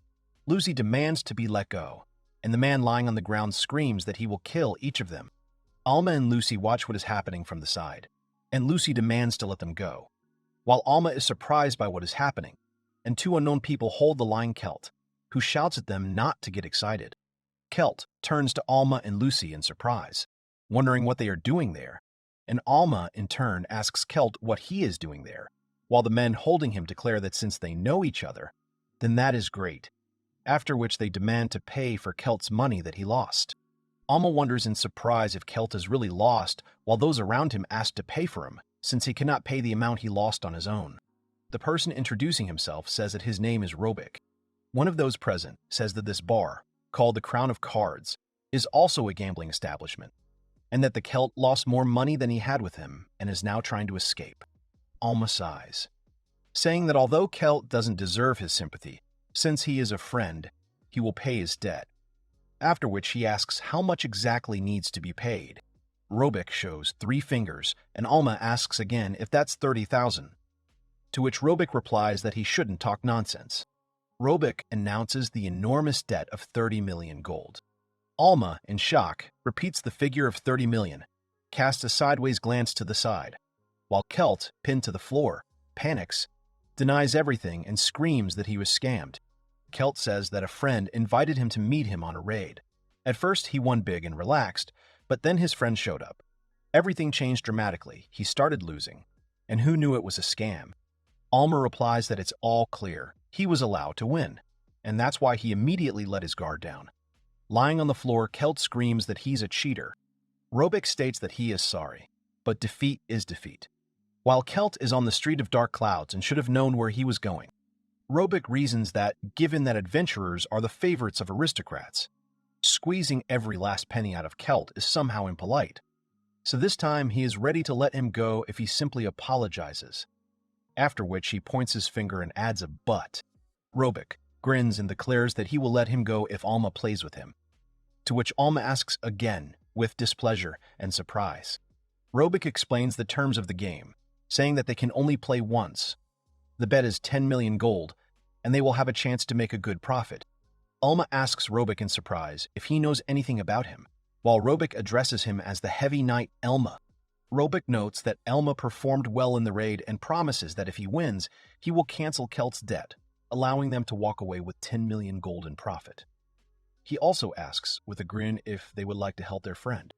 Lucy demands to be let go, and the man lying on the ground screams that he will kill each of them. Alma and Lucy watch what is happening from the side, and Lucy demands to let them go, while Alma is surprised by what is happening, and two unknown people hold the lying Celt, who shouts at them not to get excited. Celt turns to Alma and Lucy in surprise, wondering what they are doing there, and Alma in turn asks Celt what he is doing there, while the men holding him declare that since they know each other, then that is great, after which they demand to pay for Celt's money that he lost. Alma wonders in surprise if Celt is really lost, while those around him ask to pay for him, since he cannot pay the amount he lost on his own. The person introducing himself says that his name is Robic. One of those present says that this bar, called the Crown of Cards, is also a gambling establishment, and that the Celt lost more money than he had with him and is now trying to escape. Alma sighs, saying that although Celt doesn't deserve his sympathy, since he is a friend, he will pay his debt. After which he asks how much exactly needs to be paid. Robic shows 3 fingers, and Alma asks again if that's 30,000, to which Robic replies that he shouldn't talk nonsense. Robic announces the enormous debt of 30 million gold. Alma, in shock, repeats the figure of 30 million, casts a sideways glance to the side, while Celt, pinned to the floor, panics, denies everything, and screams that he was scammed. Celt says that a friend invited him to meet him on a raid. At first, he won big and relaxed, but then his friend showed up. Everything changed dramatically. He started losing, and who knew it was a scam? Alma replies that it's all clear. He was allowed to win, and that's why he immediately let his guard down. Lying on the floor, Celt screams that he's a cheater. Robic states that he is sorry, but defeat is defeat. While Celt is on the street of Dark Clouds and should have known where he was going, Robic reasons that, given that adventurers are the favorites of aristocrats, squeezing every last penny out of Celt is somehow impolite. So this time he is ready to let him go if he simply apologizes, after which he points his finger and adds a but. Robic grins and declares that he will let him go if Alma plays with him, to which Alma asks again, with displeasure and surprise. Robic explains the terms of the game, saying that they can only play once. The bet is 10 million gold, and they will have a chance to make a good profit. Alma asks Robic in surprise if he knows anything about him, while Robic addresses him as the heavy knight Elma. Robic notes that Elma performed well in the raid and promises that if he wins, he will cancel Celt's debt, allowing them to walk away with 10 million gold in profit. He also asks, with a grin, if they would like to help their friend.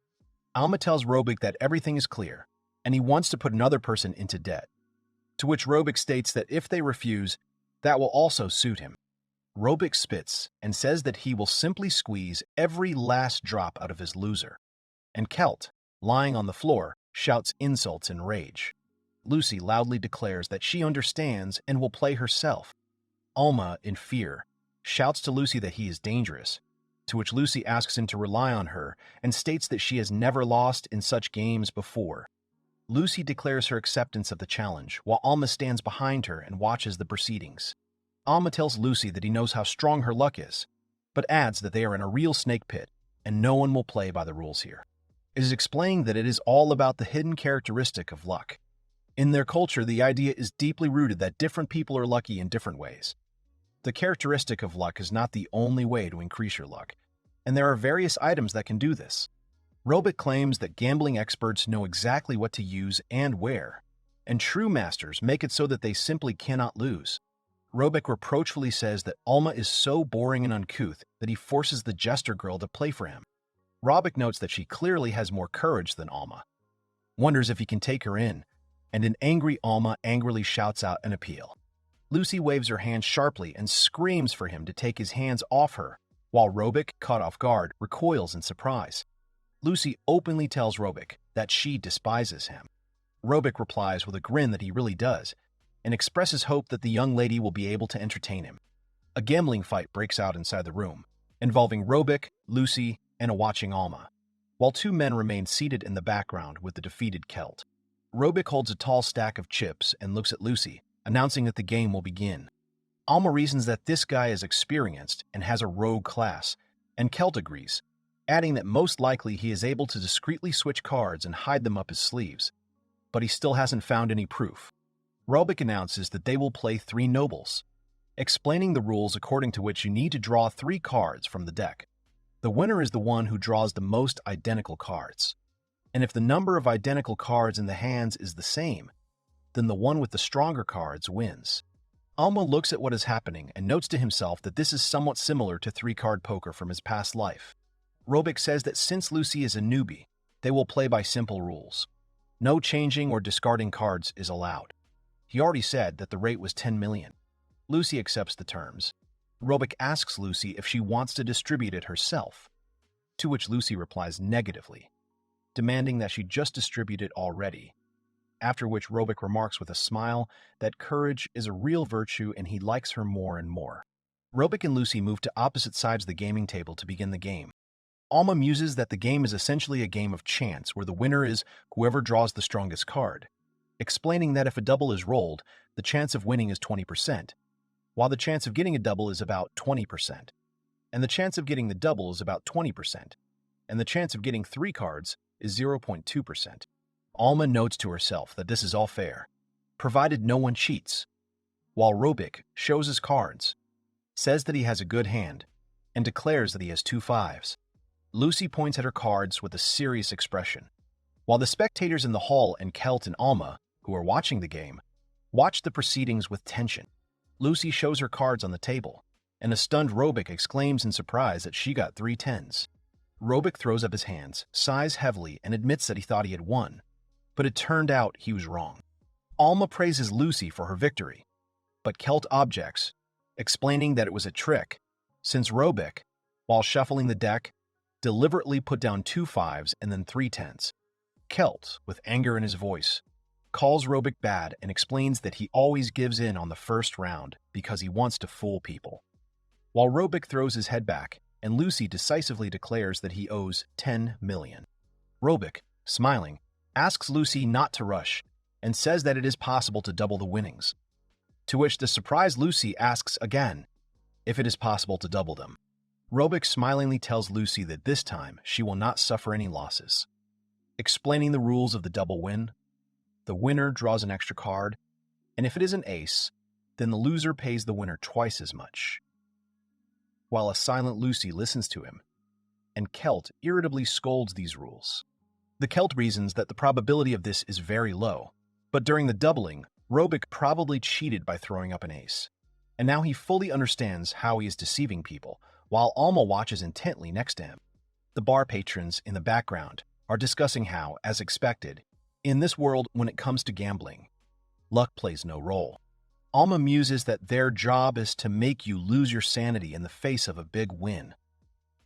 Alma tells Robic that everything is clear, and he wants to put another person into debt, to which Robic states that if they refuse, that will also suit him. Robic spits and says that he will simply squeeze every last drop out of his loser. And Celt, lying on the floor, shouts insults in rage. Lucy loudly declares that she understands and will play herself. Elma, in fear, shouts to Lucy that he is dangerous, to which Lucy asks him to rely on her and states that she has never lost in such games before. Lucy declares her acceptance of the challenge, while Alma stands behind her and watches the proceedings. Alma tells Lucy that he knows how strong her luck is, but adds that they are in a real snake pit and no one will play by the rules here. It is explained that it is all about the hidden characteristic of luck. In their culture, the idea is deeply rooted that different people are lucky in different ways. The characteristic of luck is not the only way to increase your luck, and there are various items that can do this. Robic claims that gambling experts know exactly what to use and where, and true masters make it so that they simply cannot lose. Robic reproachfully says that Alma is so boring and uncouth that he forces the jester girl to play for him. Robic notes that she clearly has more courage than Alma, wonders if he can take her in, and an angry Alma angrily shouts out an appeal. Lucy waves her hand sharply and screams for him to take his hands off her, while Robic, caught off guard, recoils in surprise. Lucy openly tells Robic that she despises him. Robic replies with a grin that he really does, and expresses hope that the young lady will be able to entertain him. A gambling fight breaks out inside the room, involving Robic, Lucy, and a watching Alma, while two men remain seated in the background with the defeated Celt. Robic holds a tall stack of chips and looks at Lucy, announcing that the game will begin. Alma reasons that this guy is experienced and has a rogue class, and Celt agrees, adding that most likely he is able to discreetly switch cards and hide them up his sleeves, but he still hasn't found any proof. Robic announces that they will play 3 nobles, explaining the rules according to which you need to draw 3 cards from the deck. The winner is the one who draws the most identical cards, and if the number of identical cards in the hands is the same, then the one with the stronger cards wins. Alma looks at what is happening and notes to himself that this is somewhat similar to 3-card poker from his past life. Robic says that since Lucy is a newbie, they will play by simple rules. No changing or discarding cards is allowed. He already said that the rate was 10 million. Lucy accepts the terms. Robic asks Lucy if she wants to distribute it herself, to which Lucy replies negatively, demanding that she just distribute it already, after which Robic remarks with a smile that courage is a real virtue and he likes her more and more. Robic and Lucy move to opposite sides of the gaming table to begin the game. Alma muses that the game is essentially a game of chance where the winner is whoever draws the strongest card, explaining that if a double is rolled, the chance of winning is 20%, while the chance of getting a double is about 20%, and the chance of getting the double is about 20%, and the chance of getting 3 cards is 0.2%. Alma notes to herself that this is all fair, provided no one cheats, while Robic shows his cards, says that he has a good hand, and declares that he has 2 5s. Lucy points at her cards with a serious expression, while the spectators in the hall and Celt and Alma, who are watching the game, watch the proceedings with tension. Lucy shows her cards on the table, and a stunned Robic exclaims in surprise that she got 3 10s. Robic throws up his hands, sighs heavily, and admits that he thought he had won, but it turned out he was wrong. Alma praises Lucy for her victory, but Celt objects, explaining that it was a trick, since Robic, while shuffling the deck, deliberately put down 2 5s and then 3 10s. Celt, with anger in his voice, calls Robic bad and explains that he always gives in on the first round because he wants to fool people. While Robic throws his head back, and Lucy decisively declares that he owes 10 million. Robic, smiling, asks Lucy not to rush and says that it is possible to double the winnings, to which the surprised Lucy asks again if it is possible to double them. Robic smilingly tells Lucy that this time she will not suffer any losses. Explaining the rules of the double win, the winner draws an extra card, and if it is an ace, then the loser pays the winner twice as much. While a silent Lucy listens to him, and Celt irritably scolds these rules. The Celt reasons that the probability of this is very low, but during the doubling, Robic probably cheated by throwing up an ace, and now he fully understands how he is deceiving people, while Alma watches intently next to him. The bar patrons in the background are discussing how, as expected, in this world when it comes to gambling, luck plays no role. Alma muses that their job is to make you lose your sanity in the face of a big win,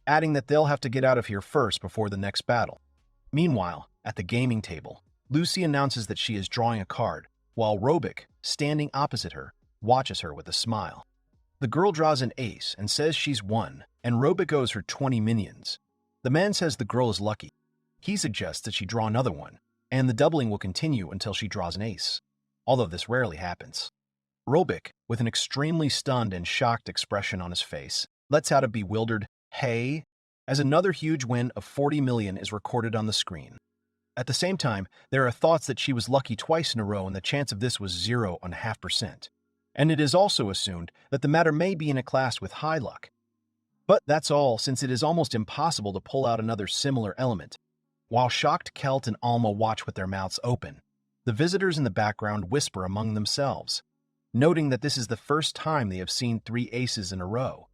adding that they'll have to get out of here first before the next battle. Meanwhile, at the gaming table, Lucy announces that she is drawing a card, while Robic, standing opposite her, watches her with a smile. The girl draws an ace and says she's won, and Robic owes her 20 minions. The man says the girl is lucky. He suggests that she draw another one, and the doubling will continue until she draws an ace, although this rarely happens. Robic, with an extremely stunned and shocked expression on his face, lets out a bewildered, "Hey," as another huge win of 40 million is recorded on the screen. At the same time, there are thoughts that she was lucky twice in a row and the chance of this was 0.5%. And it is also assumed that the matter may be in a class with high luck. But that's all, since it is almost impossible to pull out another similar element. While shocked Kelt and Alma watch with their mouths open, the visitors in the background whisper among themselves, noting that this is the first time they have seen 3 aces in a row,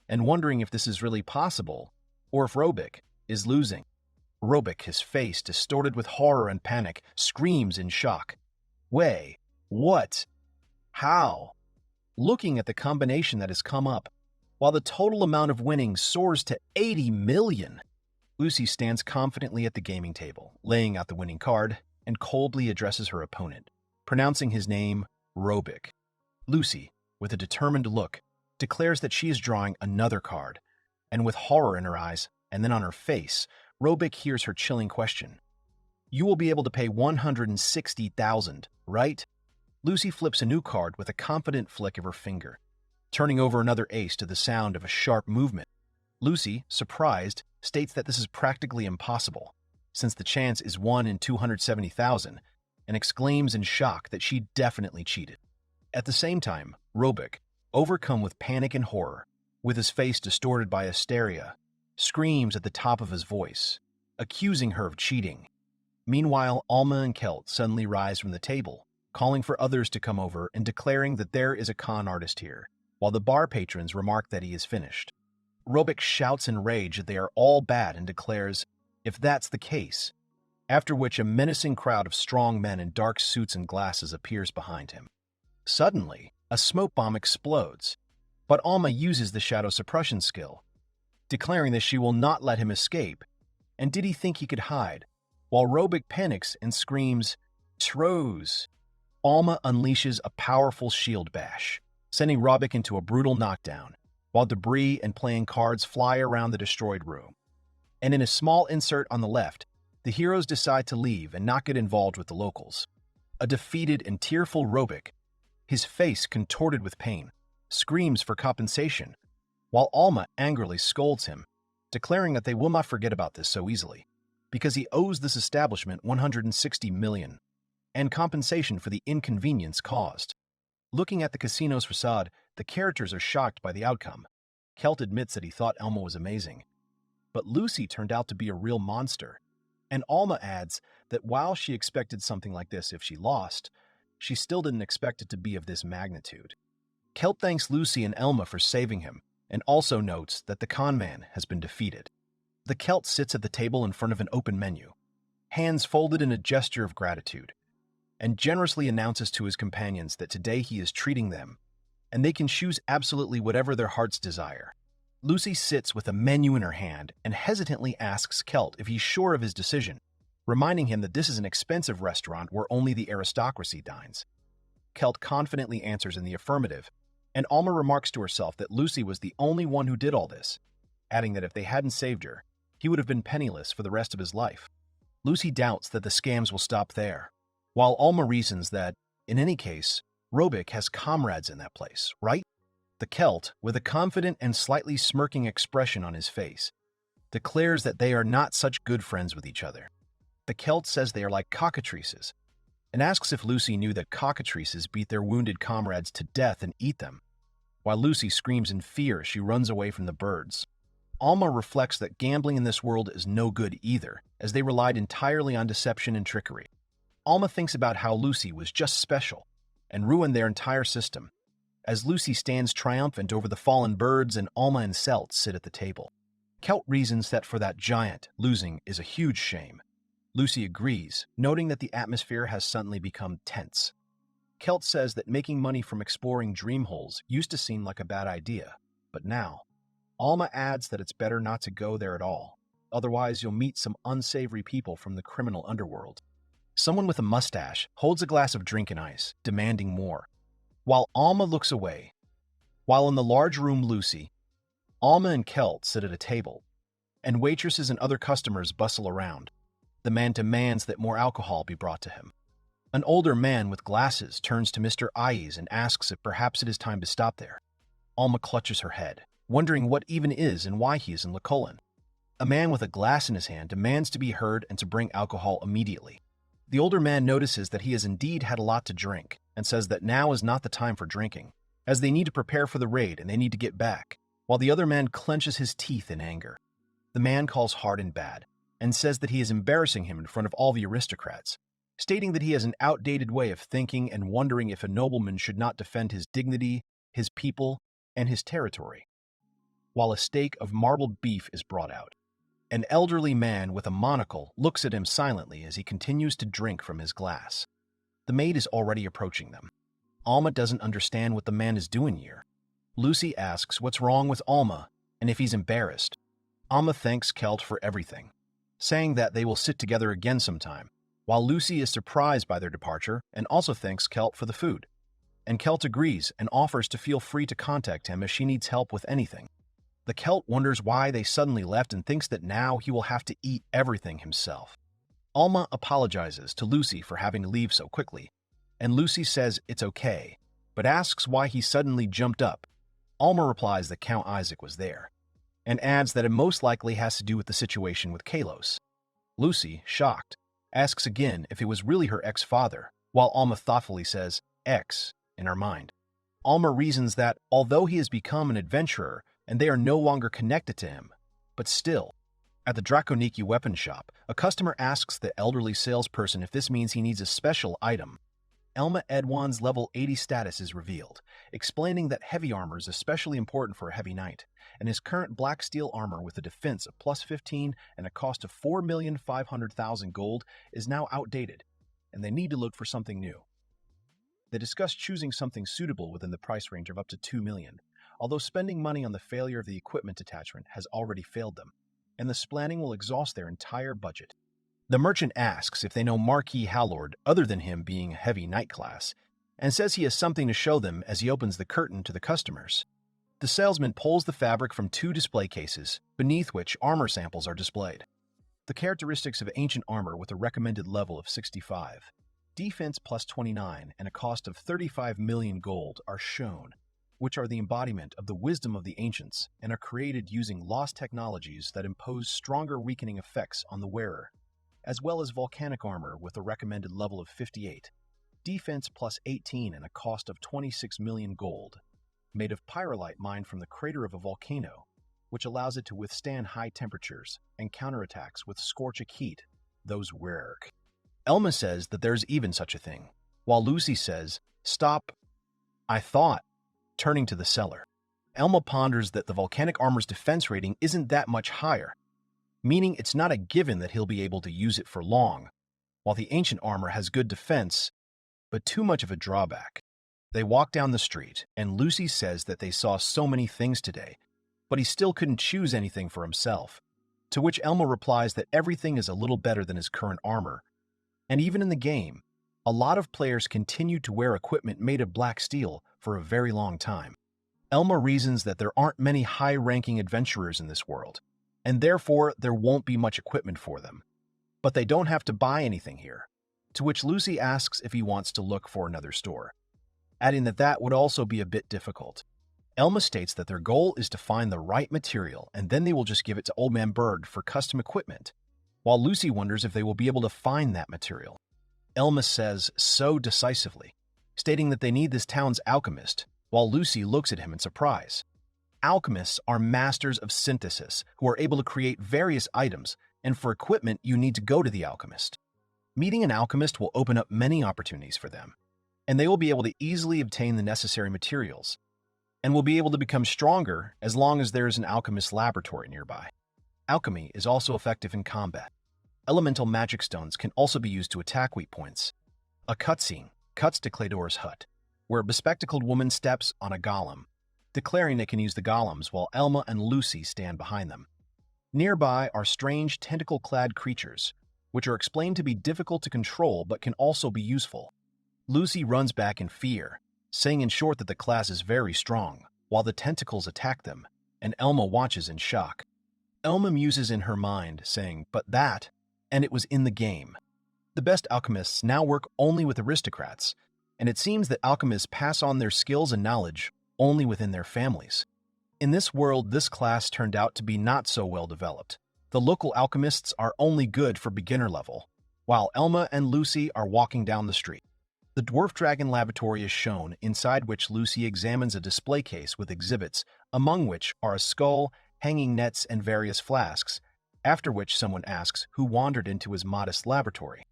and wondering if this is really possible, or if Robic is losing. Robic, his face distorted with horror and panic, screams in shock. "Way, what? How?" Looking at the combination that has come up, while the total amount of winning soars to 80 million. Lucy stands confidently at the gaming table, laying out the winning card, and coldly addresses her opponent, pronouncing his name Robic. Lucy, with a determined look, declares that she is drawing another card, and with horror in her eyes and then on her face, Robic hears her chilling question. "You will be able to pay 160,000, right?" Lucy flips a new card with a confident flick of her finger, turning over another ace to the sound of a sharp movement. Lucy, surprised, states that this is practically impossible, since the chance is 1 in 270,000, and exclaims in shock that she definitely cheated. At the same time, Robic, overcome with panic and horror, with his face distorted by hysteria, screams at the top of his voice, accusing her of cheating. Meanwhile, Alma and Kelt suddenly rise from the table, calling for others to come over and declaring that there is a con artist here, while the bar patrons remark that he is finished. Robic shouts in rage that they are all bad and declares, if that's the case, after which a menacing crowd of strong men in dark suits and glasses appears behind him. Suddenly, a smoke bomb explodes, but Alma uses the shadow suppression skill, declaring that she will not let him escape, and did he think he could hide, while Robic panics and screams, "Trose!" Alma unleashes a powerful shield bash, sending Robic into a brutal knockdown, while debris and playing cards fly around the destroyed room. And in a small insert on the left, the heroes decide to leave and not get involved with the locals. A defeated and tearful Robic, his face contorted with pain, screams for compensation, while Alma angrily scolds him, declaring that they will not forget about this so easily, because he owes this establishment 160 million, and compensation for the inconvenience caused. Looking at the casino's facade, the characters are shocked by the outcome. Kelt admits that he thought Elma was amazing, but Lucy turned out to be a real monster, and Alma adds that while she expected something like this if she lost, she still didn't expect it to be of this magnitude. Kelt thanks Lucy and Elma for saving him, and also notes that the con man has been defeated. The Celt sits at the table in front of an open menu, hands folded in a gesture of gratitude, and generously announces to his companions that today he is treating them, and they can choose absolutely whatever their hearts desire. Lucy sits with a menu in her hand and hesitantly asks Kelt if he's sure of his decision, reminding him that this is an expensive restaurant where only the aristocracy dines. Kelt confidently answers in the affirmative, and Alma remarks to herself that Lucy was the only one who did all this, adding that if they hadn't saved her, he would have been penniless for the rest of his life. Lucy doubts that the scams will stop there, while Alma reasons that, in any case, Robic has comrades in that place, right? The Celt, with a confident and slightly smirking expression on his face, declares that they are not such good friends with each other. The Celt says they are like cockatrices, and asks if Lucy knew that cockatrices beat their wounded comrades to death and eat them, while Lucy screams in fear as she runs away from the birds. Alma reflects that gambling in this world is no good either, as they relied entirely on deception and trickery. Alma thinks about how Lucy was just special, and ruined their entire system, as Lucy stands triumphant over the fallen birds and Alma and Celt sit at the table. Kelt reasons that for that giant, losing is a huge shame. Lucy agrees, noting that the atmosphere has suddenly become tense. Kelt says that making money from exploring dream holes used to seem like a bad idea, but now, Alma adds that it's better not to go there at all. Otherwise, you'll meet some unsavory people from the criminal underworld. Someone with a mustache holds a glass of drink and ice, demanding more. While Alma looks away, while in the large room Lucy, Alma and Kelt sit at a table, and waitresses and other customers bustle around. The man demands that more alcohol be brought to him. An older man with glasses turns to Mr. Ayes and asks if perhaps it is time to stop there. Alma clutches her head, wondering what even is and why he is in Lacolin. A man with a glass in his hand demands to be heard and to bring alcohol immediately. The older man notices that he has indeed had a lot to drink and says that now is not the time for drinking, as they need to prepare for the raid and they need to get back, while the other man clenches his teeth in anger. The man calls hard and bad and says that he is embarrassing him in front of all the aristocrats, stating that he has an outdated way of thinking and wondering if a nobleman should not defend his dignity, his people, and his territory. While a steak of marbled beef is brought out, an elderly man with a monocle looks at him silently as he continues to drink from his glass. The maid is already approaching them. Alma doesn't understand what the man is doing here. Lucy asks what's wrong with Alma and if he's embarrassed. Alma thanks Kelt for everything, saying that they will sit together again sometime, while Lucy is surprised by their departure and also thanks Kelt for the food. And Kelt agrees and offers to feel free to contact him if she needs help with anything. The Kelt wonders why they suddenly left and thinks that now he will have to eat everything himself. Alma apologizes to Lucy for having to leave so quickly, and Lucy says it's okay, but asks why he suddenly jumped up. Alma replies that Count Isaac was there, and adds that it most likely has to do with the situation with Kalos. Lucy, shocked, asks again if it was really her ex-father, while Alma thoughtfully says, ex, in her mind. Alma reasons that, although he has become an adventurer and they are no longer connected to him, but still. At the Drakoniki weapon shop, a customer asks the elderly salesperson if this means he needs a special item. Elma Edwan's level 80 status is revealed, explaining that heavy armor is especially important for a heavy knight, and his current black steel armor with a defense of plus 15 and a cost of 4,500,000 gold is now outdated, and they need to look for something new. They discuss choosing something suitable within the price range of up to 2 million, although spending money on the failure of the equipment attachment has already failed them, and the splanning will exhaust their entire budget. The merchant asks if they know Marquis Hallord other than him being a heavy knight class, and says he has something to show them as he opens the curtain to the customers. The salesman pulls the fabric from 2 display cases, beneath which armor samples are displayed. The characteristics of ancient armor with a recommended level of 65, defense plus 29, and a cost of 35 million gold are shown, which are the embodiment of the wisdom of the ancients and are created using lost technologies that impose stronger weakening effects on the wearer, as well as volcanic armor with a recommended level of 58, defense plus 18 and a cost of 26 million gold, made of pyrolite mined from the crater of a volcano, which allows it to withstand high temperatures and counterattacks with scorchic heat, those work. Elma says that there's even such a thing, while Lucy says, stop, I thought, turning to the seller. Elma ponders that the volcanic armor's defense rating isn't that much higher, meaning it's not a given that he'll be able to use it for long, while the ancient armor has good defense, but too much of a drawback. They walk down the street, and Lucy says that they saw so many things today, but he still couldn't choose anything for himself, to which Elma replies that everything is a little better than his current armor, and even in the game, a lot of players continue to wear equipment made of black steel for a very long time. Elma reasons that there aren't many high-ranking adventurers in this world, and therefore there won't be much equipment for them. But they don't have to buy anything here, to which Lucy asks if he wants to look for another store, adding that that would also be a bit difficult. Elma states that their goal is to find the right material and then they will just give it to Old Man Bird for custom equipment, while Lucy wonders if they will be able to find that material. Elma says so decisively, stating that they need this town's alchemist, while Lucy looks at him in surprise. Alchemists are masters of synthesis who are able to create various items, and for equipment you need to go to the alchemist. Meeting an alchemist will open up many opportunities for them, and they will be able to easily obtain the necessary materials, and will be able to become stronger as long as there is an alchemist laboratory nearby. Alchemy is also effective in combat. Elemental magic stones can also be used to attack weak points. A cutscene cuts to Clador's hut, where a bespectacled woman steps on a golem, declaring they can use the golems while Elma and Lucy stand behind them. Nearby are strange tentacle-clad creatures, which are explained to be difficult to control but can also be useful. Lucy runs back in fear, saying in short that the class is very strong, while the tentacles attack them, and Elma watches in shock. Elma muses in her mind, saying, "But that, and it was in the game." The best alchemists now work only with aristocrats, and it seems that alchemists pass on their skills and knowledge only within their families. In this world, this class turned out to be not so well developed. The local alchemists are only good for beginner level, while Elma and Lucy are walking down the street. The dwarf dragon lavatory is shown, inside which Lucy examines a display case with exhibits, among which are a skull, hanging nets, and various flasks, after which someone asks who wandered into his modest laboratory.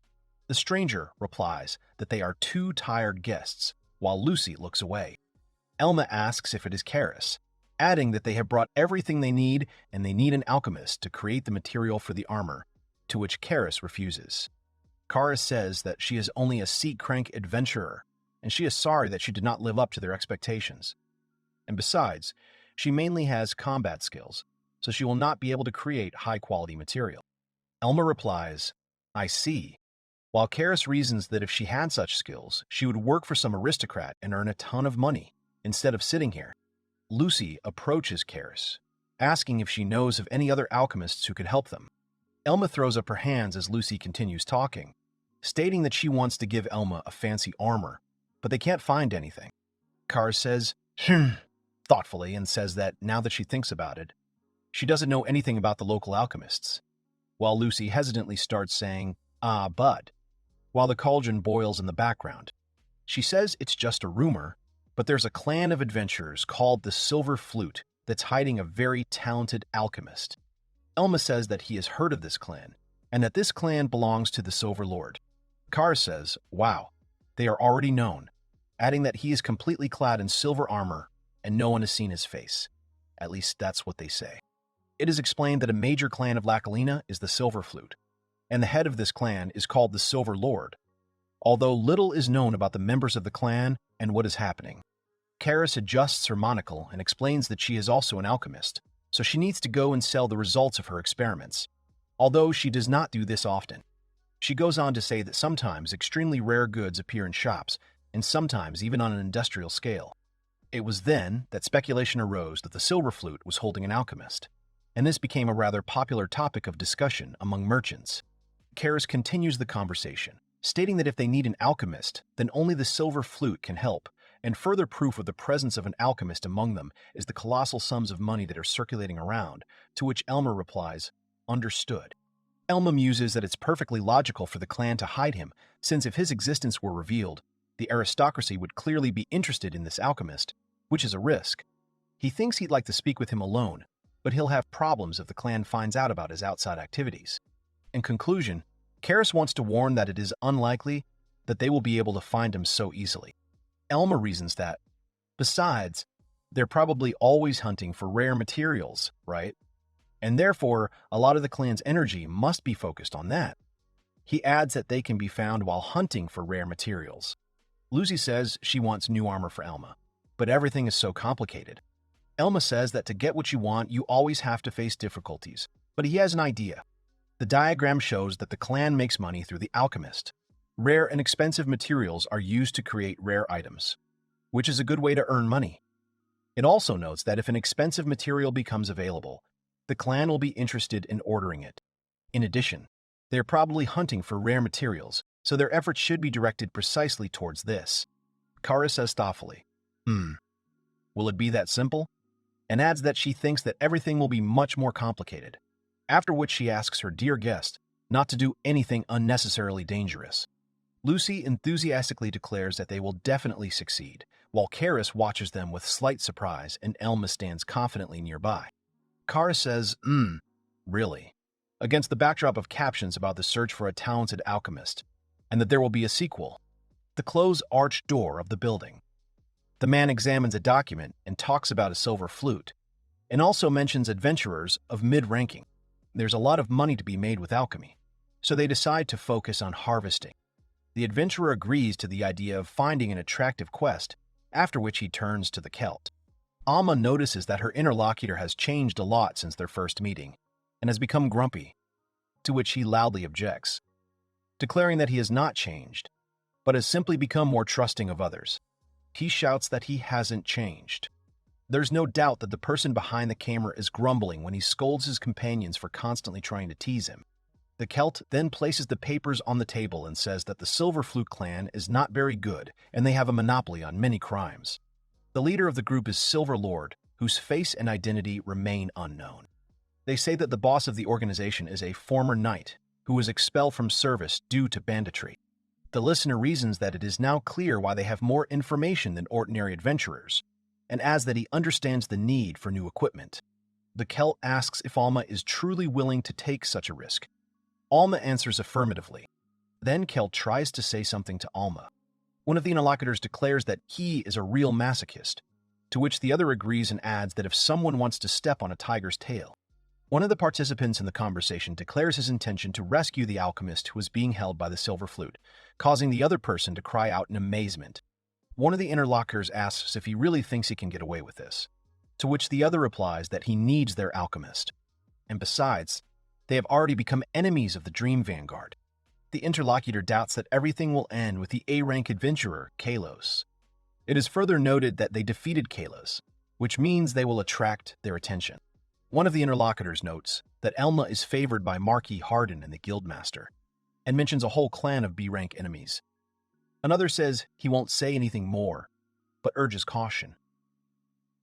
The stranger replies that they are two tired guests, while Lucy looks away. Elma asks if it is Karis, adding that they have brought everything they need and they need an alchemist to create the material for the armor, to which Karis refuses. Karis says that she is only a seat-crank adventurer, and she is sorry that she did not live up to their expectations. And besides, she mainly has combat skills, so she will not be able to create high-quality material. Elma replies, "I see," while Karis reasons that if she had such skills, she would work for some aristocrat and earn a ton of money, instead of sitting here. Lucy approaches Karis, asking if she knows of any other alchemists who could help them. Elma throws up her hands as Lucy continues talking, stating that she wants to give Elma a fancy armor, but they can't find anything. Karis says, thoughtfully, and says that now that she thinks about it, she doesn't know anything about the local alchemists, while Lucy hesitantly starts saying, "Bud," while the cauldron boils in the background. She says it's just a rumor, but there's a clan of adventurers called the Silver Flute that's hiding a very talented alchemist. Elma says that he has heard of this clan, and that this clan belongs to the Silver Lord. Karis says, "Wow, they are already known," adding that he is completely clad in silver armor and no one has seen his face. At least that's what they say. It is explained that a major clan of Lakalina is the Silver Flute, and the head of this clan is called the Silver Lord, although little is known about the members of the clan and what is happening. Karis adjusts her monocle and explains that she is also an alchemist, so she needs to go and sell the results of her experiments, although she does not do this often. She goes on to say that sometimes extremely rare goods appear in shops, and sometimes even on an industrial scale. It was then that speculation arose that the Silver Flute was holding an alchemist, and this became a rather popular topic of discussion among merchants. Karis continues the conversation, stating that if they need an alchemist, then only the Silver Flute can help, and further proof of the presence of an alchemist among them is the colossal sums of money that are circulating around, to which Elma replies, "Understood." Elma muses that it's perfectly logical for the clan to hide him, since if his existence were revealed, the aristocracy would clearly be interested in this alchemist, which is a risk. He thinks he'd like to speak with him alone, but he'll have problems if the clan finds out about his outside activities. In conclusion, Karis wants to warn that it is unlikely that they will be able to find him so easily. Elma reasons that, besides, they're probably always hunting for rare materials, right? And therefore, a lot of the clan's energy must be focused on that. He adds that they can be found while hunting for rare materials. Lucy says she wants new armor for Elma, but everything is so complicated. Elma says that to get what you want, you always have to face difficulties, but he has an idea. The diagram shows that the clan makes money through the alchemist. Rare and expensive materials are used to create rare items, which is a good way to earn money. It also notes that if an expensive material becomes available, the clan will be interested in ordering it. In addition, they are probably hunting for rare materials, so their efforts should be directed precisely towards this. Karis says thoughtfully, will it be that simple? And adds that she thinks that everything will be much more complicated, after which she asks her dear guest not to do anything unnecessarily dangerous. Lucy enthusiastically declares that they will definitely succeed, while Karis watches them with slight surprise and Elma stands confidently nearby. Karis says, really, against the backdrop of captions about the search for a talented alchemist, and that there will be a sequel. The closed arched door of the building. The man examines a document and talks about a silver flute, and also mentions adventurers of mid-ranking. There's a lot of money to be made with alchemy, so they decide to focus on harvesting. The adventurer agrees to the idea of finding an attractive quest, after which he turns to the Celt. Alma notices that her interlocutor has changed a lot since their first meeting, and has become grumpy, to which he loudly objects, declaring that he has not changed, but has simply become more trusting of others. He shouts that he hasn't changed. There's no doubt that the person behind the camera is grumbling when he scolds his companions for constantly trying to tease him. The Celt then places the papers on the table and says that the Silver Flute clan is not very good and they have a monopoly on many crimes. The leader of the group is Silver Lord, whose face and identity remain unknown. They say that the boss of the organization is a former knight who was expelled from service due to banditry. The listener reasons that it is now clear why they have more information than ordinary adventurers, and adds that he understands the need for new equipment. The Celt asks if Alma is truly willing to take such a risk. Alma answers affirmatively. Then Celt tries to say something to Alma. One of the interlocutors declares that he is a real masochist, to which the other agrees and adds that if someone wants to step on a tiger's tail. One of the participants in the conversation declares his intention to rescue the alchemist who is being held by the Silver Flute, causing the other person to cry out in amazement. One of the interlocutors asks if he really thinks he can get away with this, to which the other replies that he needs their alchemist. And besides, they have already become enemies of the Dream Vanguard. The interlocutor doubts that everything will end with the A-rank adventurer, Kalos. It is further noted that they defeated Kalos, which means they will attract their attention. One of the interlocutors notes that Elma is favored by Marquis Hardin and the Guildmaster, and mentions a whole clan of B-rank enemies. Another says he won't say anything more, but urges caution.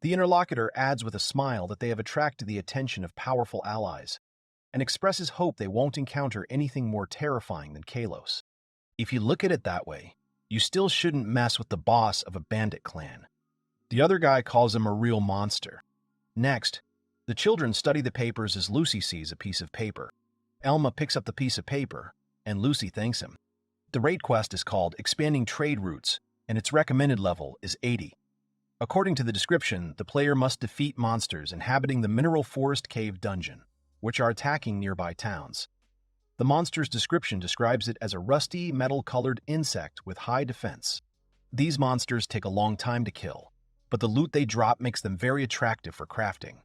The interlocutor adds with a smile that they have attracted the attention of powerful allies, and expresses hope they won't encounter anything more terrifying than Kalos. If you look at it that way, you still shouldn't mess with the boss of a bandit clan. The other guy calls him a real monster. Next, the children study the papers as Lucy sees a piece of paper. Elma picks up the piece of paper, and Lucy thanks him. The raid quest is called Expanding Trade Routes, and its recommended level is 80. According to the description, the player must defeat monsters inhabiting the Mineral Forest Cave dungeon, which are attacking nearby towns. The monster's description describes it as a rusty, metal-colored insect with high defense. These monsters take a long time to kill, but the loot they drop makes them very attractive for crafting.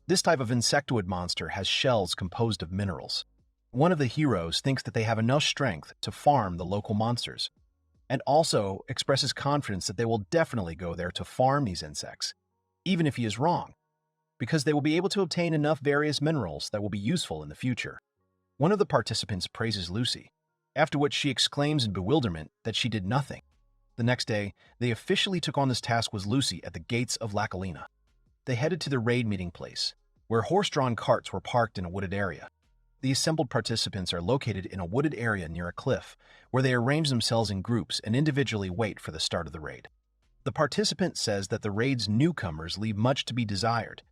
This type of insectoid monster has shells composed of minerals. One of the heroes thinks that they have enough strength to farm the local monsters, and also expresses confidence that they will definitely go there to farm these insects, even if he is wrong, because they will be able to obtain enough various minerals that will be useful in the future. One of the participants praises Lucy, after which she exclaims in bewilderment that she did nothing. The next day, they officially took on this task with Lucy at the gates of Lacalina. They headed to the raid meeting place, where horse-drawn carts were parked in a wooded area. The assembled participants are located in a wooded area near a cliff, where they arrange themselves in groups and individually wait for the start of the raid. The participant says that the raid's newcomers leave much to be desired,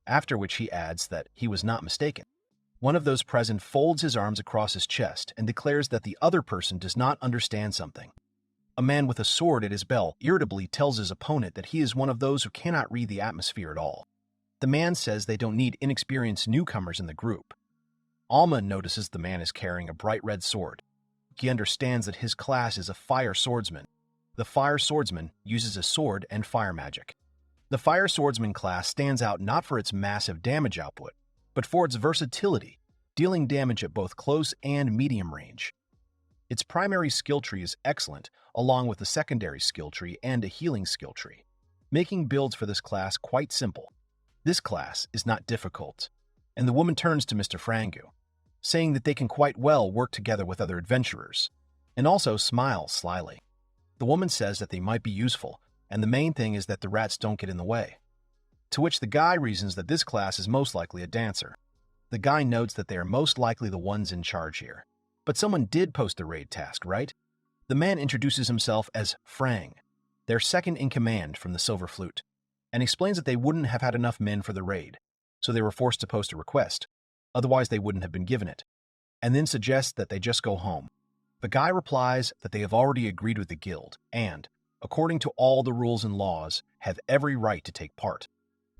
after which he adds that he was not mistaken. One of those present folds his arms across his chest and declares that the other person does not understand something. A man with a sword at his belt irritably tells his opponent that he is one of those who cannot read the atmosphere at all. The man says they don't need inexperienced newcomers in the group. Alma notices the man is carrying a bright red sword. He understands that his class is a fire swordsman. The fire swordsman uses a sword and fire magic. The fire swordsman class stands out not for its massive damage output, but for its versatility, dealing damage at both close and medium range. Its primary skill tree is excellent, along with a secondary skill tree and a healing skill tree, making builds for this class quite simple. This class is not difficult, and the woman turns to Mr. Frangu, saying that they can quite well work together with other adventurers, and also smiles slyly. The woman says that they might be useful, and the main thing is that the rats don't get in the way. To which the guy reasons that this class is most likely a dancer. The guy notes that they are most likely the ones in charge here. But someone did post the raid task, right? The man introduces himself as Frang, their second in command from the Silver Flute, and explains that they wouldn't have had enough men for the raid, so they were forced to post a request, otherwise they wouldn't have been given it, and then suggests that they just go home. The guy replies that they have already agreed with the guild and, according to all the rules and laws, have every right to take part.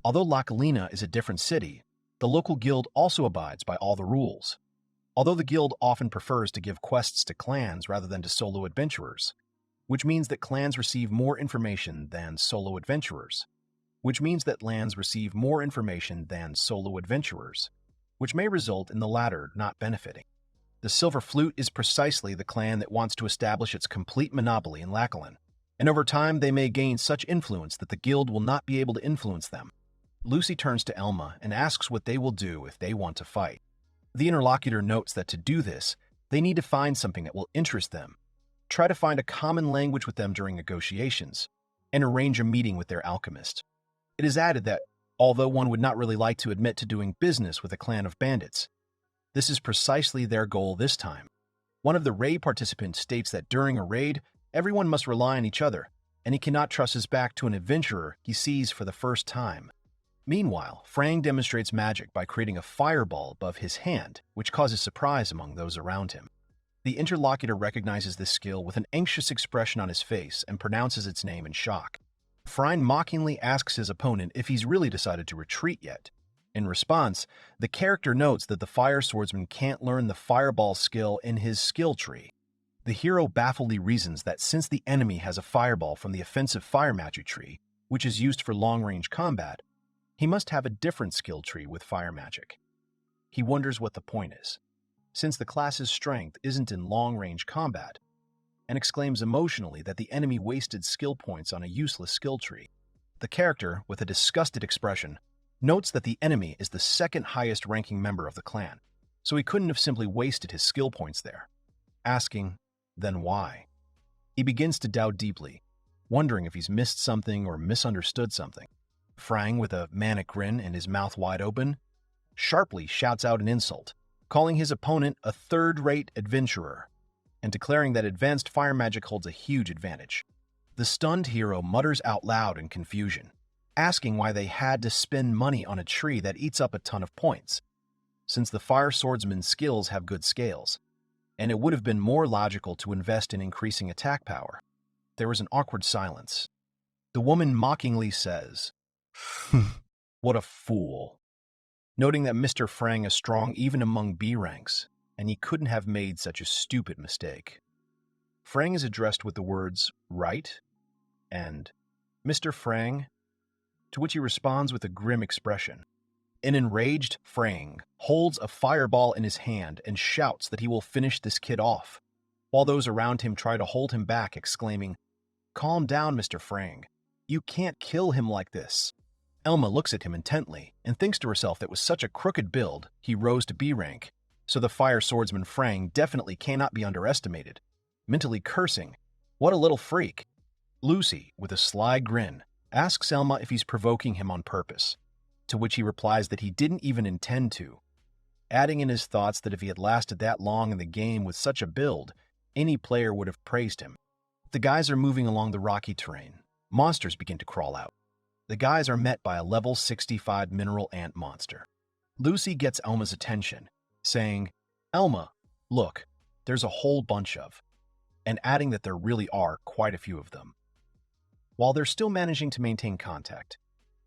Although Lacalina is a different city, the local guild also abides by all the rules. Although the guild often prefers to give quests to clans rather than to solo adventurers, which means that clans receive more information than solo adventurers, which means that clans receive more information than solo adventurers, which may result in the latter not benefiting. The Silver Flute is precisely the clan that wants to establish its complete monopoly in Lacalan, and over time they may gain such influence that the guild will not be able to influence them. Lucy turns to Elma and asks what they will do if they want to fight. The interlocutor notes that to do this, they need to find something that will interest them, try to find a common language with them during negotiations, and arrange a meeting with their alchemist. It is added that, although one would not really like to admit to doing business with a clan of bandits, this is precisely their goal this time. One of the raid participants states that during a raid, everyone must rely on each other, and he cannot trust his back to an adventurer he sees for the first time. Meanwhile, Frang demonstrates magic by creating a fireball above his hand, which causes surprise among those around him. The interlocutor recognizes this skill with an anxious expression on his face and pronounces its name in shock. Frang mockingly asks his opponent if he's really decided to retreat yet. In response, the character notes that the fire swordsman can't learn the fireball skill in his skill tree. The hero baffledly reasons that since the enemy has a fireball from the offensive fire magic tree, which is used for long-range combat, he must have a different skill tree with fire magic. He wonders what the point is, since the class's strength isn't in long-range combat, and exclaims emotionally that the enemy wasted skill points on a useless skill tree. The character, with a disgusted expression, notes that the enemy is the second highest ranking member of the clan, so he couldn't have simply wasted his skill points there. Asking, then why? He begins to doubt deeply, wondering if he's missed something or misunderstood something. Frang, with a manic grin and his mouth wide open, sharply shouts out an insult, calling his opponent a third-rate adventurer, and declaring that advanced fire magic holds a huge advantage. The stunned hero mutters out loud in confusion, asking why they had to spend money on a tree that eats up a ton of points, since the fire swordsman's skills have good scales, and it would have been more logical to invest in increasing attack power. There was an awkward silence. The woman mockingly says, "What a fool," noting that Mr. Frang is strong even among B ranks, and he couldn't have made such a stupid mistake. Frang is addressed with the words, "right?" and "Mr. Frang?" to which he responds with a grim expression. An enraged Frang holds a fireball in his hand and shouts that he will finish this kid off, while those around him try to hold him back, exclaiming, "Calm down, Mr. Frang. You can't kill him like this." Elma looks at him intently and thinks to herself that with such a crooked build, he rose to B rank, so the fire swordsman Frang definitely cannot be underestimated. Mentally cursing, "What a little freak." Lucy, with a sly grin, asks Elma if he's provoking him on purpose, to which he replies that he didn't even intend to, adding in his thoughts that if he had lasted that long in the game with such a build, any player would have praised him. The guys are moving along the rocky terrain. Monsters begin to crawl out. The guys are met by a level 65 mineral ant monster. Lucy gets Elma's attention, saying, "Elma, look, there's a whole bunch of," and adding that there really are quite a few of them. While they're still managing to maintain contact,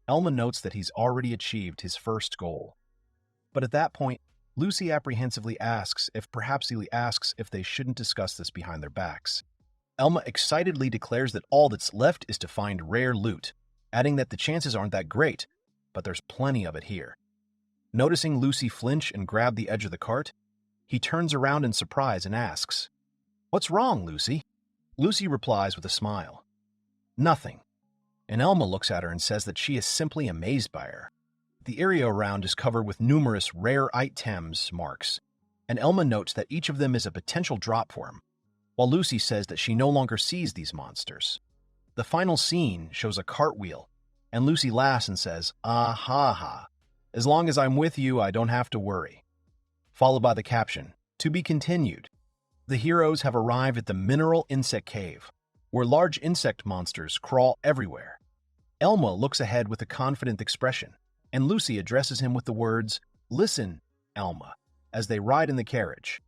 Elma notes that he's already achieved his first goal. But at that point, Lucy apprehensively asks if they shouldn't discuss this behind their backs. Elma excitedly declares that all that's left is to find rare loot, adding that the chances aren't that great, but there's plenty of it here. Noticing Lucy flinch and grab the edge of the cart, he turns around in surprise and asks, "What's wrong, Lucy?" Lucy replies with a smile, "Nothing," and Elma looks at her and says that she is simply amazed by her. The area around is covered with numerous rare items marks, and Elma notes that each of them is a potential drop for him, while Lucy says that she no longer sees these monsters. The final scene shows a cartwheel, and Lucy laughs and says, "Ah ha ha, as long as I'm with you, I don't have to worry," followed by the caption, "To be continued." The heroes have arrived at the Mineral Insect Cave, where large insect monsters crawl everywhere. Elma looks ahead with a confident expression, and Lucy addresses him with the words, "Listen, Elma," as they ride in the carriage.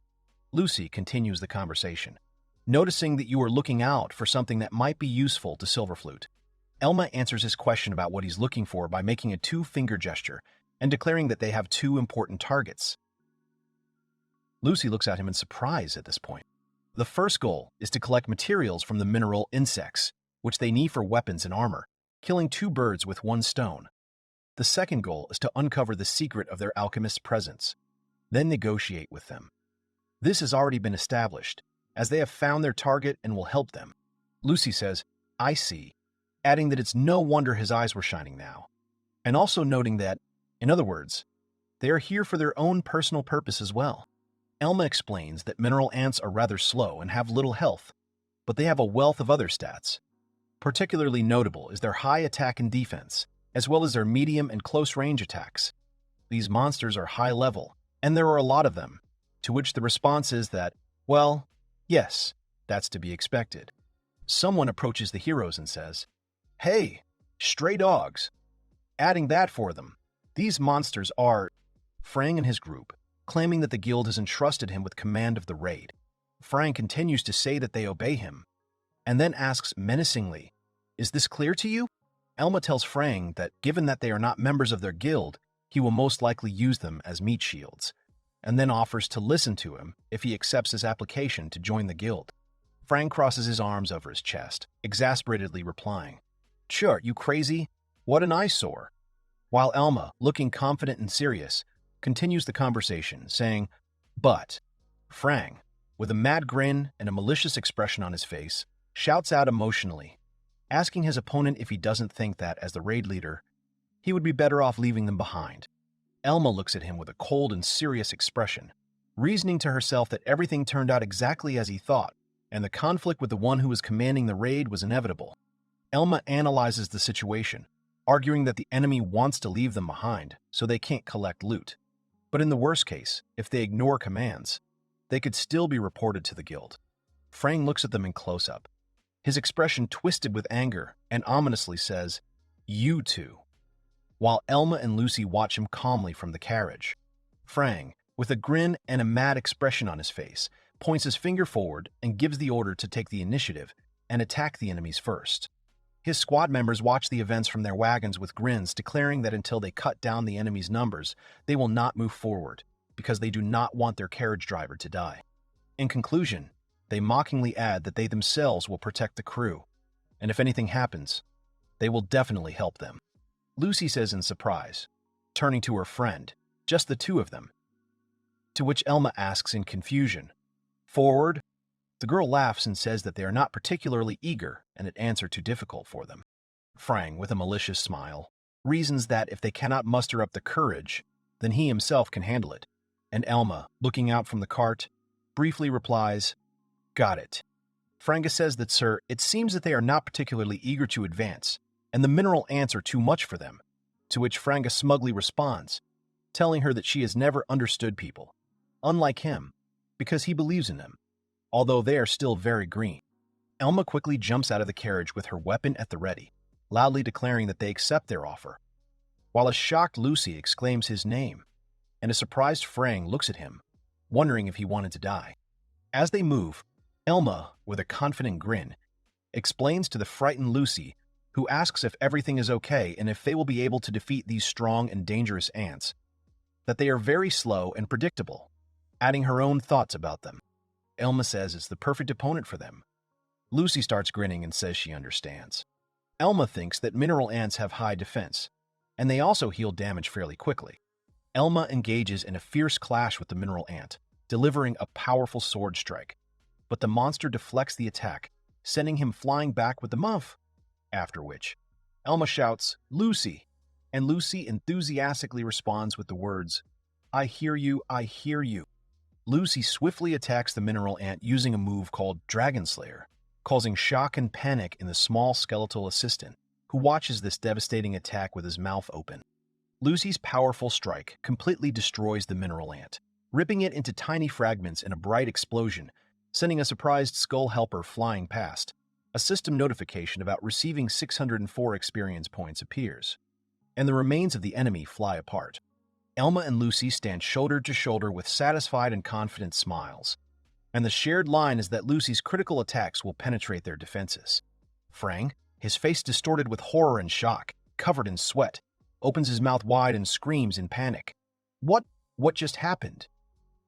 Lucy continues the conversation, noticing that you are looking out for something that might be useful to Silverflute. Elma answers his question about what he's looking for by making a two-finger gesture and declaring that they have two important targets. Lucy looks at him in surprise at this point. The first goal is to collect materials from the mineral insects, which they need for weapons and armor, killing 2 birds with 1 stone. The second goal is to uncover the secret of their alchemist's presence, then negotiate with them. This has already been established, as they have found their target and will help them. Lucy says, "I see," adding that it's no wonder his eyes were shining now, and also noting that, in other words, they are here for their own personal purpose as well. Elma explains that mineral ants are rather slow and have little health, but they have a wealth of other stats. Particularly notable is their high attack and defense, as well as their medium and close-range attacks. These monsters are high level, and there are a lot of them, to which the response is that, well, yes, that's to be expected. Someone approaches the heroes and says, "Hey, stray dogs," adding that for them. These monsters are Frang and his group, claiming that the guild has entrusted him with command of the raid. Frang continues to say that they obey him, and then asks menacingly, "Is this clear to you?" Elma tells Frang that given that they are not members of their guild, he will most likely use them as meat shields, and then offers to listen to him if he accepts his application to join the guild. Frang crosses his arms over his chest, exasperatedly replying, "Sure, you crazy? What an eyesore." While Elma, looking confident and serious, continues the conversation, saying, "But," Frang, with a mad grin and a malicious expression on his face, shouts out emotionally, asking his opponent if he doesn't think that, as the raid leader, he would be better off leaving them behind. Elma looks at him with a cold and serious expression, reasoning to herself that everything turned out exactly as he thought, and the conflict with the one who was commanding the raid was inevitable. Elma analyzes the situation, arguing that the enemy wants to leave them behind so they can't collect loot. But in the worst case, if they ignore commands, they could still be reported to the guild. Frang looks at them in close-up, his expression twisted with anger, and ominously says, "You two," while Elma and Lucy watch him calmly from the carriage. Frang, with a grin and a mad expression on his face, points his finger forward and gives the order to take the initiative and attack the enemies first. His squad members watch the events from their wagons with grins, declaring that until they cut down the enemy's numbers, they will not move forward, because they do not want their carriage driver to die. In conclusion, they mockingly add that they themselves will protect the crew, and if anything happens, they will definitely help them. Lucy says in surprise, turning to her friend, "Just the 2 of them?" To which Elma asks in confusion, "Forward?" The girl laughs and says that they are not particularly eager and an answer too difficult for them. Frang, with a malicious smile, reasons that if they cannot muster up the courage, then he himself can handle it, and Elma, looking out from the cart, briefly replies, "Got it." Franga says that, "Sir, it seems that they are not particularly eager to advance, and the mineral ants are too much for them," to which Franga smugly responds, telling her that she has never understood people, unlike him, because he believes in them, although they are still very green. Elma quickly jumps out of the carriage with her weapon at the ready, loudly declaring that they accept their offer, while a shocked Lucy exclaims his name, and a surprised Frang looks at him, wondering if he wanted to die. As they move, Elma, with a confident grin, explains to the frightened Lucy, who asks if everything is okay and if they will be able to defeat these strong and dangerous ants, that they are very slow and predictable, adding her own thoughts about them. Elma says it's the perfect opponent for them. Lucy starts grinning and says she understands. Elma thinks that mineral ants have high defense, and they also heal damage fairly quickly. Elma engages in a fierce clash with the mineral ant, delivering a powerful sword strike, but the monster deflects the attack, sending him flying back with the muff. After which, Elma shouts, "Lucy," and Lucy enthusiastically responds with the words, "I hear you, I hear you." Lucy swiftly attacks the mineral ant using a move called Dragon Slayer, causing shock and panic in the small skeletal assistant, who watches this devastating attack with his mouth open. Lucy's powerful strike completely destroys the mineral ant, ripping it into tiny fragments in a bright explosion, sending a surprised Skull Helper flying past. A system notification about receiving 604 experience points appears, and the remains of the enemy fly apart. Elma and Lucy stand shoulder to shoulder with satisfied and confident smiles, and the shared line is that Lucy's critical attacks will penetrate their defenses. Frang, his face distorted with horror and shock, covered in sweat, opens his mouth wide and screams in panic. What just happened?"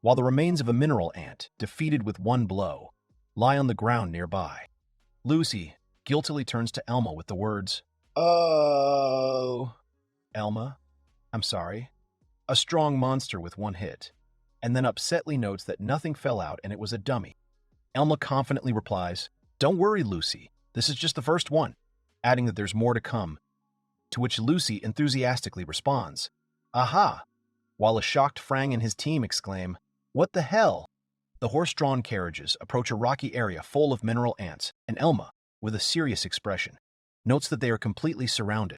while the remains of a mineral ant, defeated with one blow, lie on the ground nearby. Lucy guiltily turns to Elma with the words, "Oh." Elma, "I'm sorry." A strong monster with one hit, and then upsetly notes that nothing fell out and it was a dummy. Elma confidently replies, "Don't worry, Lucy. This is just the first one," adding that there's more to come, to which Lucy enthusiastically responds, "Aha!" while a shocked Frang and his team exclaim, "What the hell?" The horse-drawn carriages approach a rocky area full of mineral ants, and Elma, with a serious expression, notes that they are completely surrounded.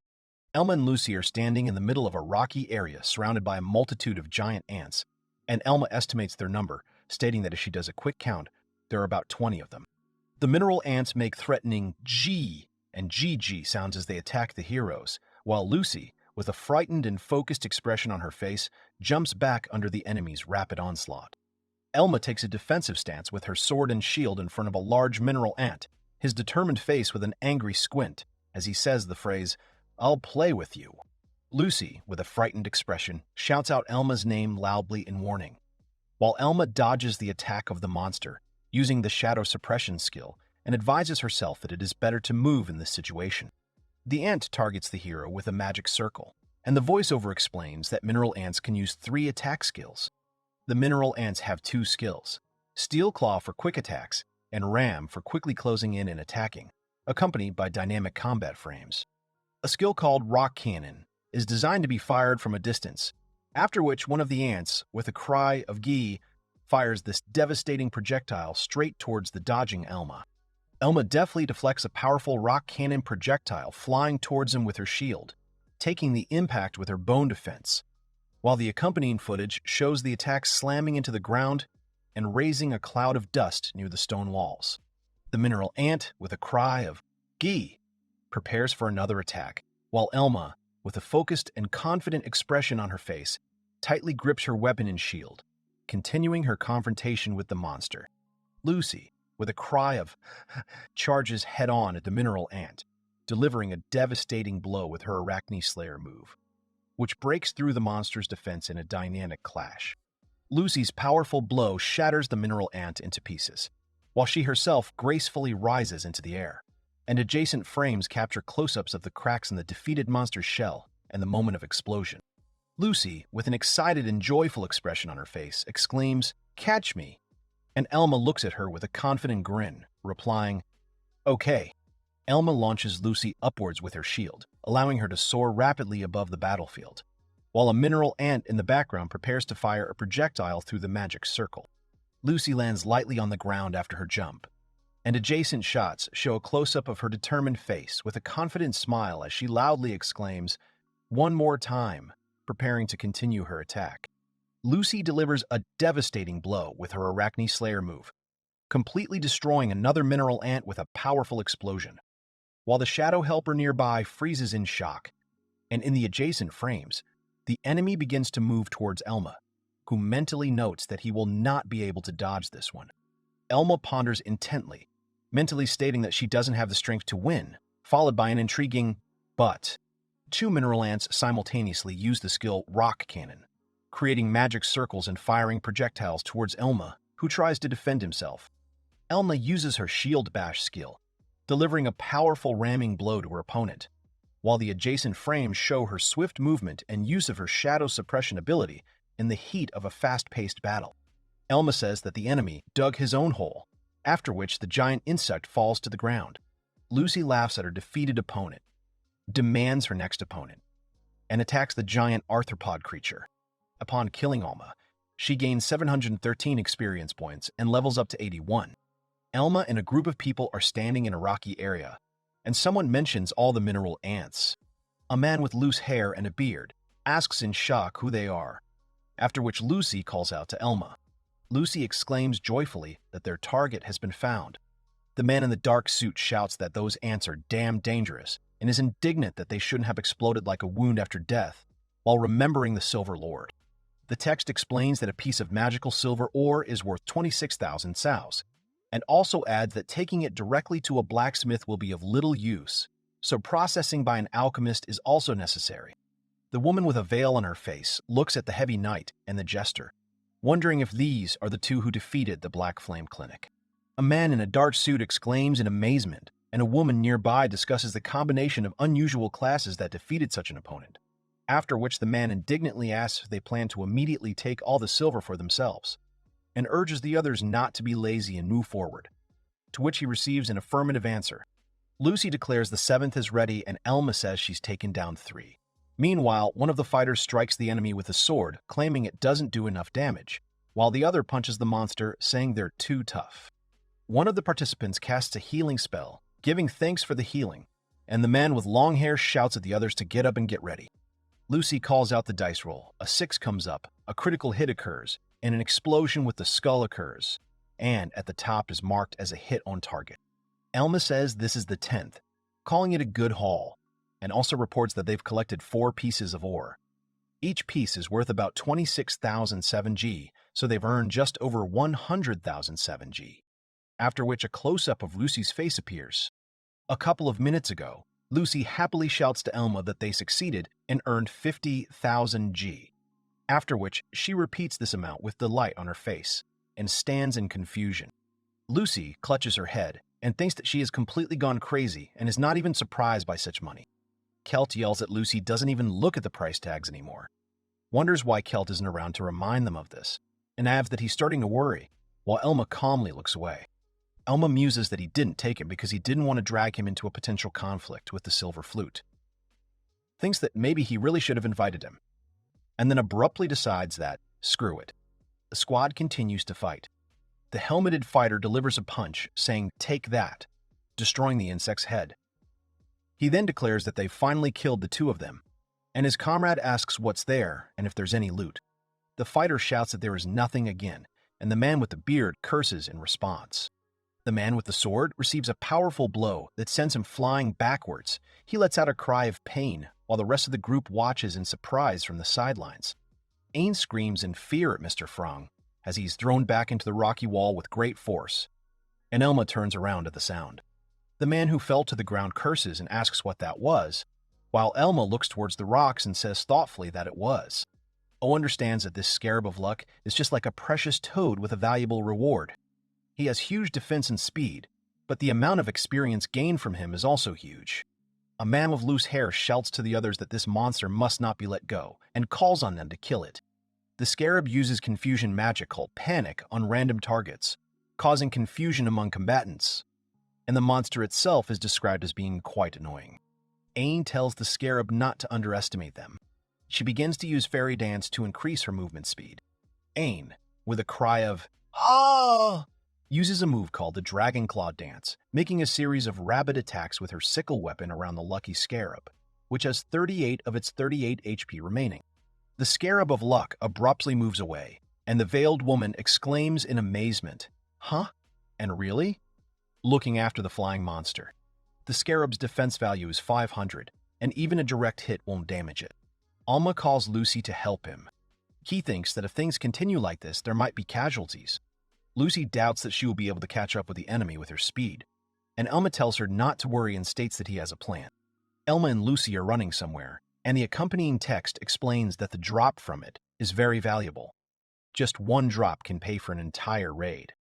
Elma and Lucy are standing in the middle of a rocky area surrounded by a multitude of giant ants, and Elma estimates their number, stating that if she does a quick count, there are about 20 of them. The mineral ants make threatening G and GG sounds as they attack the heroes, while Lucy, with a frightened and focused expression on her face, jumps back under the enemy's rapid onslaught. Elma takes a defensive stance with her sword and shield in front of a large mineral ant, his determined face with an angry squint, as he says the phrase, "I'll play with you." Lucy, with a frightened expression, shouts out Elma's name loudly in warning. While Elma dodges the attack of the monster, using the shadow suppression skill, and advises herself that it is better to move in this situation. The ant targets the hero with a magic circle, and the voiceover explains that mineral ants can use 3 attack skills. The mineral ants have 2 skills, Steel Claw for quick attacks, and Ram for quickly closing in and attacking, accompanied by dynamic combat frames. A skill called Rock Cannon is designed to be fired from a distance, after which one of the ants, with a cry of "Gee," fires this devastating projectile straight towards the dodging Elma. Elma deftly deflects a powerful rock cannon projectile flying towards him with her shield, taking the impact with her bone defense, while the accompanying footage shows the attack slamming into the ground and raising a cloud of dust near the stone walls. The mineral ant, with a cry of "Gee," prepares for another attack, while Elma, with a focused and confident expression on her face, tightly grips her weapon and shield, continuing her confrontation with the monster. Lucy, with a cry of charges head-on at the mineral ant, delivering a devastating blow with her Arachne Slayer move, which breaks through the monster's defense in a dynamic clash. Lucy's powerful blow shatters the mineral ant into pieces, while she herself gracefully rises into the air, and adjacent frames capture close-ups of the cracks in the defeated monster's shell and the moment of explosion. Lucy, with an excited and joyful expression on her face, exclaims, "Catch me!" and Elma looks at her with a confident grin, replying, "Okay." Elma launches Lucy upwards with her shield, allowing her to soar rapidly above the battlefield, while a mineral ant in the background prepares to fire a projectile through the magic circle. Lucy lands lightly on the ground after her jump, and adjacent shots show a close-up of her determined face with a confident smile as she loudly exclaims, "One more time," preparing to continue her attack. Lucy delivers a devastating blow with her Arachne Slayer move, completely destroying another mineral ant with a powerful explosion, while the shadow helper nearby freezes in shock, and in the adjacent frames, the enemy begins to move towards Elma, who mentally notes that he will not be able to dodge this one. Elma ponders intently, mentally stating that she doesn't have the strength to win, followed by an intriguing "but." 2 mineral ants simultaneously use the skill Rock Cannon, creating magic circles and firing projectiles towards Elma, who tries to defend himself. Elma uses her Shield Bash skill, delivering a powerful ramming blow to her opponent, while the adjacent frames show her swift movement and use of her shadow suppression ability in the heat of a fast-paced battle. Elma says that the enemy dug his own hole, after which the giant insect falls to the ground. Lucy laughs at her defeated opponent, demands her next opponent, and attacks the giant arthropod creature. Upon killing Elma, she gains 713 experience points and levels up to 81. Elma and a group of people are standing in a rocky area, and someone mentions all the mineral ants. A man with loose hair and a beard asks in shock who they are, after which Lucy calls out to Elma. Lucy exclaims joyfully that their target has been found. The man in the dark suit shouts that those ants are damn dangerous and is indignant that they shouldn't have exploded like a wound after death, while remembering the Silver Lord. The text explains that a piece of magical silver ore is worth 26,000 sows, and also adds that taking it directly to a blacksmith will be of little use, so processing by an alchemist is also necessary. The woman with a veil on her face looks at the heavy knight and the jester, wondering if these are the two who defeated the Black Flame Clinic. A man in a dark suit exclaims in amazement, and a woman nearby discusses the combination of unusual classes that defeated such an opponent, after which the man indignantly asks if they plan to immediately take all the silver for themselves, and urges the others not to be lazy and move forward, to which he receives an affirmative answer. Lucy declares the seventh is ready, and Elma says she's taken down 3. Meanwhile, one of the fighters strikes the enemy with a sword, claiming it doesn't do enough damage, while the other punches the monster, saying they're too tough. One of the participants casts a healing spell, giving thanks for the healing, and the man with long hair shouts at the others to get up and get ready. Lucy calls out the dice roll. A 6 comes up, a critical hit occurs, and an explosion with the skull occurs, and at the top is marked as a hit on target. Elma says this is the 10th, calling it a good haul, and also reports that they've collected 4 pieces of ore. Each piece is worth about 26,000 7G, so they've earned just over 100,000 7G. After which a close-up of Lucy's face appears. A couple of minutes ago, Lucy happily shouts to Elma that they succeeded and earned 50,000 G, after which she repeats this amount with delight on her face and stands in confusion. Lucy clutches her head and thinks that she has completely gone crazy and is not even surprised by such money. Kelt yells at Lucy doesn't even look at the price tags anymore, wonders why Kelt isn't around to remind them of this, and adds that he's starting to worry, while Elma calmly looks away. Elma muses that he didn't take him because he didn't want to drag him into a potential conflict with the Silver Flute. Thinks that maybe he really should have invited him, and then abruptly decides that, screw it. The squad continues to fight. The helmeted fighter delivers a punch, saying, "Take that," destroying the insect's head. He then declares that they've finally killed the 2 of them, and his comrade asks what's there and if there's any loot. The fighter shouts that there is nothing again, and the man with the beard curses in response. The man with the sword receives a powerful blow that sends him flying backwards. He lets out a cry of pain, while the rest of the group watches in surprise from the sidelines. Ain screams in fear at Mr. Frong as he's thrown back into the rocky wall with great force, and Elma turns around at the sound. The man who fell to the ground curses and asks what that was, while Elma looks towards the rocks and says thoughtfully that it was. O understands that this scarab of luck is just like a precious toad with a valuable reward. He has huge defense and speed, but the amount of experience gained from him is also huge. A man with loose hair shouts to the others that this monster must not be let go, and calls on them to kill it. The scarab uses confusion magic called Panic on random targets, causing confusion among combatants, and the monster itself is described as being quite annoying. Ain tells the scarab not to underestimate them. She begins to use fairy dance to increase her movement speed. Ain, with a cry of, "Ah!" uses a move called the Dragon Claw Dance, making a series of rapid attacks with her sickle weapon around the lucky scarab, which has 38 of its 38 HP remaining. The Scarab of Luck abruptly moves away, and the veiled woman exclaims in amazement, "Huh? And really?" looking after the flying monster. The scarab's defense value is 500, and even a direct hit won't damage it. Alma calls Lucy to help him. He thinks that if things continue like this, there might be casualties. Lucy doubts that she will be able to catch up with the enemy with her speed, and Elma tells her not to worry and states that he has a plan. Elma and Lucy are running somewhere, and the accompanying text explains that the drop from it is very valuable. Just 1 drop can pay for an entire raid.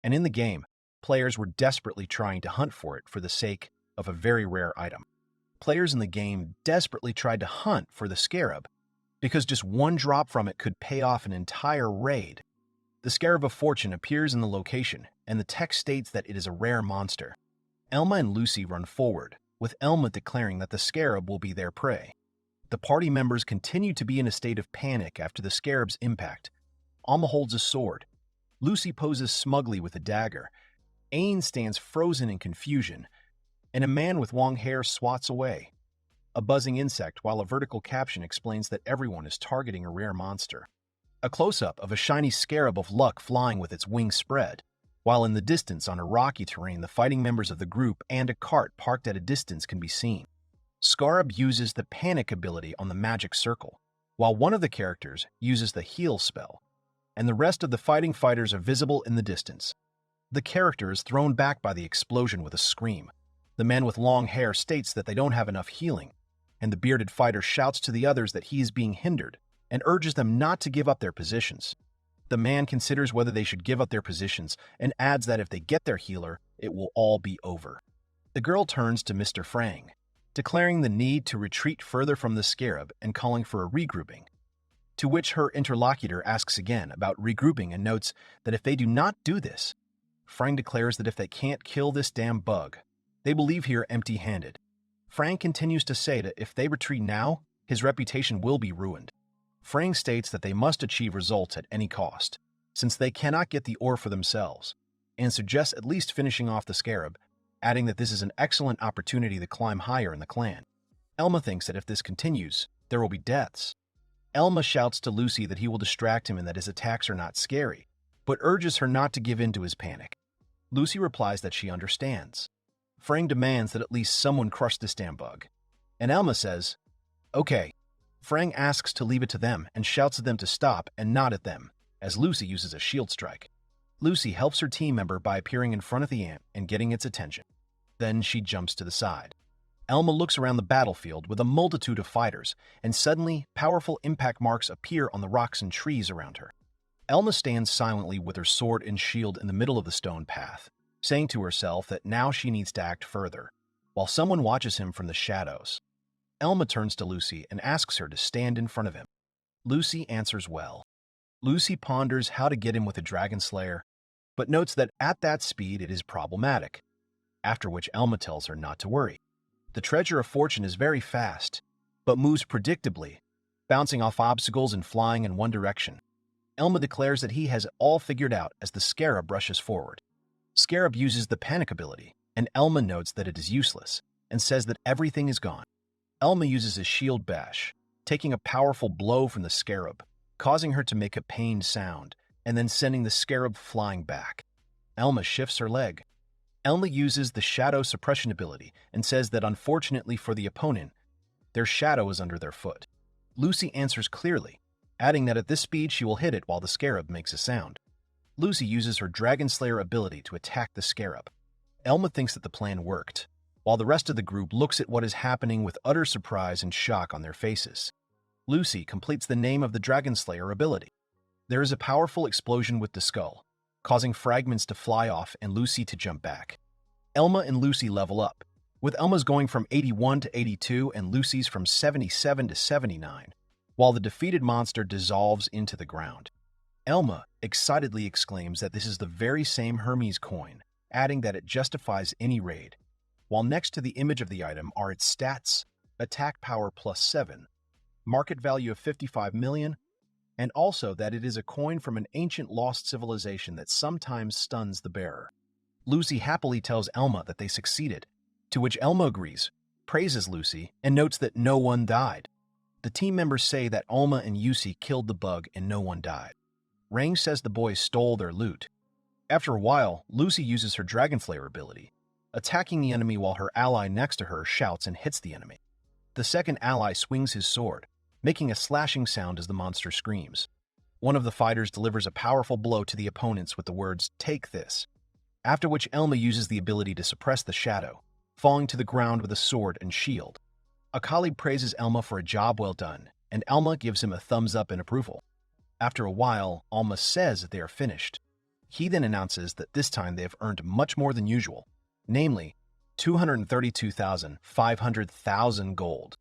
And in the game, players were desperately trying to hunt for it for the sake of a very rare item. Players in the game desperately tried to hunt for the scarab because just 1 drop from it could pay off an entire raid. The Scarab of Fortune appears in the location, and the text states that it is a rare monster. Elma and Lucy run forward, with Elma declaring that the scarab will be their prey. The party members continue to be in a state of panic after the scarab's impact. Alma holds a sword. Lucy poses smugly with a dagger. Ain stands frozen in confusion, and a man with long hair swats away. A buzzing insect, while a vertical caption explains that everyone is targeting a rare monster. A close-up of a shiny scarab of luck flying with its wings spread, while in the distance on a rocky terrain the fighting members of the group and a cart parked at a distance can be seen. Scarab uses the Panic ability on the magic circle, while one of the characters uses the Heal spell, and the rest of the fighting fighters are visible in the distance. The character is thrown back by the explosion with a scream. The man with long hair states that they don't have enough healing, and the bearded fighter shouts to the others that he is being hindered and urges them not to give up their positions. The man considers whether they should give up their positions and adds that if they get their healer, it will all be over. The girl turns to Mr. Frang, declaring the need to retreat further from the scarab and calling for a regrouping, to which her interlocutor asks again about regrouping and notes that if they do not do this, Frang declares that if they can't kill this damn bug, they will leave here empty-handed. Frang continues to say that if they retreat now, his reputation will be ruined. Frang states that they must achieve results at any cost, since they cannot get the ore for themselves, and suggests at least finishing off the scarab, adding that this is an excellent opportunity to climb higher in the clan. Elma thinks that if this continues, there will be deaths. Elma shouts to Lucy that he will distract him and that his attacks are not scary, but urges her not to give in to his panic. Lucy replies that she understands. Frang demands that at least someone crush this damn bug, and Elma says, "Okay." Frang asks to leave it to them and shouts at them to stop and not at them, as Lucy uses a shield strike. Lucy helps her team member by appearing in front of the ant and getting its attention. Then she jumps to the side. Elma looks around the battlefield with a multitude of fighters, and suddenly, powerful impact marks appear on the rocks and trees around her. Elma stands silently with her sword and shield in the middle of the stone path, saying to herself that now she needs to act further, while someone watches him from the shadows. Elma turns to Lucy and asks her to stand in front of him. Lucy answers well. Lucy ponders how to get him with a dragon slayer, but notes that at that speed it is problematic, after which Elma tells her not to worry. The treasure of fortune is very fast, but moves predictably, bouncing off obstacles and flying in one direction. Elma declares that he has it all figured out as the scarab rushes forward. Scarab uses the panic ability, and Elma notes that it is useless, and says that everything is gone. Elma uses a shield bash, taking a powerful blow from the scarab, causing her to make a pained sound, and then sending the scarab flying back. Elma shifts her leg. Elma uses the shadow suppression ability and says that unfortunately for the opponent, their shadow is under their foot. Lucy answers clearly, adding that at this speed she will hit it while the scarab makes a sound. Lucy uses her Dragon Slayer ability to attack the scarab. Elma thinks that the plan worked, while the rest of the group looks at what is happening with utter surprise and shock on their faces. Lucy completes the name of the Dragon Slayer ability. There is a powerful explosion with the skull, causing fragments to fly off and Lucy to jump back. Elma and Lucy level up, with Elma's going from 81 to 82 and Lucy's from 77 to 79, while the defeated monster dissolves into the ground. Elma excitedly exclaims that this is the very same Hermes coin, adding that it justifies any raid, while next to the image of the item are its stats: attack power +7, market value of 55 million, and also that it is a coin from an ancient lost civilization that sometimes stuns the bearer. Lucy happily tells Elma that they succeeded, to which Elma agrees, praises Lucy, and notes that no one died. The team members say that Elma and Yusi killed the bug and no one died. Rang says the boys stole their loot. After a while, Lucy uses her Dragon Slayer ability, attacking the enemy while her ally next to her shouts and hits the enemy. The second ally swings his sword, making a slashing sound as the monster screams. One of the fighters delivers a powerful blow to the opponents with the words, "Take this," after which Elma uses the ability to suppress the shadow, falling to the ground with a sword and shield. A colleague praises Elma for a job well done, and Elma gives him a thumbs up in approval. After a while, Elma says that they are finished. He then announces that this time they have earned much more than usual, namely 232,500 gold.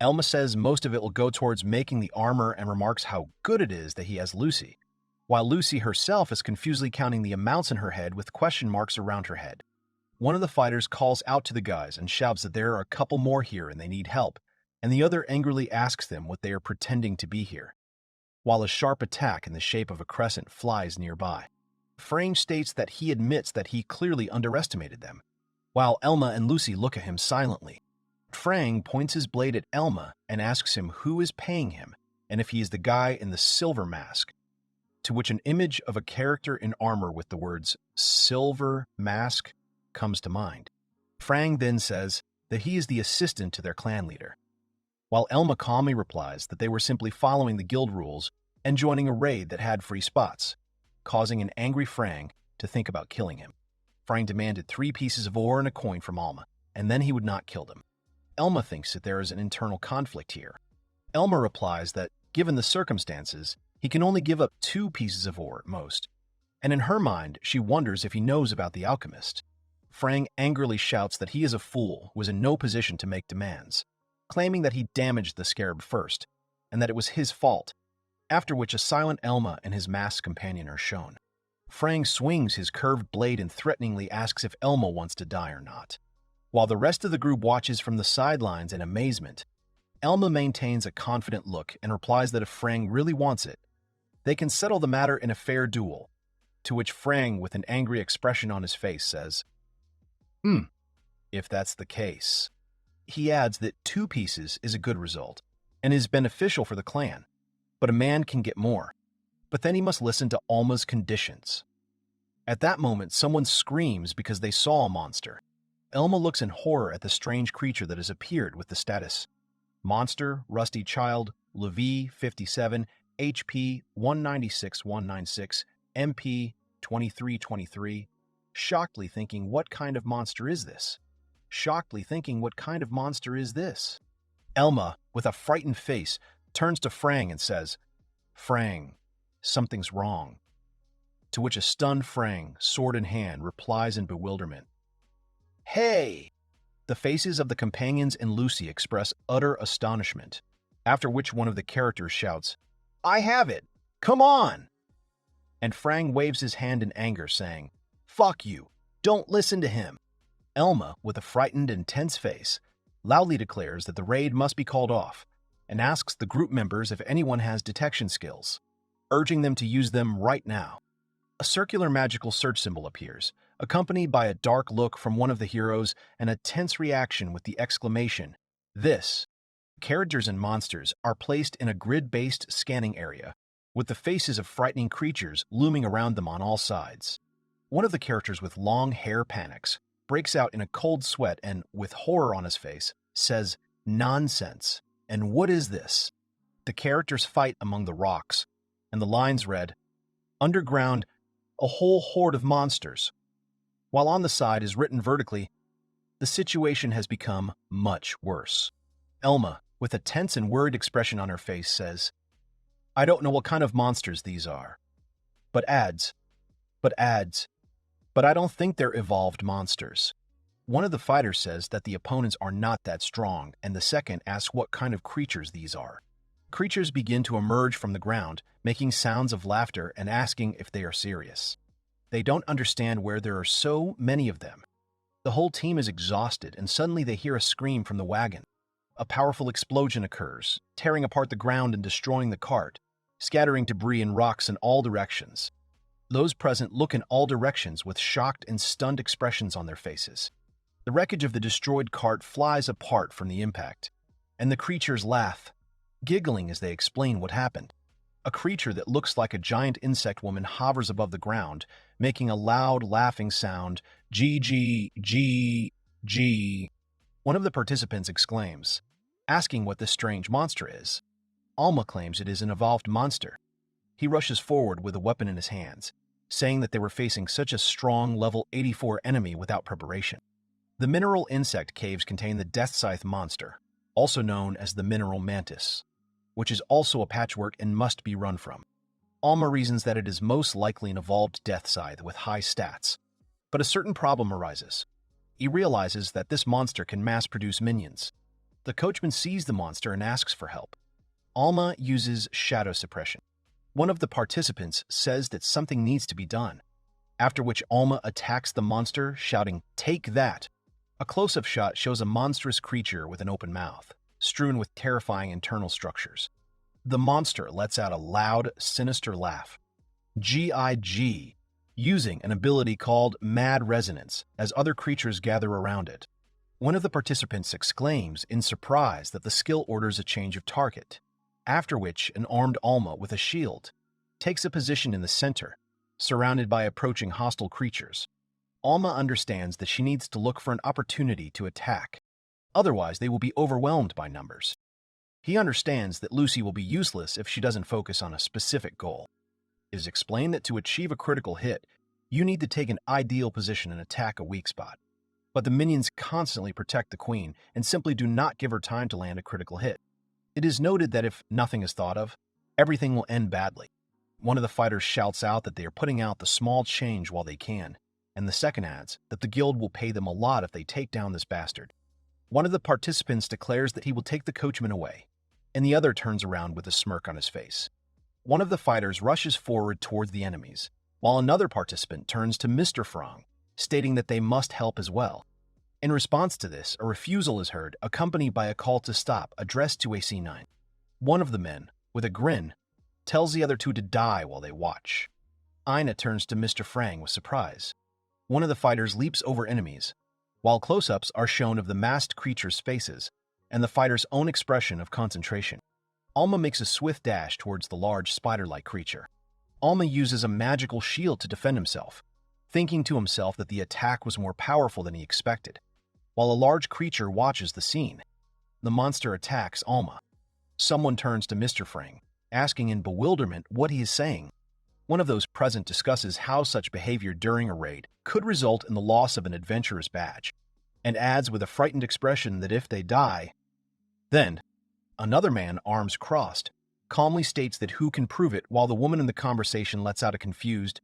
Elma says most of it will go towards making the armor and remarks how good it is that he has Lucy, while Lucy herself is confusedly counting the amounts in her head with question marks around her head. One of the fighters calls out to the guys and shouts that there are a couple more here and they need help, and the other angrily asks them what they are pretending to be here, while a sharp attack in the shape of a crescent flies nearby. Frang states that he admits that he clearly underestimated them, while Elma and Lucy look at him silently. Frang points his blade at Elma and asks him who is paying him and if he is the guy in the silver mask, to which an image of a character in armor with the words "silver mask" comes to mind. Frang then says that he is the assistant to their clan leader, while Elma calmly replies that they were simply following the guild rules and joining a raid that had free spots, causing an angry Frang to think about killing him. Frang demanded 3 pieces of ore and a coin from Elma, and then he would not kill them. Elma thinks that there is an internal conflict here. Elma replies that, given the circumstances, He can only give up 2 pieces of ore at most, and in her mind, she wonders if he knows about the alchemist. Frang angrily shouts that he is a fool who is in no position to make demands, claiming that he damaged the scarab first, and that it was his fault, after which a silent Elma and his masked companion are shown. Frang swings his curved blade and threateningly asks if Elma wants to die or not. While the rest of the group watches from the sidelines in amazement, Elma maintains a confident look and replies that if Frang really wants it, they can settle the matter in a fair duel, to which Frang, with an angry expression on his face, says, if that's the case. He adds that 2 pieces is a good result and is beneficial for the clan, but a man can get more. But then he must listen to Alma's conditions. At that moment, someone screams because they saw a monster. Elma looks in horror at the strange creature that has appeared with the status Monster, Rusty Child, Levi 57, HP 196-196, MP 2323, shockedly thinking, what kind of monster is this? Elma, with a frightened face, turns to Frang and says, Frang, something's wrong. To which a stunned Frang, sword in hand, replies in bewilderment, Hey! The faces of the companions and Lucy express utter astonishment, after which one of the characters shouts, I have it! Come on! And Frang waves his hand in anger, saying, Fuck you! Don't listen to him! Elma, with a frightened and tense face, loudly declares that the raid must be called off, and asks the group members if anyone has detection skills, urging them to use them right now. A circular magical search symbol appears, accompanied by a dark look from one of the heroes and a tense reaction with the exclamation, This! Characters and monsters are placed in a grid-based scanning area, with the faces of frightening creatures looming around them on all sides. One of the characters with long hair panics, breaks out in a cold sweat and, with horror on his face, says, Nonsense! And what is this? The characters fight among the rocks, and the lines read, Underground, a whole horde of monsters. While on the side is written vertically, the situation has become much worse. Elma, with a tense and worried expression on her face, says, I don't know what kind of monsters these are. But adds, but I don't think they're evolved monsters. One of the fighters says that the opponents are not that strong, and the second asks what kind of creatures these are. Creatures begin to emerge from the ground, making sounds of laughter and asking if they are serious. They don't understand where there are so many of them. The whole team is exhausted, and suddenly they hear a scream from the wagon. A powerful explosion occurs, tearing apart the ground and destroying the cart, scattering debris and rocks in all directions. Those present look in all directions with shocked and stunned expressions on their faces. The wreckage of the destroyed cart flies apart from the impact, and the creatures laugh, giggling as they explain what happened. A creature that looks like a giant insect woman hovers above the ground, making a loud, laughing sound, G. One of the participants exclaims, asking what this strange monster is. Alma claims it is an evolved monster. He rushes forward with a weapon in his hands, saying that they were facing such a strong level 84 enemy without preparation. The mineral insect caves contain the Death Scythe monster, also known as the mineral mantis, which is also a patchwork and must be run from. Alma reasons that it is most likely an evolved Death Scythe with high stats, but a certain problem arises. He realizes that this monster can mass-produce minions. The coachman sees the monster and asks for help. Alma uses shadow suppression. One of the participants says that something needs to be done, after which Alma attacks the monster, shouting, Take that! A close-up shot shows a monstrous creature with an open mouth, strewn with terrifying internal structures. The monster lets out a loud, sinister laugh. GIG, using an ability called Mad Resonance as other creatures gather around it. One of the participants exclaims in surprise that the skill orders a change of target, after which an armed Alma with a shield takes a position in the center, surrounded by approaching hostile creatures. Alma understands that she needs to look for an opportunity to attack, otherwise they will be overwhelmed by numbers. He understands that Lucy will be useless if she doesn't focus on a specific goal. It is explained that to achieve a critical hit, you need to take an ideal position and attack a weak spot. But the minions constantly protect the queen and simply do not give her time to land a critical hit. It is noted that if nothing is thought of, everything will end badly. One of the fighters shouts out that they are putting out the small change while they can, and the second adds that the guild will pay them a lot if they take down this bastard. One of the participants declares that he will take the coachman away, and the other turns around with a smirk on his face. One of the fighters rushes forward towards the enemies, while another participant turns to Mr. Frong, stating that they must help as well. In response to this, a refusal is heard, accompanied by a call to stop addressed to a C9. One of the men, with a grin, tells the other two to die while they watch. Ina turns to Mr. Frang with surprise. One of the fighters leaps over enemies, while close-ups are shown of the masked creatures' faces and the fighter's own expression of concentration. Elma makes a swift dash towards the large spider-like creature. Elma uses a magical shield to defend himself, thinking to himself that the attack was more powerful than he expected. While a large creature watches the scene, the monster attacks Elma. Someone turns to Mr. Frang, asking in bewilderment what he is saying. One of those present discusses how such behavior during a raid could result in the loss of an adventurer's badge, and adds with a frightened expression that if they die, then another man, arms crossed, calmly states that who can prove it, while the woman in the conversation lets out a confused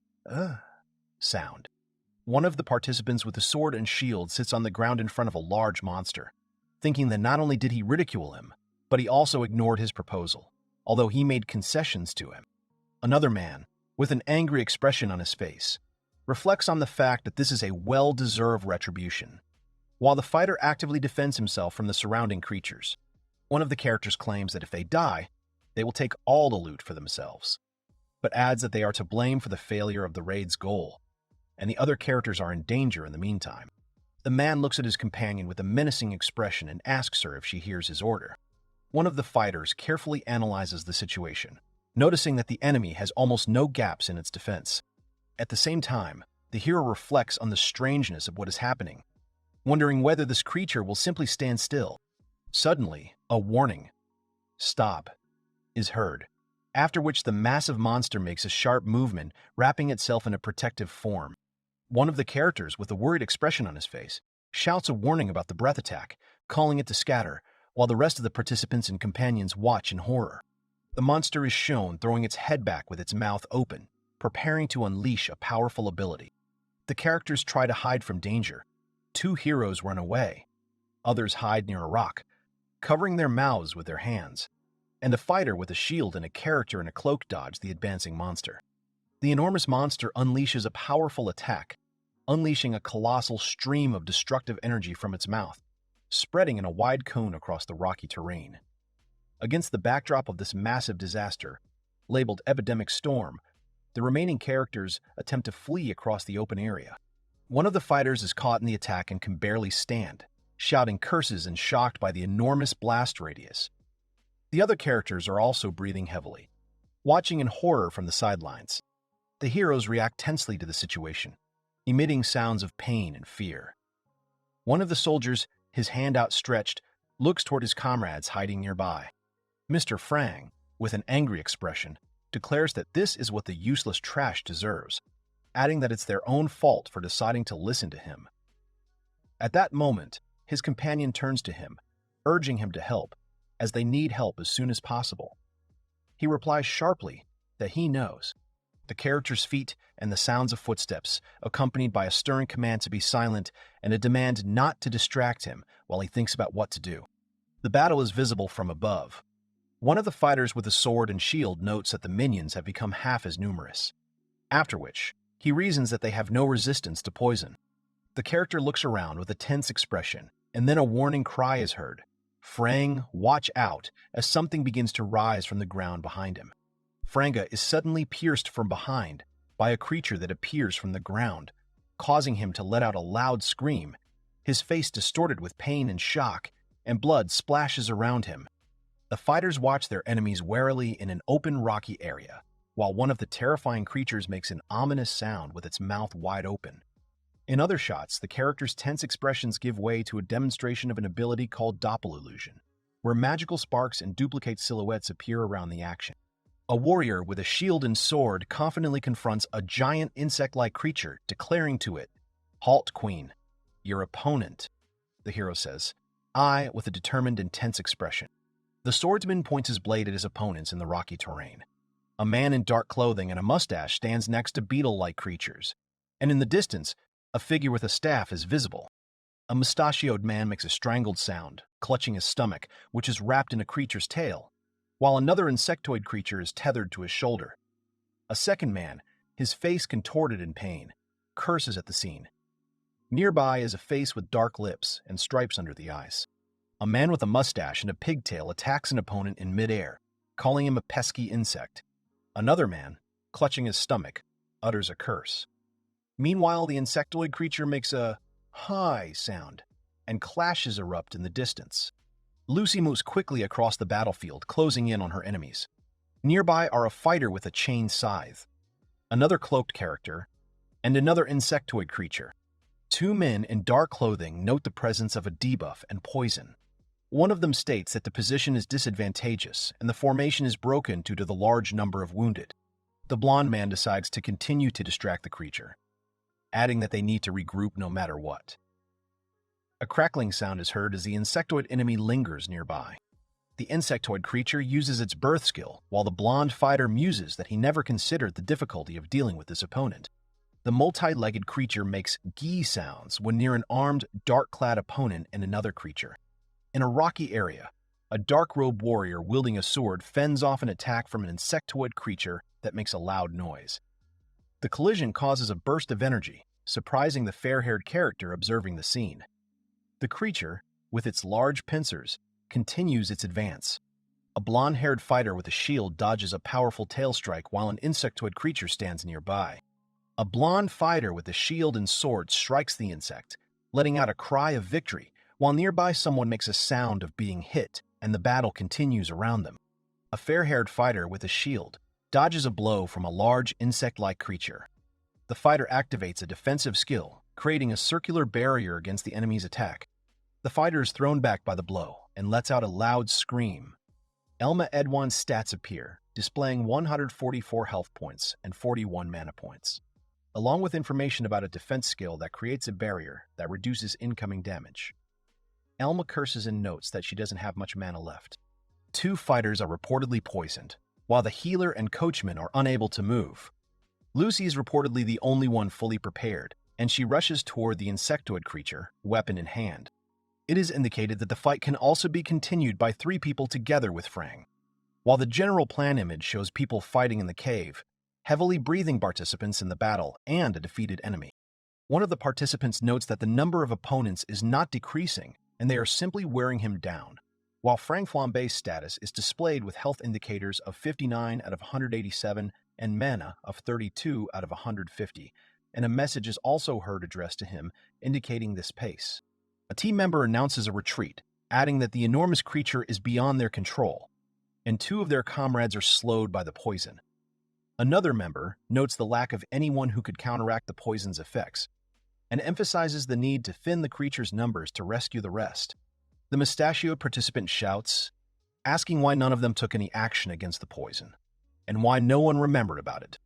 sound. One of the participants with a sword and shield sits on the ground in front of a large monster, thinking that not only did he ridicule him, but he also ignored his proposal, although he made concessions to him. Another man, with an angry expression on his face, reflects on the fact that this is a well-deserved retribution. While the fighter actively defends himself from the surrounding creatures, one of the characters claims that if they die, they will take all the loot for themselves, but adds that they are to blame for the failure of the raid's goal, and the other characters are in danger in the meantime. The man looks at his companion with a menacing expression and asks her if she hears his order. One of the fighters carefully analyzes the situation, noticing that the enemy has almost no gaps in its defense. At the same time, the hero reflects on the strangeness of what is happening, wondering whether this creature will simply stand still. Suddenly, a warning, "Stop," is heard, after which the massive monster makes a sharp movement, wrapping itself in a protective form. One of the characters, with a worried expression on his face, shouts a warning about the breath attack, calling it to scatter, while the rest of the participants and companions watch in horror. The monster is shown throwing its head back with its mouth open, preparing to unleash a powerful ability. The characters try to hide from danger. Two heroes run away. Others hide near a rock, covering their mouths with their hands, and a fighter with a shield and a character in a cloak dodge the advancing monster. The enormous monster unleashes a powerful attack, unleashing a colossal stream of destructive energy from its mouth, spreading in a wide cone across the rocky terrain. Against the backdrop of this massive disaster, labeled Epidemic Storm, the remaining characters attempt to flee across the open area. One of the fighters is caught in the attack and can barely stand, shouting curses and shocked by the enormous blast radius. The other characters are also breathing heavily, watching in horror from the sidelines. The heroes react tensely to the situation, emitting sounds of pain and fear. One of the soldiers, his hand outstretched, looks toward his comrades hiding nearby. Mr. Frang, with an angry expression, declares that this is what the useless trash deserves, adding that it's their own fault for deciding to listen to him. At that moment, his companion turns to him, urging him to help, as they need help as soon as possible. He replies sharply that he knows. The character's feet and the sounds of footsteps, accompanied by a stern command to be silent and a demand not to distract him while he thinks about what to do. The battle is visible from above. One of the fighters with a sword and shield notes that the minions have become half as numerous, after which he reasons that they have no resistance to poison. The character looks around with a tense expression, and then a warning cry is heard. "Frang, watch out," as something begins to rise from the ground behind him. Franga is suddenly pierced from behind by a creature that appears from the ground, causing him to let out a loud scream, his face distorted with pain and shock, and blood splashes around him. The fighters watch their enemies warily in an open rocky area, while one of the terrifying creatures makes an ominous sound with its mouth wide open. In other shots, the character's tense expressions give way to a demonstration of an ability called Doppelillusion, where magical sparks and duplicate silhouettes appear around the action. A warrior with a shield and sword confidently confronts a giant insect-like creature, declaring to it, "Halt, Queen. Your opponent," the hero says, with a determined and tense expression. The swordsman points his blade at his opponents in the rocky terrain. A man in dark clothing and a mustache stands next to beetle-like creatures, and in the distance, a figure with a staff is visible. A mustachioed man makes a strangled sound, clutching his stomach, which is wrapped in a creature's tail, while another insectoid creature is tethered to his shoulder. A second man, his face contorted in pain, curses at the scene. Nearby is a face with dark lips and stripes under the eyes. A man with a mustache and a pigtail attacks an opponent in midair, calling him a pesky insect. Another man, clutching his stomach, utters a curse. Meanwhile, the insectoid creature makes a "hi" sound, and clashes erupt in the distance. Lucy moves quickly across the battlefield, closing in on her enemies. Nearby are a fighter with a chain scythe, another cloaked character, and another insectoid creature. Two men in dark clothing note the presence of a debuff and poison. One of them states that the position is disadvantageous and the formation is broken due to the large number of wounded. The blonde man decides to continue to distract the creature, adding that they need to regroup no matter what. A crackling sound is heard as the insectoid enemy lingers nearby. The insectoid creature uses its birth skill, while the blonde fighter muses that he never considered the difficulty of dealing with his opponent. The multi-legged creature makes gee sounds when near an armed, dark-clad opponent and another creature. In a rocky area, a dark-robed warrior wielding a sword fends off an attack from an insectoid creature that makes a loud noise. The collision causes a burst of energy, surprising the fair-haired character observing the scene. The creature, with its large pincers, continues its advance. A blonde-haired fighter with a shield dodges a powerful tail strike while an insectoid creature stands nearby. A blonde fighter with a shield and sword strikes the insect, letting out a cry of victory, while nearby someone makes a sound of being hit, and the battle continues around them. A fair-haired fighter with a shield dodges a blow from a large insect-like creature. The fighter activates a defensive skill, creating a circular barrier against the enemy's attack. The fighter is thrown back by the blow and lets out a loud scream. Elma Edwan's stats appear, displaying 144 health points and 41 mana points, along with information about a defense skill that creates a barrier that reduces incoming damage. Elma curses and notes that she doesn't have much mana left. Two fighters are reportedly poisoned, while the healer and coachman are unable to move. Lucy is reportedly the only one fully prepared, and she rushes toward the insectoid creature, weapon in hand. It is indicated that the fight can also be continued by three people together with Frang. While the general plan image shows people fighting in the cave, heavily breathing participants in the battle, and a defeated enemy. One of the participants notes that the number of opponents is not decreasing, and they are simply wearing him down, while Frang Flambe's status is displayed with health indicators of 59 out of 187 and mana of 32 out of 150, and a message is also heard addressed to him indicating this pace. A team member announces a retreat, adding that the enormous creature is beyond their control, and two of their comrades are slowed by the poison. Another member notes the lack of anyone who could counteract the poison's effects, and emphasizes the need to thin the creature's numbers to rescue the rest. The mustachioed participant shouts, asking why none of them took any action against the poison, and why no one remembered about it.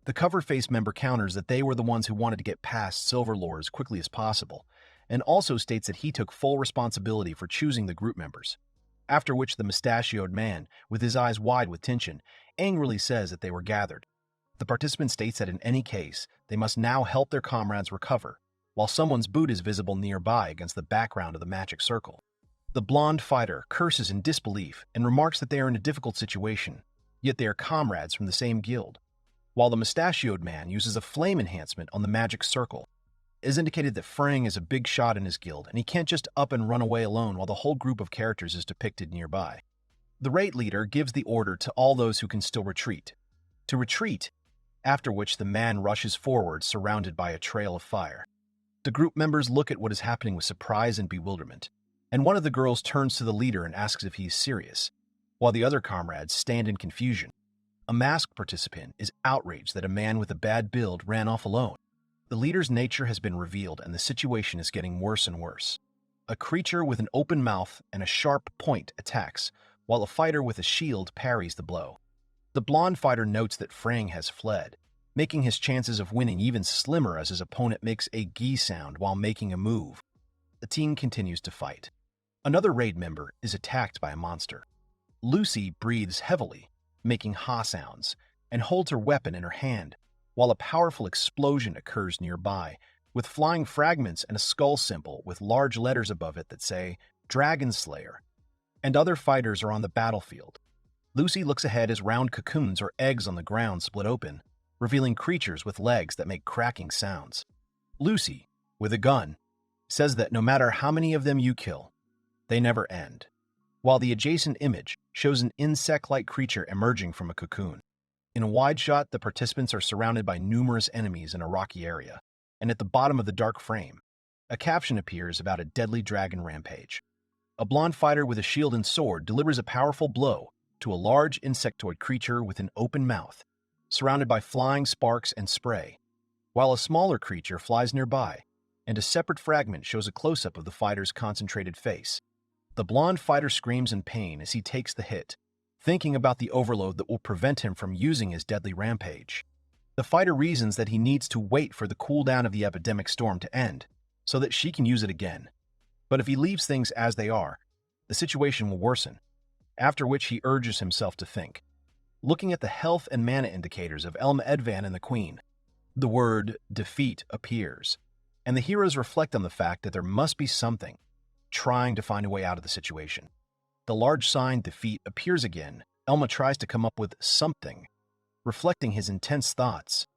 The cover-face member counters that they were the ones who wanted to get past Silverlore as quickly as possible, and also states that he took full responsibility for choosing the group members, after which the mustachioed man, with his eyes wide with tension, angrily says that they were gathered. The participant states that in any case, they must now help their comrades recover, while someone's boot is visible nearby against the background of the magic circle. The blonde fighter curses in disbelief and remarks that they are in a difficult situation, yet they are comrades from the same guild, while the mustachioed man uses a flame enhancement on the magic circle. It is indicated that Frang is a big shot in his guild, and he can't just up and run away alone while the whole group of characters is depicted nearby. The raid leader gives the order to all those who can still retreat to retreat, after which the man rushes forward surrounded by a trail of fire. The group members look at what is happening with surprise and bewilderment, and one of the girls turns to the leader and asks if he is serious, while the other comrades stand in confusion. A masked participant is outraged that a man with a bad build ran off alone. The leader's nature has been revealed and the situation is getting worse and worse. A creature with an open mouth and a sharp point attacks, while a fighter with a shield parries the blow. The blonde fighter notes that Frang has fled, making his chances of winning even slimmer as his opponent makes a gee sound while making a move. The team continues to fight. Another raid member is attacked by a monster. Lucy breathes heavily, making ha sounds, and holds her weapon in her hand, while a powerful explosion occurs nearby, with flying fragments and a skull symbol with large letters above it that say, Dragon Slayer, and other fighters are on the battlefield. Lucy looks ahead as round cocoons or eggs on the ground split open, revealing creatures with legs that make cracking sounds. Lucy, with a gun, says that no matter how many of them you kill, they never end, while the adjacent image shows an insect-like creature emerging from a cocoon. In a wide shot, the participants are surrounded by numerous enemies in a rocky area, and at the bottom of the dark frame, a caption appears about a deadly dragon rampage. A blonde fighter with a shield and sword delivers a powerful blow to a large insectoid creature with an open mouth, surrounded by flying sparks and spray, while a smaller creature flies nearby, and a separate fragment shows a close-up of the fighter's concentrated face. The blonde fighter screams in pain as he takes the hit, thinking about the overload that will prevent him from using his deadly rampage. The fighter reasons that he needs to wait for the cooldown of the epidemic storm to end, so that she can use it again. But if he leaves things as they are, the situation will worsen, after which he urges himself to think. Looking at the health and mana indicators of Elma, Edwan, and the Queen, the word defeat appears, and the heroes reflect on the fact that there must be something, trying to find a way out of the situation. The large sign defeat appears again. Elma tries to come up with something, reflecting his intense thoughts.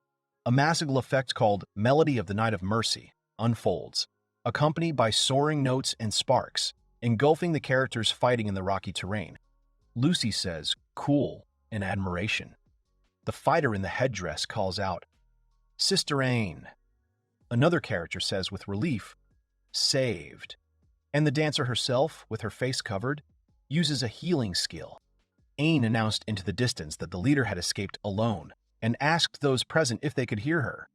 A magical effect called Melody of the Night of Mercy unfolds, accompanied by soaring notes and sparks, engulfing the characters fighting in the rocky terrain. Lucy says, cool, in admiration. The fighter in the headdress calls out, Sister Ain. Another character says with relief, saved. And the dancer herself, with her face covered, uses a healing skill. Ain announced into the distance that the leader had escaped alone and asked those present if they could hear her.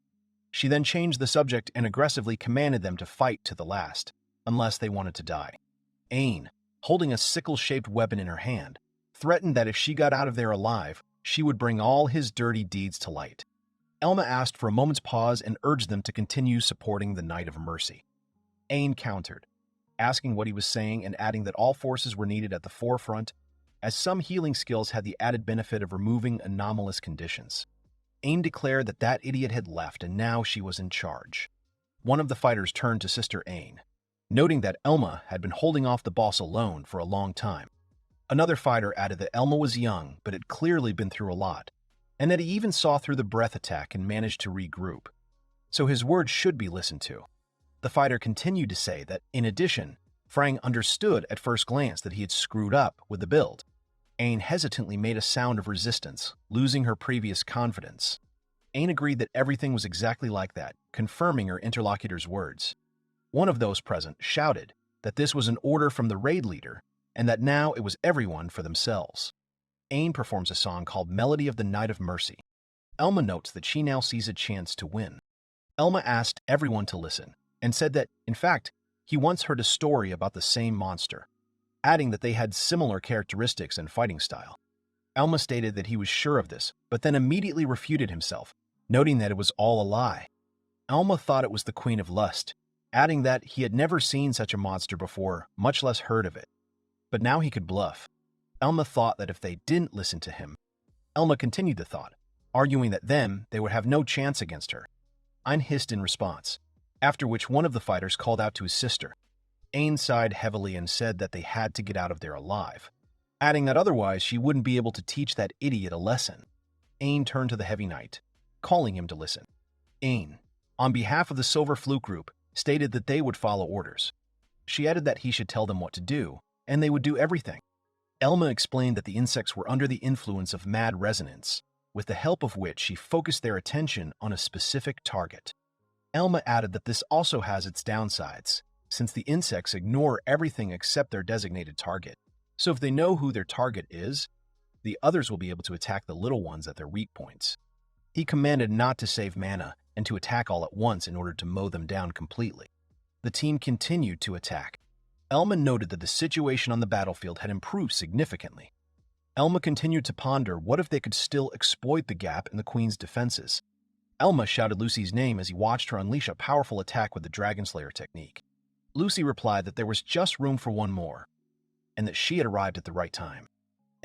She then changed the subject and aggressively commanded them to fight to the last, unless they wanted to die. Ain, holding a sickle-shaped weapon in her hand, threatened that if she got out of there alive, she would bring all his dirty deeds to light. Elma asked for a moment's pause and urged them to continue supporting the Knight of Mercy. Ain countered, asking what he was saying and adding that all forces were needed at the forefront, as some healing skills had the added benefit of removing anomalous conditions. Ain declared that that idiot had left and now she was in charge. One of the fighters turned to Sister Ain, noting that Elma had been holding off the boss alone for a long time. Another fighter added that Elma was young but had clearly been through a lot, and that he even saw through the breath attack and managed to regroup. So his words should be listened to. The fighter continued to say that, in addition, Frang understood at first glance that he had screwed up with the build. Ain hesitantly made a sound of resistance, losing her previous confidence. Ain agreed that everything was exactly like that, confirming her interlocutor's words. One of those present shouted that this was an order from the raid leader and that now it was everyone for themselves. Ain performs a song called Melody of the Night of Mercy. Elma notes that she now sees a chance to win. Elma asked everyone to listen and said that, in fact, he once heard a story about the same monster, adding that they had similar characteristics and fighting style. Elma stated that he was sure of this, but then immediately refuted himself, noting that it was all a lie. Elma thought it was the Queen of Lust, adding that he had never seen such a monster before, much less heard of it. But now he could bluff. Elma thought that if they didn't listen to him, Elma continued the thought, arguing that then they would have no chance against her. Ain hissed in response, after which one of the fighters called out to his sister. Ain sighed heavily and said that they had to get out of there alive, adding that otherwise she wouldn't be able to teach that idiot a lesson. Ain turned to the Heavy Knight, calling him to listen. Ain, on behalf of the Silver Fluke Group, stated that they would follow orders. She added that he should tell them what to do, and they would do everything. Elma explained that the insects were under the influence of mad resonance, with the help of which she focused their attention on a specific target. Elma added that this also has its downsides, since the insects ignore everything except their designated target. So if they know who their target is, the others will be able to attack the little ones at their weak points. He commanded not to save mana and to attack all at once in order to mow them down completely. The team continued to attack. Elma noted that the situation on the battlefield had improved significantly. Elma continued to ponder what if they could still exploit the gap in the Queen's defenses. Elma shouted Lucy's name as he watched her unleash a powerful attack with the Dragon Slayer technique. Lucy replied that there was just room for one more, and that she had arrived at the right time.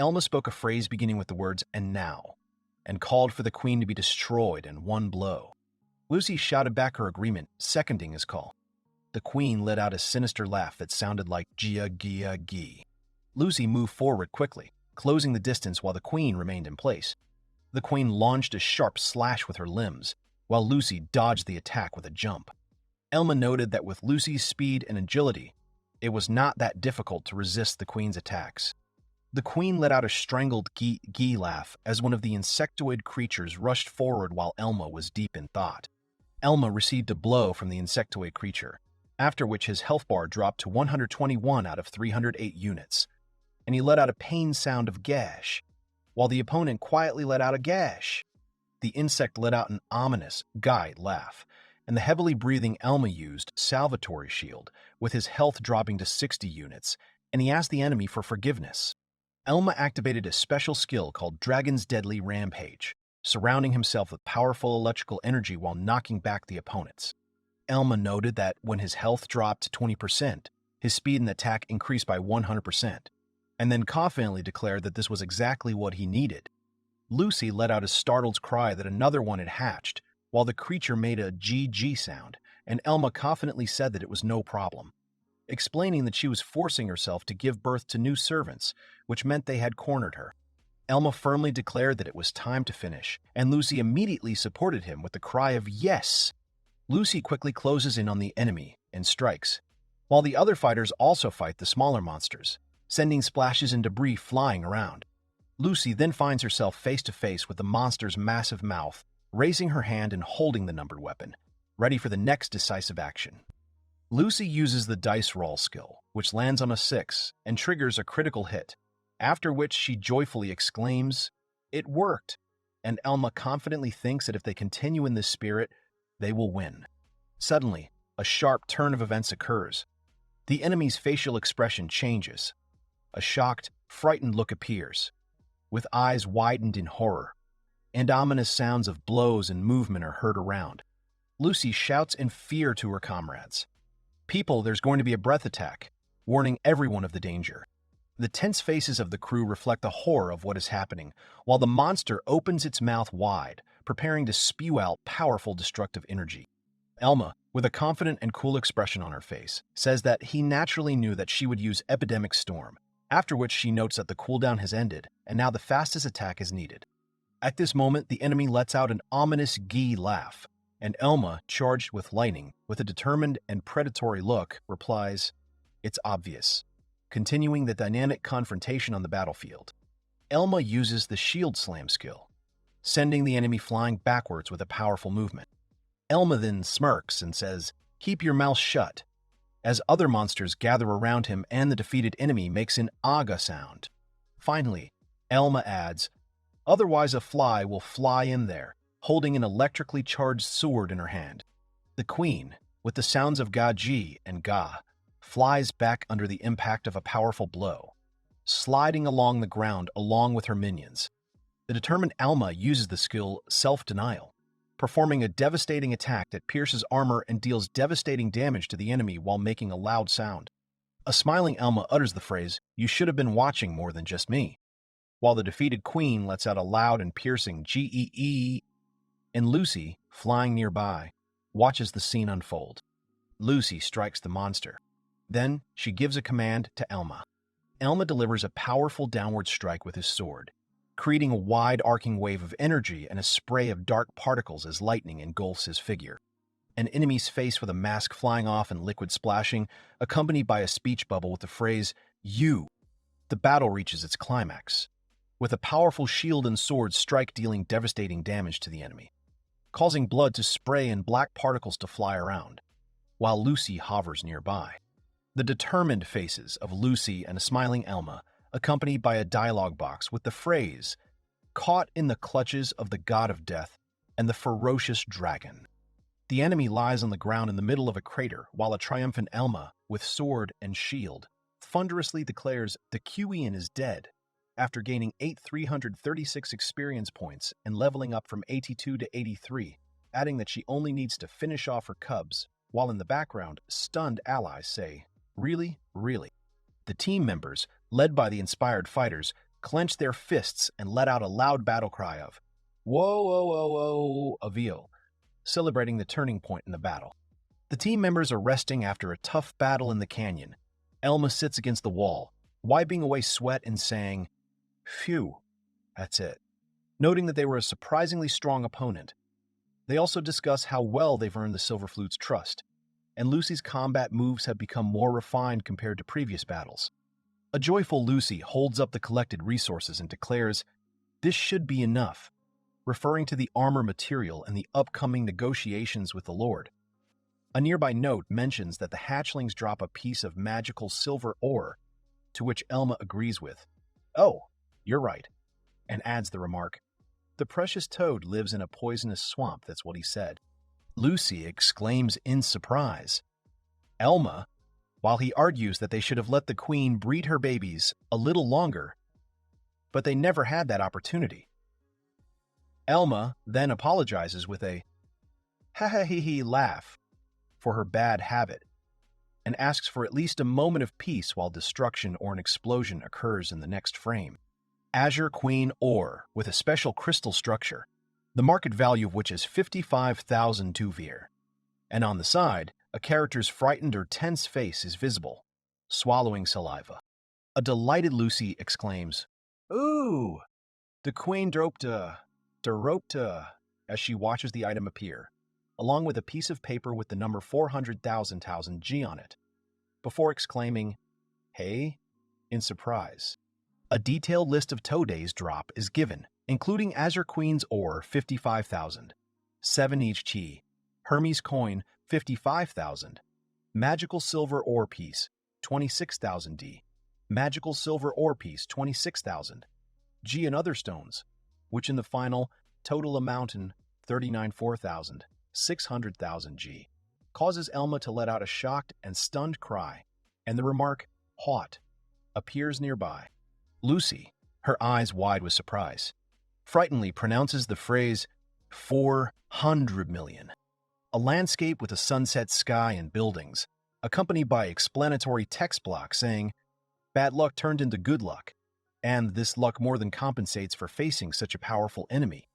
Elma spoke a phrase beginning with the words, "and now," and called for the queen to be destroyed in one blow. Lucy shouted back her agreement, seconding his call. The queen let out a sinister laugh that sounded like Gia Gia Gi. Lucy moved forward quickly, closing the distance while the queen remained in place. The queen launched a sharp slash with her limbs, while Lucy dodged the attack with a jump. Elma noted that with Lucy's speed and agility, it was not that difficult to resist the queen's attacks. The queen let out a strangled gee laugh as one of the insectoid creatures rushed forward while Elma was deep in thought. Elma received a blow from the insectoid creature, after which his health bar dropped to 121 out of 308 units, and he let out a pain sound of gash, while the opponent quietly let out a gash. The insect let out an ominous, guide laugh, and the heavily breathing Elma used Salvatory Shield, with his health dropping to 60 units, and he asked the enemy for forgiveness. Elma activated a special skill called Dragon's Deadly Rampage, surrounding himself with powerful electrical energy while knocking back the opponents. Elma noted that when his health dropped to 20%, his speed and attack increased by 100%, and then confidently declared that this was exactly what he needed. Lucy let out a startled cry that another one had hatched, while the creature made a GG sound, and Elma confidently said that it was no problem, explaining that she was forcing herself to give birth to new servants, which meant they had cornered her. Elma firmly declared that it was time to finish, and Lucy immediately supported him with the cry of yes. Lucy quickly closes in on the enemy and strikes, while the other fighters also fight the smaller monsters, sending splashes and debris flying around. Lucy then finds herself face to face with the monster's massive mouth, raising her hand and holding the numbered weapon, ready for the next decisive action. Lucy uses the dice roll skill, which lands on a 6 and triggers a critical hit, after which she joyfully exclaims, "It worked!" And Elma confidently thinks that if they continue in this spirit, they will win. Suddenly, a sharp turn of events occurs. The enemy's facial expression changes. A shocked, frightened look appears, with eyes widened in horror, and ominous sounds of blows and movement are heard around. Lucy shouts in fear to her comrades, "People, there's going to be a breath attack," warning everyone of the danger. The tense faces of the crew reflect the horror of what is happening, while the monster opens its mouth wide, preparing to spew out powerful destructive energy. Elma, with a confident and cool expression on her face, says that he naturally knew that she would use Epidemic Storm, after which she notes that the cooldown has ended, and now the fastest attack is needed. At this moment, the enemy lets out an ominous gee laugh, and Elma, charged with lightning, with a determined and predatory look, replies, "It's obvious," continuing the dynamic confrontation on the battlefield. Elma uses the Shield Slam skill, sending the enemy flying backwards with a powerful movement. Elma then smirks and says, "Keep your mouth shut," as other monsters gather around him and the defeated enemy makes an aga sound. Finally, Elma adds, "Otherwise a fly will fly in there," holding an electrically charged sword in her hand. The queen, with the sounds of ga-ji and ga, flies back under the impact of a powerful blow, sliding along the ground along with her minions. The determined Elma uses the skill Self-Denial, performing a devastating attack that pierces armor and deals devastating damage to the enemy while making a loud sound. A smiling Elma utters the phrase, "You should have been watching more than just me," while the defeated queen lets out a loud and piercing Gee, and Lucy, flying nearby, watches the scene unfold. Lucy strikes the monster. Then she gives a command to Elma. Elma delivers a powerful downward strike with his sword, creating a wide arcing wave of energy and a spray of dark particles as lightning engulfs his figure. An enemy's face with a mask flying off and liquid splashing, accompanied by a speech bubble with the phrase, "You." The battle reaches its climax, with a powerful shield and sword strike dealing devastating damage to the enemy, causing blood to spray and black particles to fly around, while Lucy hovers nearby. The determined faces of Lucy and a smiling Elma, accompanied by a dialogue box with the phrase, "Caught in the clutches of the god of death and the ferocious dragon." The enemy lies on the ground in the middle of a crater, while a triumphant Elma, with sword and shield, thunderously declares the Qian is dead, after gaining 8,336 experience points and leveling up from 82 to 83, adding that she only needs to finish off her cubs, while in the background, stunned allies say, "Really? Really?" The team members, led by the inspired fighters, clenched their fists and let out a loud battle cry of, "Whoa, whoa, whoa, whoa, Avil," celebrating the turning point in the battle. The team members are resting after a tough battle in the canyon. Elma sits against the wall, wiping away sweat and saying, "Phew, that's it," noting that they were a surprisingly strong opponent. They also discuss how well they've earned the Silver Flute's trust, and Lucy's combat moves have become more refined compared to previous battles. A joyful Lucy holds up the collected resources and declares, "This should be enough," referring to the armor material and the upcoming negotiations with the Lord. A nearby note mentions that the hatchlings drop a piece of magical silver ore, to which Elma agrees with, "Oh, you're right," and adds the remark, "The precious toad lives in a poisonous swamp," that's what he said. Lucy exclaims in surprise. Elma, while he argues that they should have let the queen breed her babies a little longer, but they never had that opportunity. Elma then apologizes with a ha-ha-hee-hee laugh for her bad habit and asks for at least a moment of peace while destruction or an explosion occurs in the next frame. Azure Queen ore with a special crystal structure, the market value of which is 55,000 tuvir. And on the side, a character's frightened or tense face is visible, swallowing saliva. A delighted Lucy exclaims, "Ooh!" The queen dropta, as she watches the item appear, along with a piece of paper with the number 400,000 G on it, before exclaiming, "Hey?" in surprise. A detailed list of toe days drop is given, including Azure Queen's ore 55,000, 7 each chi, Hermes coin 55,000, magical silver ore piece 26,000 D, magical silver ore piece 26,000 G, and other stones, which in the final total amount in 39,400,600 G, causes Elma to let out a shocked and stunned cry, and the remark, "Hot," appears nearby. Lucy, her eyes wide with surprise, frighteningly pronounces the phrase 400 million. A landscape with a sunset sky and buildings, accompanied by explanatory text block saying, "Bad luck turned into good luck," and "This luck more than compensates for facing such a powerful enemy."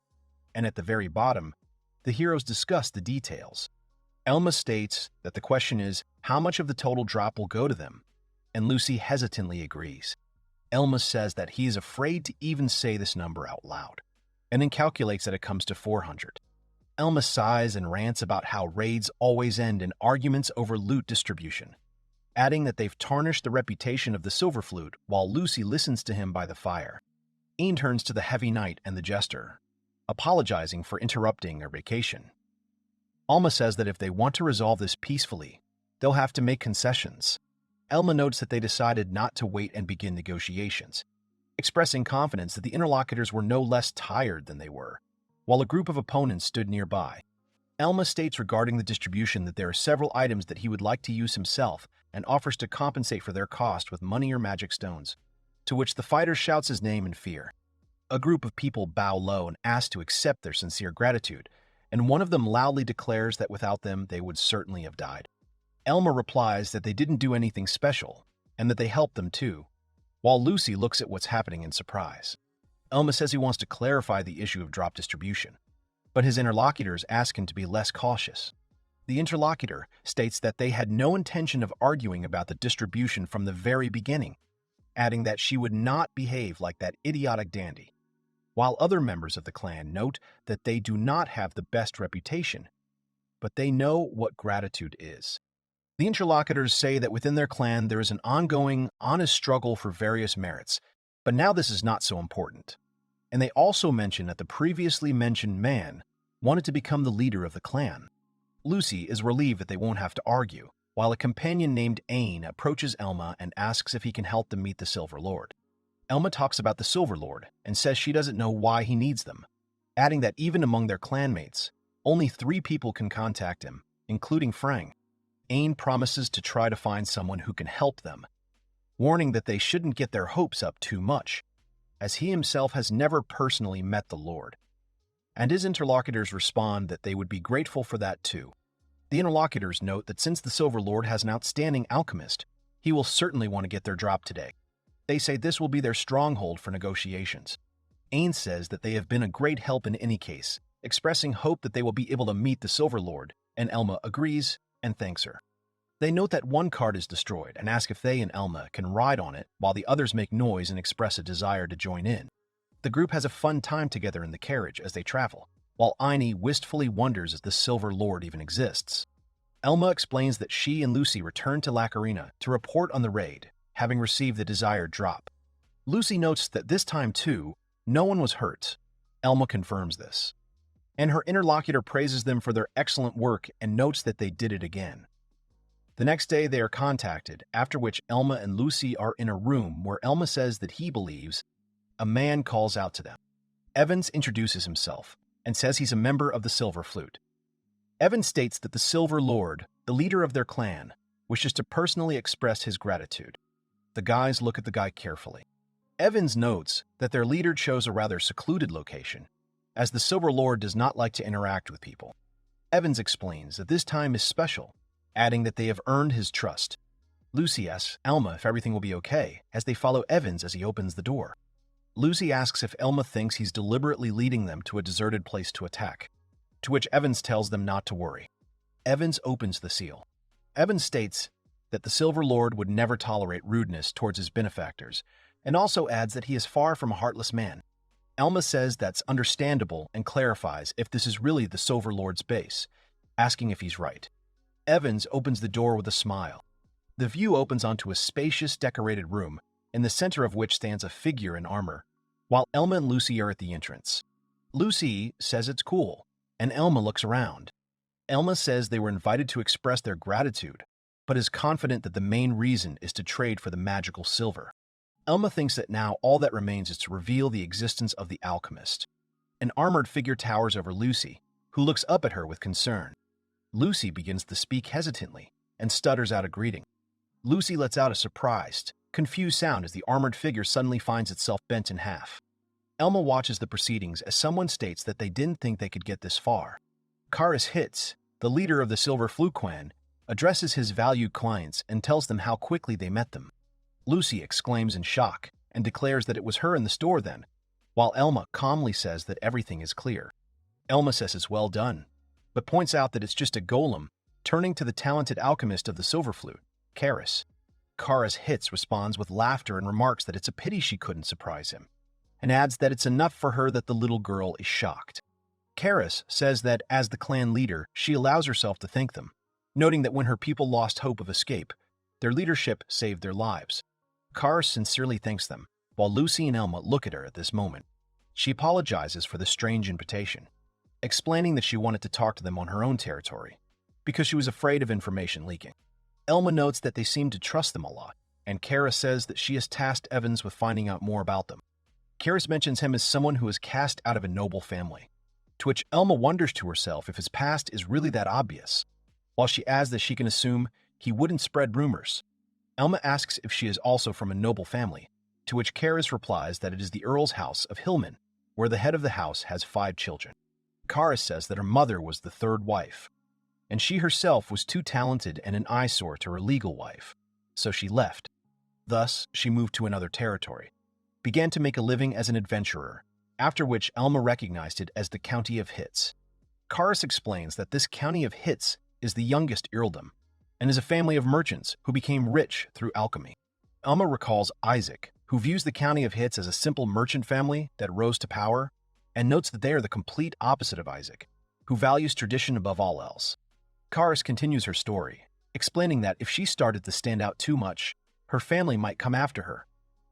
And at the very bottom, the heroes discuss the details. Elma states that the question is how much of the total drop will go to them, and Lucy hesitantly agrees. Elma says that he is afraid to even say this number out loud, and then calculates that it comes to 400. Elma sighs and rants about how raids always end in arguments over loot distribution, adding that they've tarnished the reputation of the Silver Flute while Lucy listens to him by the fire. Ian turns to the Heavy Knight and the Jester, apologizing for interrupting their vacation. Alma says that if they want to resolve this peacefully, they'll have to make concessions. Elma notes that they decided not to wait and begin negotiations, expressing confidence that the interlocutors were no less tired than they were, while a group of opponents stood nearby. Elma states regarding the distribution that there are several items that he would like to use himself and offers to compensate for their cost with money or magic stones, to which the fighter shouts his name in fear. A group of people bow low and ask to accept their sincere gratitude, and one of them loudly declares that without them they would certainly have died. Elma replies that they didn't do anything special, and that they helped them too, while Lucy looks at what's happening in surprise. Elma says he wants to clarify the issue of drop distribution, but his interlocutors ask him to be less cautious. The interlocutor states that they had no intention of arguing about the distribution from the very beginning, adding that she would not behave like that idiotic dandy, while other members of the clan note that they do not have the best reputation, but they know what gratitude is. The interlocutors say that within their clan there is an ongoing, honest struggle for various merits, but now this is not so important. And they also mention that the previously mentioned man wanted to become the leader of the clan. Lucy is relieved that they won't have to argue, while a companion named Ain approaches Elma and asks if he can help them meet the Silver Lord. Elma talks about the Silver Lord and says she doesn't know why he needs them, adding that even among their clanmates, only 3 people can contact him, including Frang. Ain promises to try to find someone who can help them, warning that they shouldn't get their hopes up too much, as he himself has never personally met the Lord. And his interlocutors respond that they would be grateful for that too. The interlocutors note that since the Silver Lord has an outstanding alchemist, he will certainly want to get their drop today. They say this will be their stronghold for negotiations. Ain says that they have been a great help in any case, expressing hope that they will be able to meet the Silver Lord, and Elma agrees and thanks her. They note that one cart is destroyed and ask if they and Elma can ride on it while the others make noise and express a desire to join in. The group has a fun time together in the carriage as they travel, while Aini wistfully wonders if the Silver Lord even exists. Elma explains that she and Lucy returned to Lacarina to report on the raid, having received the desired drop. Lucy notes that this time, too, no one was hurt. Elma confirms this. And her interlocutor praises them for their excellent work and notes that they did it again. The next day, they are contacted, after which Elma and Lucy are in a room where Elma says that he believes a man calls out to them. Evans introduces himself and says he's a member of the Silver Flute. Evans states that the Silver Lord, the leader of their clan, wishes to personally express his gratitude. The guys look at the guy carefully. Evans notes that their leader chose a rather secluded location, as the Silver Lord does not like to interact with people. Evans explains that this time is special, adding that they have earned his trust. Lucy asks Elma if everything will be okay, as they follow Evans as he opens the door. Lucy asks if Elma thinks he's deliberately leading them to a deserted place to attack, to which Evans tells them not to worry. Evans opens the seal. Evans states that the Silver Lord would never tolerate rudeness towards his benefactors, and also adds that he is far from a heartless man. Elma says that's understandable and clarifies if this is really the Silver Lord's base, asking if he's right. Evans opens the door with a smile. The view opens onto a spacious, decorated room, in the center of which stands a figure in armor, while Elma and Lucy are at the entrance. Lucy says it's cool, and Elma looks around. Elma says they were invited to express their gratitude, but is confident that the main reason is to trade for the magical silver. Elma thinks that now all that remains is to reveal the existence of the alchemist. An armored figure towers over Lucy, who looks up at her with concern. Lucy begins to speak hesitantly and stutters out a greeting. Lucy lets out a surprised, confused sound as the armored figure suddenly finds itself bent in half. Elma watches the proceedings as someone states that they didn't think they could get this far. Karis Hitz, the leader of the Silver Flute Clan, addresses his valued clients and tells them how quickly they met them. Lucy exclaims in shock and declares that it was her in the store then, while Elma calmly says that everything is clear. Elma says it's well done, but points out that it's just a golem, turning to the talented alchemist of the Silver Flute, Karis. Karis Hitz responds with laughter and remarks that it's a pity she couldn't surprise him, and adds that it's enough for her that the little girl is shocked. Karis says that as the clan leader, she allows herself to thank them, noting that when her people lost hope of escape, their leadership saved their lives. Karis sincerely thanks them, while Lucy and Elma look at her at this moment. She apologizes for the strange invitation, explaining that she wanted to talk to them on her own territory, because she was afraid of information leaking. Elma notes that they seem to trust them a lot, and Karis says that she has tasked Evans with finding out more about them. Karis mentions him as someone who is cast out of a noble family, to which Elma wonders to herself if his past is really that obvious, while she adds that she can assume he wouldn't spread rumors. Elma asks if she is also from a noble family, to which Karis replies that it is the Earl's house of Hillman, where the head of the house has 5 children. Karis says that her mother was the 3rd wife, and she herself was too talented and an eyesore to her legal wife, so she left. Thus, she moved to another territory, began to make a living as an adventurer, after which Elma recognized it as the County of Hitz. Karis explains that this County of Hitz is the youngest earldom, and is a family of merchants who became rich through alchemy. Elma recalls Isaac, who views the County of Hitz as a simple merchant family that rose to power, and notes that they are the complete opposite of Isaac, who values tradition above all else. Karis continues her story, explaining that if she started to stand out too much, her family might come after her.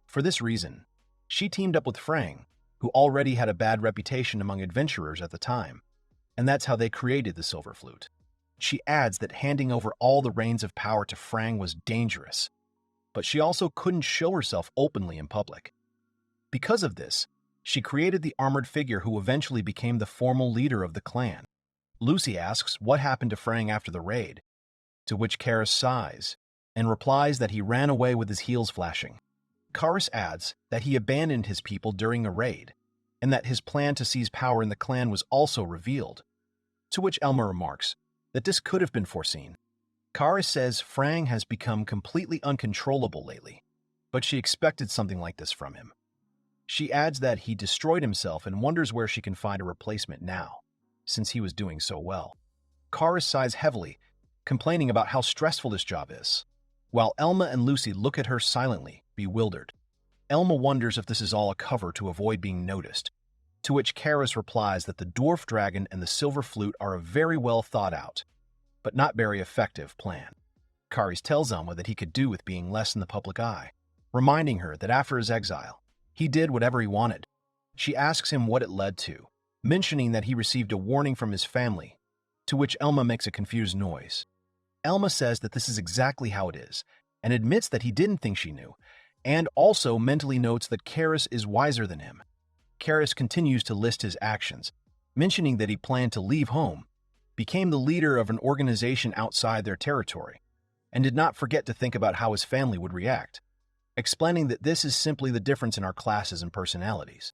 For this reason, she teamed up with Frang, who already had a bad reputation among adventurers at the time, and that's how they created the Silver Flute. She adds that handing over all the reins of power to Frang was dangerous, but she also couldn't show herself openly in public. Because of this, she created the armored figure who eventually became the formal leader of the clan. Lucy asks what happened to Frang after the raid, to which Karis sighs and replies that he ran away with his heels flashing. Karis adds that he abandoned his people during a raid, and that his plan to seize power in the clan was also revealed, to which Elma remarks that this could have been foreseen. Karis says Frang has become completely uncontrollable lately, but she expected something like this from him. She adds that he destroyed himself and wonders where she can find a replacement now, since he was doing so well. Karis sighs heavily, complaining about how stressful this job is, while Elma and Lucy look at her silently, bewildered. Elma wonders if this is all a cover to avoid being noticed, to which Karis replies that the dwarf dragon and the silver flute are a very well thought out, but not very effective plan. Karis tells Elma that he could do with being less in the public eye, reminding her that after his exile, he did whatever he wanted. She asks him what it led to, mentioning that he received a warning from his family, to which Elma makes a confused noise. Elma says that this is exactly how it is, and admits that he didn't think she knew, and also mentally notes that Karis is wiser than him. Karis continues to list his actions, mentioning that he planned to leave home, became the leader of an organization outside their territory, and did not forget to think about how his family would react, explaining that this is simply the difference in our classes and personalities.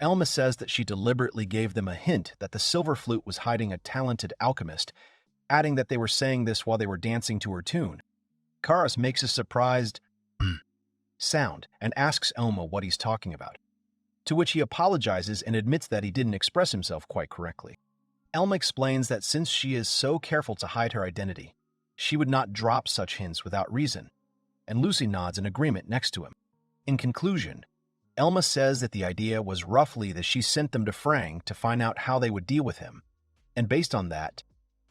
Elma says that she deliberately gave them a hint that the silver flute was hiding a talented alchemist, adding that they were saying this while they were dancing to her tune. Karis makes a surprised sound and asks Elma what he's talking about, to which he apologizes and admits that he didn't express himself quite correctly. Elma explains that since she is so careful to hide her identity, she would not drop such hints without reason, and Lucy nods in agreement next to him. In conclusion, Elma says that the idea was roughly that she sent them to Frang to find out how they would deal with him, and based on that,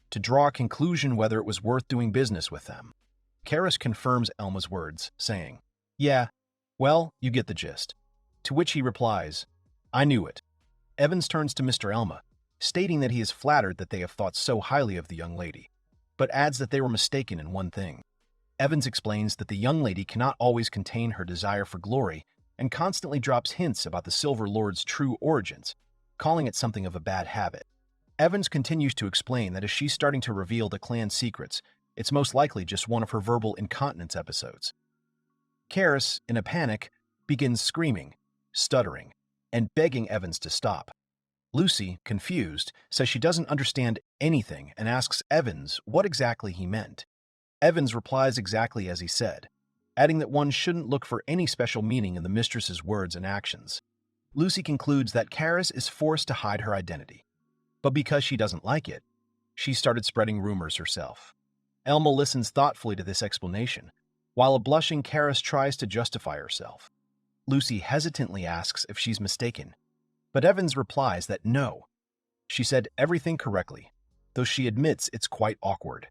to draw a conclusion whether it was worth doing business with them. Karis confirms Elma's words, saying, "Yeah, well, you get the gist." To which he replies, "I knew it." Evans turns to Mr. Elma, stating that he is flattered that they have thought so highly of the young lady, but adds that they were mistaken in one thing. Evans explains that the young lady cannot always contain her desire for glory and constantly drops hints about the Silver Lord's true origins, calling it something of a bad habit. Evans continues to explain that as she's starting to reveal the clan's secrets, it's most likely just one of her verbal incontinence episodes. Karis, in a panic, begins screaming, stuttering, and begging Evans to stop. Lucy, confused, says she doesn't understand anything and asks Evans what exactly he meant. Evans replies exactly as he said, adding that one shouldn't look for any special meaning in the mistress's words and actions. Lucy concludes that Karis is forced to hide her identity, but because she doesn't like it, she started spreading rumors herself. Elma listens thoughtfully to this explanation, while a blushing Karis tries to justify herself. Lucy hesitantly asks if she's mistaken, but Evans replies that no, she said everything correctly, though she admits it's quite awkward.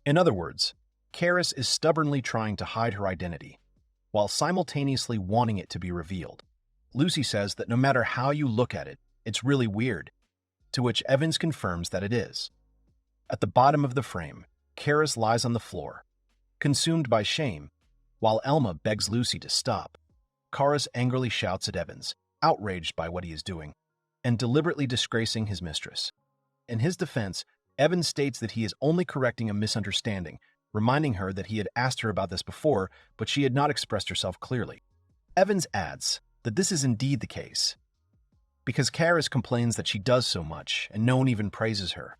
In other words, Karis is stubbornly trying to hide her identity, while simultaneously wanting it to be revealed. Lucy says that no matter how you look at it, it's really weird, to which Evans confirms that it is. At the bottom of the frame, Karis lies on the floor, consumed by shame, while Elma begs Lucy to stop. Karis angrily shouts at Evans, outraged by what he is doing, and deliberately disgracing his mistress. In his defense, Evans states that he is only correcting a misunderstanding, reminding her that he had asked her about this before, but she had not expressed herself clearly. Evans adds that this is indeed the case, because Karis complains that she does so much and no one even praises her.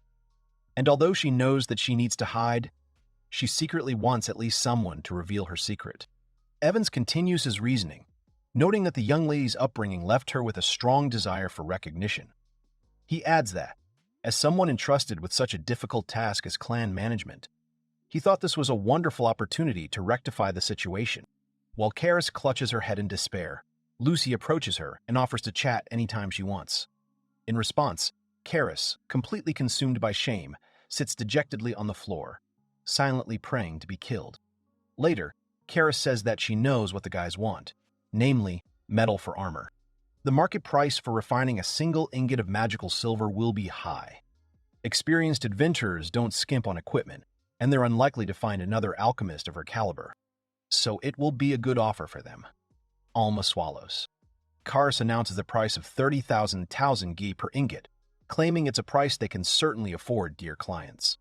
And although she knows that she needs to hide, she secretly wants at least someone to reveal her secret. Evans continues his reasoning, noting that the young lady's upbringing left her with a strong desire for recognition. He adds that, as someone entrusted with such a difficult task as clan management, he thought this was a wonderful opportunity to rectify the situation. While Karis clutches her head in despair, Lucy approaches her and offers to chat anytime she wants. In response, Karis, completely consumed by shame, sits dejectedly on the floor, silently praying to be killed. Later, Karis says that she knows what the guys want, namely, metal for armor. The market price for refining a single ingot of magical silver will be high. Experienced adventurers don't skimp on equipment, and they're unlikely to find another alchemist of her caliber. So it will be a good offer for them. Alma swallows. Karis announces the price of 30,000 gi per ingot, claiming it's a price they can certainly afford, dear clients.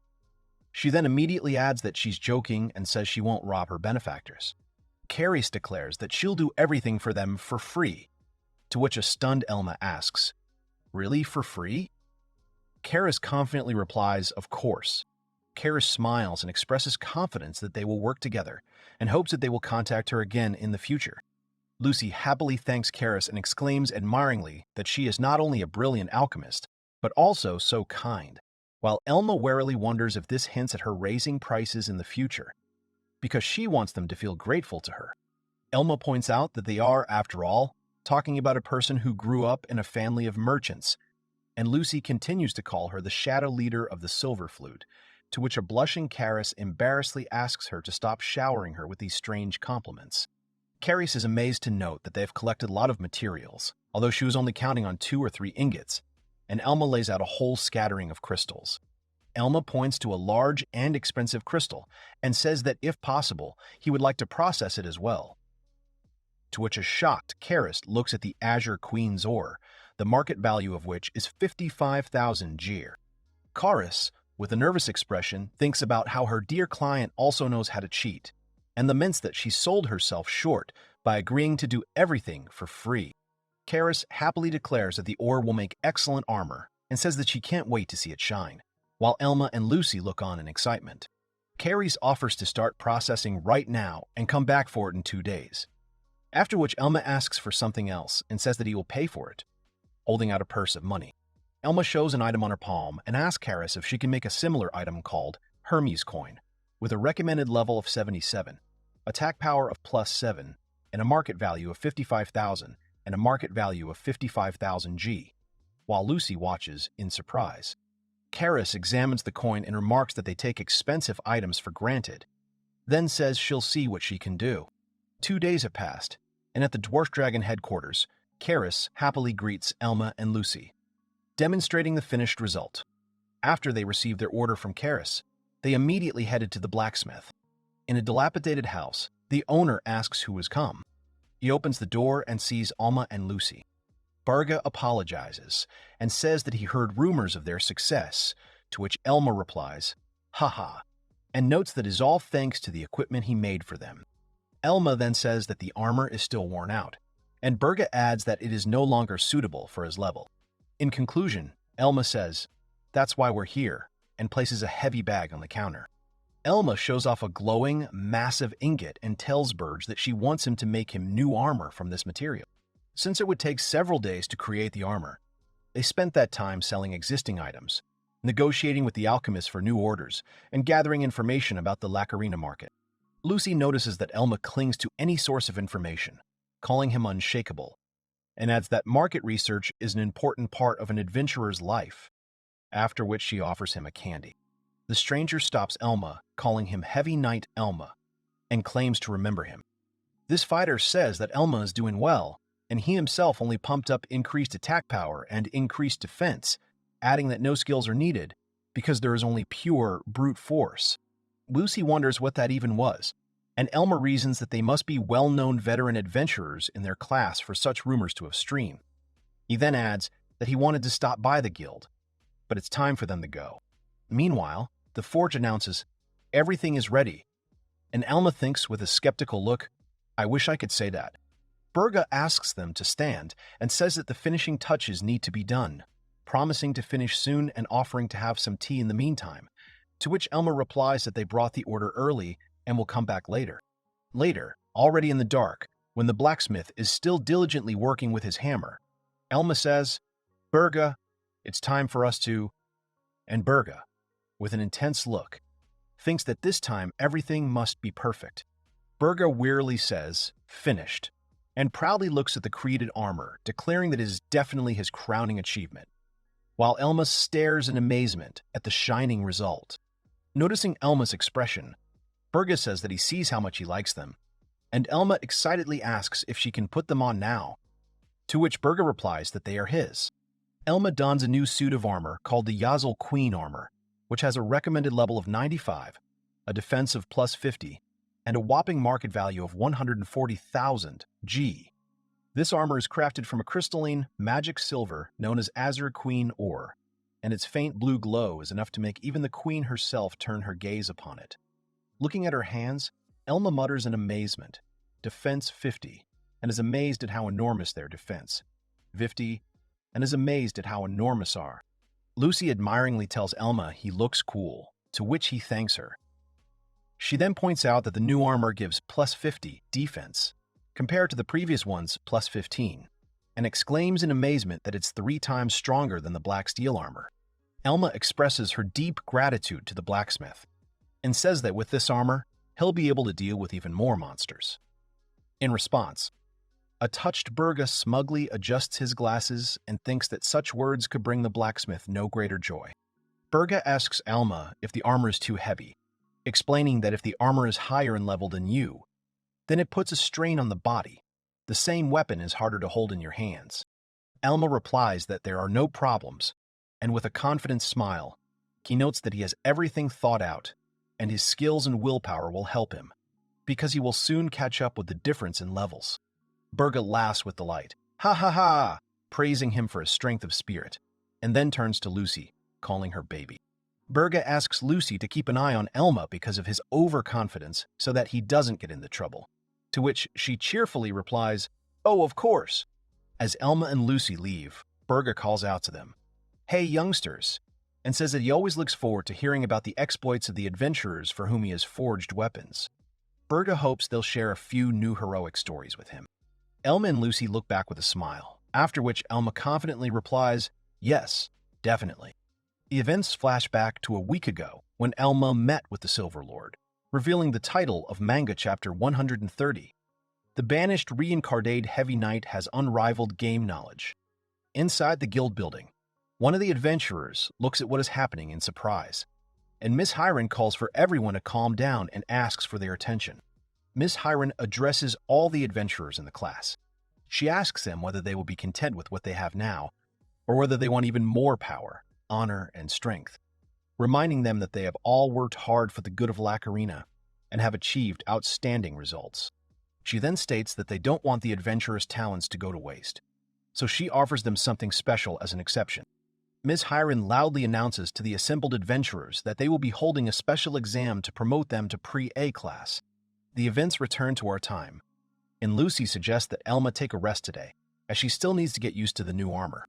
She then immediately adds that she's joking and says she won't rob her benefactors. Karis declares that she'll do everything for them for free, to which a stunned Elma asks, "Really, for free?" Karis confidently replies, "Of course." Karis smiles and expresses confidence that they will work together and hopes that they will contact her again in the future. Lucy happily thanks Karis and exclaims admiringly that she is not only a brilliant alchemist, but also so kind, while Elma warily wonders if this hints at her raising prices in the future, because she wants them to feel grateful to her. Elma points out that they are, after all, talking about a person who grew up in a family of merchants, and Lucy continues to call her the shadow leader of the Silver Flute, to which a blushing Karis embarrassedly asks her to stop showering her with these strange compliments. Karis is amazed to note that they have collected a lot of materials, although she was only counting on 2 or 3 ingots, and Elma lays out a whole scattering of crystals. Elma points to a large and expensive crystal and says that if possible, he would like to process it as well. To which a shocked Karis looks at the Azure Queen's ore, the market value of which is 55,000 gyr. Karis, with a nervous expression, thinks about how her dear client also knows how to cheat, and laments that she sold herself short by agreeing to do everything for free. Karis happily declares that the ore will make excellent armor and says that she can't wait to see it shine, while Elma and Lucy look on in excitement. Karis offers to start processing right now and come back for it in 2 days, after which Elma asks for something else and says that he will pay for it, holding out a purse of money. Elma shows an item on her palm and asks Karis if she can make a similar item called Hermes coin, with a recommended level of 77, attack power of +7, and a market value of 55,000 and a market value of 55,000 G, while Lucy watches in surprise. Karis examines the coin and remarks that they take expensive items for granted, then says she'll see what she can do. 2 days have passed, and at the Dwarf Dragon headquarters, Karis happily greets Elma and Lucy, demonstrating the finished result. After they received their order from Karis, they immediately headed to the blacksmith. In a dilapidated house, the owner asks who has come. He opens the door and sees Elma and Lucy. Barga apologizes and says that he heard rumors of their success, to which Elma replies, "Haha," and notes that it is all thanks to the equipment he made for them. Elma then says that the armor is still worn out, and Barga adds that it is no longer suitable for his level. In conclusion, Elma says, "That's why we're here," and places a heavy bag on the counter. Elma shows off a glowing, massive ingot and tells Burge that she wants him to make him new armor from this material. Since it would take several days to create the armor, they spent that time selling existing items, negotiating with the alchemists for new orders, and gathering information about the Lacarina market. Lucy notices that Elma clings to any source of information, calling him unshakable, and adds that market research is an important part of an adventurer's life, after which she offers him a candy. The stranger stops Elma, calling him Heavy Knight Elma, and claims to remember him. This fighter says that Elma is doing well, and he himself only pumped up increased attack power and increased defense, adding that no skills are needed because there is only pure brute force. Lucy wonders what that even was, and Elma reasons that they must be well-known veteran adventurers in their class for such rumors to have streamed. He then adds that he wanted to stop by the guild, but it's time for them to go. Meanwhile, the forge announces, "Everything is ready," and Elma thinks with a skeptical look, "I wish I could say that." Barga asks them to stand and says that the finishing touches need to be done, promising to finish soon and offering to have some tea in the meantime, to which Elma replies that they brought the order early and will come back later. Later, already in the dark, when the blacksmith is still diligently working with his hammer, Elma says, "Barga, it's time for us to..." And Barga, with an intense look, thinks that this time everything must be perfect. Barga wearily says, "Finished," and proudly looks at the created armor, declaring that it is definitely his crowning achievement, while Elma stares in amazement at the shining result. Noticing Elma's expression, Barga says that he sees how much he likes them, and Elma excitedly asks if she can put them on now, to which Barga replies that they are his. Elma dons a new suit of armor called the Yazil Queen armor, which has a recommended level of 95, a defense of +50, and a whopping market value of 140,000 G. This armor is crafted from a crystalline, magic silver known as Azure Queen ore, and its faint blue glow is enough to make even the queen herself turn her gaze upon it. Looking at her hands, Elma mutters in amazement, "Defense 50, and is amazed at how enormous their defense. 50, and is amazed at how enormous are." Lucy admiringly tells Elma he looks cool, to which he thanks her. She then points out that the new armor gives plus 50 defense, compared to the previous one's plus 15, and exclaims in amazement that it's 3 times stronger than the black steel armor. Elma expresses her deep gratitude to the blacksmith, and says that with this armor, he'll be able to deal with even more monsters. In response, a touched Burga smugly adjusts his glasses and thinks that such words could bring the blacksmith no greater joy. Burga asks Elma if the armor is too heavy, explaining that if the armor is higher in level than you, then it puts a strain on the body. The same weapon is harder to hold in your hands. Elma replies that there are no problems, and with a confident smile, he notes that he has everything thought out, and his skills and willpower will help him, because he will soon catch up with the difference in levels. Burga laughs with delight, ha ha ha, praising him for his strength of spirit, and then turns to Lucy, calling her baby. Burga asks Lucy to keep an eye on Elma because of his overconfidence so that he doesn't get into trouble, to which she cheerfully replies, "Oh, of course." As Elma and Lucy leave, Burga calls out to them, "Hey, youngsters," and says that he always looks forward to hearing about the exploits of the adventurers for whom he has forged weapons. Burga hopes they'll share a few new heroic stories with him. Elma and Lucy look back with a smile, after which Elma confidently replies, "Yes, definitely." The events flash back to a week ago when Elma met with the Silver Lord, revealing the title of Manga Chapter 130. The banished reincarnated Heavy Knight has unrivaled game knowledge. Inside the guild building, one of the adventurers looks at what is happening in surprise, and Miss Hiron calls for everyone to calm down and asks for their attention. Miss Hiron addresses all the adventurers in the class. She asks them whether they will be content with what they have now, or whether they want even more power, honor, and strength, reminding them that they have all worked hard for the good of Lacarina and have achieved outstanding results. She then states that they don't want the adventurers' talents to go to waste, so she offers them something special as an exception. Ms. Hiron loudly announces to the assembled adventurers that they will be holding a special exam to promote them to pre-A class. The events return to our time, and Lucy suggests that Elma take a rest today, as she still needs to get used to the new armor.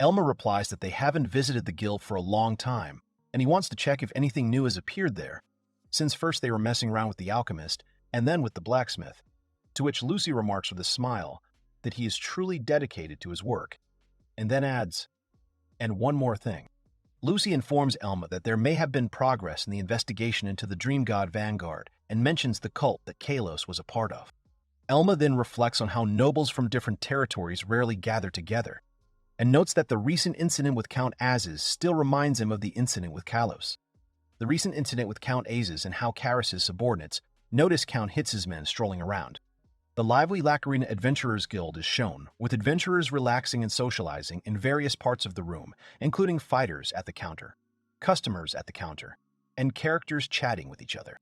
Elma replies that they haven't visited the guild for a long time, and he wants to check if anything new has appeared there, since first they were messing around with the alchemist and then with the blacksmith, to which Lucy remarks with a smile that he is truly dedicated to his work, and then adds, "And one more thing." Lucy informs Elma that there may have been progress in the investigation into the Dream God Vanguard and mentions the cult that Kalos was a part of. Elma then reflects on how nobles from different territories rarely gather together, and notes that the recent incident with Count Azes still reminds him of the incident with Kalos. The recent incident with Count Azes and how Karras' subordinates notice Count Hitz's men strolling around. The lively Lacarina Adventurers Guild is shown, with adventurers relaxing and socializing in various parts of the room, including fighters at the counter, customers at the counter, and characters chatting with each other.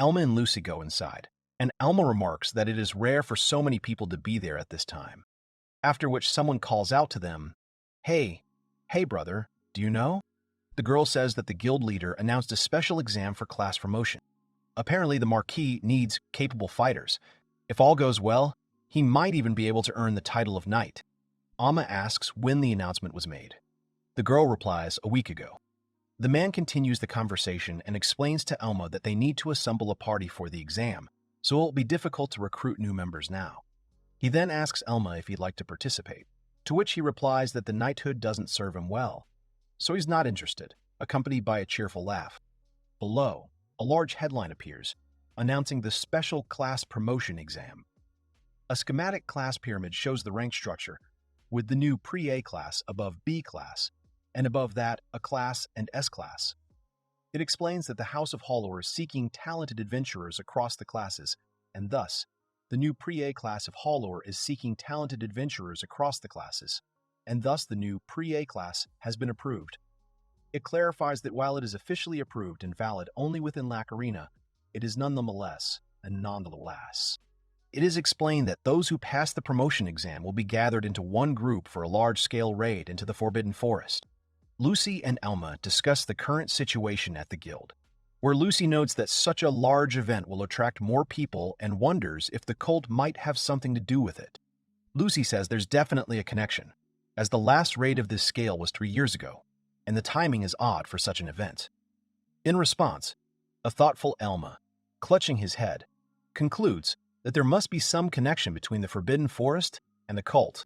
Elma and Lucy go inside, and Elma remarks that it is rare for so many people to be there at this time, after which someone calls out to them, Hey, brother, do you know?" The girl says that the guild leader announced a special exam for class promotion. Apparently, the Marquis needs capable fighters. If all goes well, he might even be able to earn the title of knight. Alma asks when the announcement was made. The girl replies, a week ago. The man continues the conversation and explains to Elma that they need to assemble a party for the exam, so it will be difficult to recruit new members now. He then asks Elma if he'd like to participate, to which he replies that the knighthood doesn't serve him well, so he's not interested, accompanied by a cheerful laugh. Below, a large headline appears, announcing the Special Class Promotion Exam. A schematic class pyramid shows the rank structure, with the new Pre-A class above B class, and above that, a class and S class. It explains that the House of Hollowar is seeking talented adventurers across the classes, and thus, the new Pre-A class of Hollowar is seeking talented adventurers across the classes, and thus the new Pre-A class has been approved. It clarifies that while it is officially approved and valid only within Lacarina, it is nonetheless a nonetheless. It is explained that those who pass the promotion exam will be gathered into one group for a large-scale raid into the Forbidden Forest. Lucy and Elma discuss the current situation at the guild, where Lucy notes that such a large event will attract more people and wonders if the cult might have something to do with it. Lucy says there's definitely a connection, as the last raid of this scale was 3 years ago, and the timing is odd for such an event. In response, a thoughtful Elma, clutching his head, concludes that there must be some connection between the Forbidden Forest and the cult.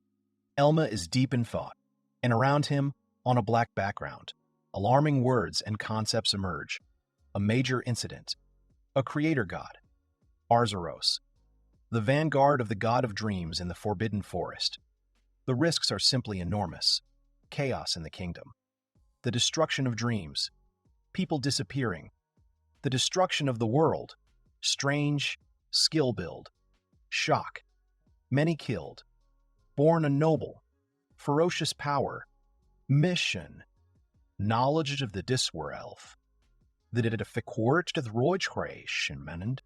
Elma is deep in thought, and around him, on a black background, alarming words and concepts emerge. A major incident. A creator god. Arzuros. The vanguard of the god of dreams in the Forbidden Forest. The risks are simply enormous. Chaos in the kingdom. The destruction of dreams. People disappearing. The destruction of the world. Strange. Skill build. Shock. Many killed. Born a noble. Ferocious power. Mission. Knowledge of the Diswerelf. That it verkoort het Roichreishenmenend.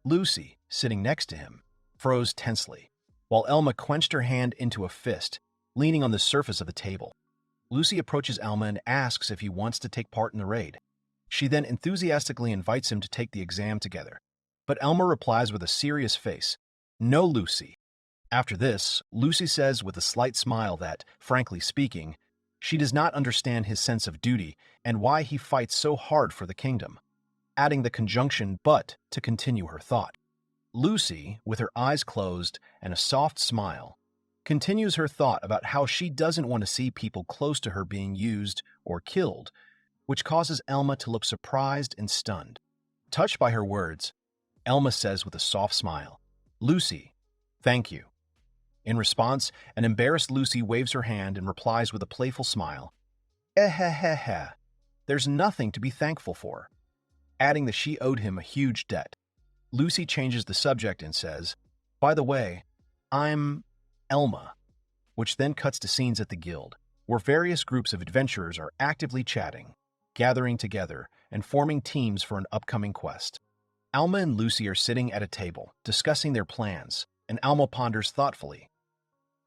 Lucy, sitting next to him, froze tensely, while Elma clenched her hand into a fist, leaning on the surface of the table. Lucy approaches Elma and asks if he wants to take part in the raid. She then enthusiastically invites him to take the exam together, but Elma replies with a serious face, "No, Lucy." After this, Lucy says with a slight smile that, frankly speaking, she does not understand his sense of duty and why he fights so hard for the kingdom, adding the conjunction "but" to continue her thought. Lucy, with her eyes closed and a soft smile, continues her thought about how she doesn't want to see people close to her being used or killed, which causes Elma to look surprised and stunned. Touched by her words, Elma says with a soft smile, "Lucy, thank you." In response, an embarrassed Lucy waves her hand and replies with a playful smile, "Eh, there's nothing to be thankful for," adding that she owed him a huge debt. Lucy changes the subject and says, "By the way, I'm Elma," which then cuts to scenes at the guild, where various groups of adventurers are actively chatting, gathering together, and forming teams for an upcoming quest. Elma and Lucy are sitting at a table, discussing their plans, and Elma ponders thoughtfully.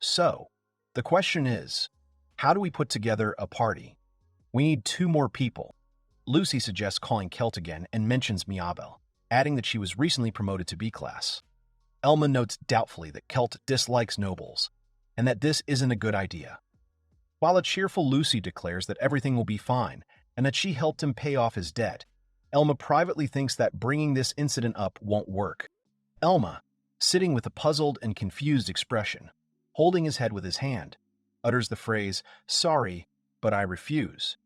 "So, the question is, how do we put together a party? We need 2 more people." Lucy suggests calling Kelt again and mentions Miabel, adding that she was recently promoted to B class. Elma notes doubtfully that Kelt dislikes nobles, and that this isn't a good idea. While a cheerful Lucy declares that everything will be fine and that she helped him pay off his debt, Elma privately thinks that bringing this incident up won't work. Elma, sitting with a puzzled and confused expression, holding his head with his hand, utters the phrase, "Sorry, but I refuse."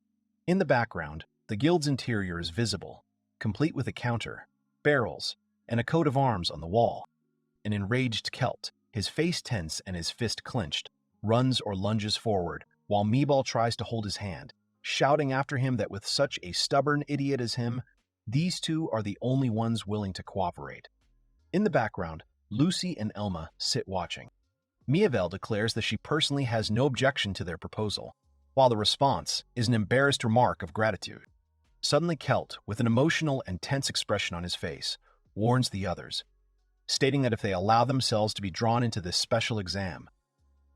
In the background, the guild's interior is visible, complete with a counter, barrels, and a coat of arms on the wall. An enraged Celt, his face tense and his fist clenched, runs or lunges forward, while Meeball tries to hold his hand, shouting after him that with such a stubborn idiot as him, these 2 are the only ones willing to cooperate. In the background, Lucy and Elma sit watching. Miavel declares that she personally has no objection to their proposal, while the response is an embarrassed remark of gratitude. Suddenly Kelt, with an emotional and tense expression on his face, warns the others, stating that if they allow themselves to be drawn into this special exam,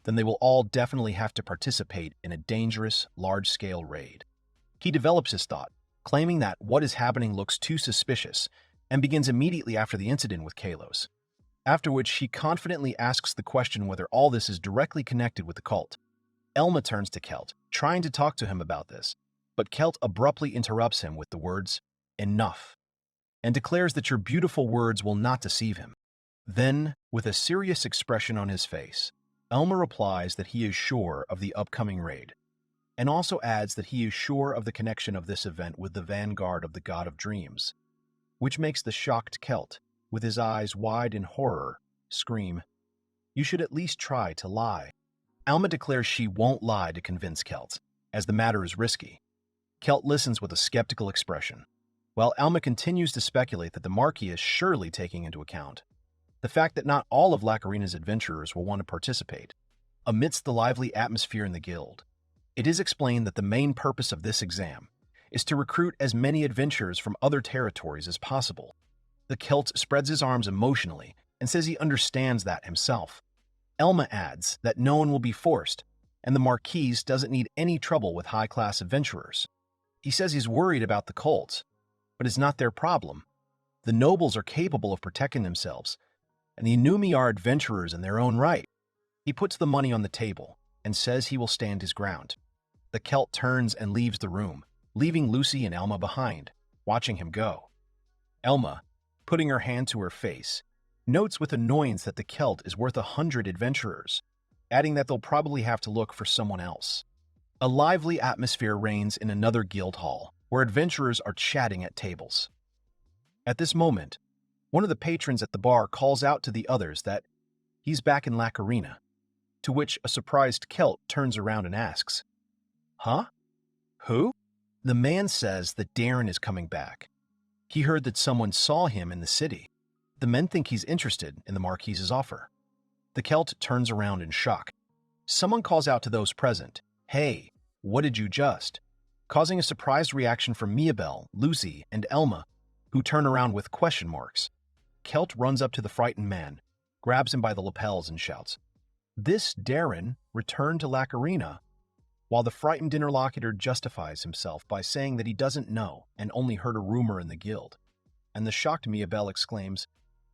then they will all definitely have to participate in a dangerous, large-scale raid. He develops his thought, claiming that what is happening looks too suspicious, and begins immediately after the incident with Kalos, after which he confidently asks the question whether all this is directly connected with the cult. Elma turns to Kelt, trying to talk to him about this, but Kelt abruptly interrupts him with the words, "Enough," and declares that your beautiful words will not deceive him. Then, with a serious expression on his face, Elma replies that he is sure of the upcoming raid, and also adds that he is sure of the connection of this event with the vanguard of the God of Dreams, which makes the shocked Kelt, with his eyes wide in horror, scream, "You should at least try to lie." Elma declares she won't lie to convince Kelt, as the matter is risky. Kelt listens with a skeptical expression, while Elma continues to speculate that the Marquis is surely taking into account the fact that not all of Lacarina's adventurers will want to participate. Amidst the lively atmosphere in the guild, it is explained that the main purpose of this exam is to recruit as many adventurers from other territories as possible. The Celt spreads his arms emotionally and says he understands that himself. Elma adds that no one will be forced, and the Marquis doesn't need any trouble with high-class adventurers. He says he's worried about the cults, but it's not their problem. The nobles are capable of protecting themselves, and the Inumi are adventurers in their own right. He puts the money on the table and says he will stand his ground. The Celt turns and leaves the room, leaving Lucy and Elma behind. watching him go. Elma, putting her hand to her face, notes with annoyance that the Celt is worth 100 adventurers, adding that they'll probably have to look for someone else. A lively atmosphere reigns in another guild hall, where adventurers are chatting at tables. At this moment, one of the patrons at the bar calls out to the others that he's back in Lac Arena, to which a surprised Celt turns around and asks, "Huh? Who?" The man says that Darren is coming back. He heard that someone saw him in the city. The men think he's interested in the Marquise's offer. The Celt turns around in shock. Someone calls out to those present, "Hey, what did you just?" causing a surprised reaction from Miabel, Lucy, and Elma, who turn around with question marks. Celt runs up to the frightened man, grabs him by the lapels, and shouts, "This Darren returned to Lac Arena," while the frightened interlocutor justifies himself by saying that he doesn't know and only heard a rumor in the guild. And the shocked Miabel exclaims,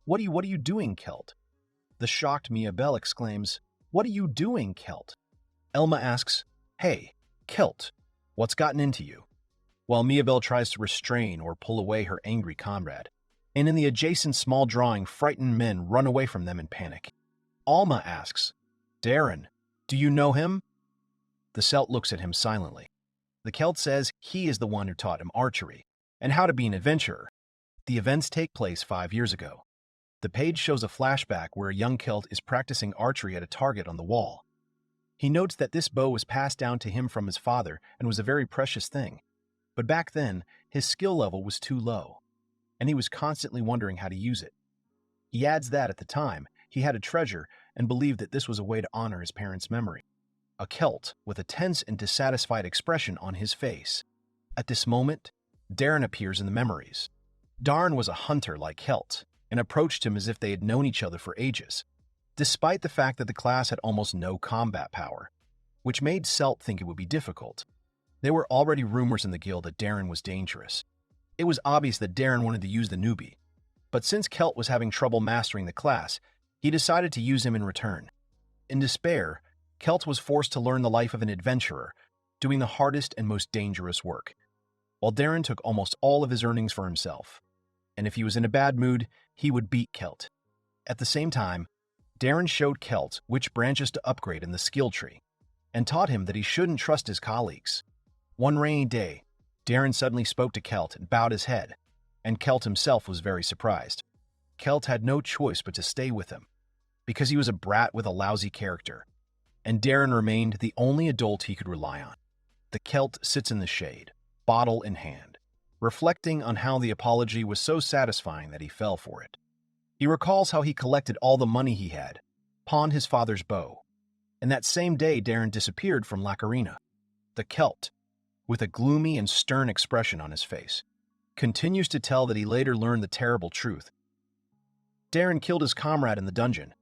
What are you doing, Celt?" The shocked Miabel exclaims, "What are you doing, Celt?" Elma asks, "Hey, Celt, what's gotten into you?" While Miabel tries to restrain or pull away her angry comrade. And in the adjacent small drawing, frightened men run away from them in panic. Alma asks, "Darren, do you know him?" The Celt looks at him silently. The Celt says he is the one who taught him archery and how to be an adventurer. The events take place 5 years ago. The page shows a flashback where a young Celt is practicing archery at a target on the wall. He notes that this bow was passed down to him from his father and was a very precious thing. But back then, his skill level was too low, and he was constantly wondering how to use it. He adds that at the time, he had a treasure and believed that this was a way to honor his parents' memory. A Celt with a tense and dissatisfied expression on his face. At this moment, Darren appears in the memories. Darren was a hunter like Celt and approached him as if they had known each other for ages, despite the fact that the class had almost no combat power, which made Celt think it would be difficult. There were already rumors in the guild that Darren was dangerous. It was obvious that Darren wanted to use the newbie, but since Celt was having trouble mastering the class, he decided to use him in return. In despair, Celt was forced to learn the life of an adventurer, doing the hardest and most dangerous work, while Darren took almost all of his earnings for himself. And if he was in a bad mood, he would beat Celt. At the same time, Darren showed Celt which branches to upgrade in the skill tree, and taught him that he shouldn't trust his colleagues. One rainy day, Darren suddenly spoke to Celt and bowed his head, and Celt himself was very surprised. Celt had no choice but to stay with him, because he was a brat with a lousy character, and Darren remained the only adult he could rely on. The Celt sits in the shade, bottle in hand, reflecting on how the apology was so satisfying that he fell for it. He recalls how he collected all the money he had, pawned his father's bow, and that same day Darren disappeared from Lac Arena. The Celt, with a gloomy and stern expression on his face, continues to tell that he later learned the terrible truth. Darren killed his comrade in the dungeon,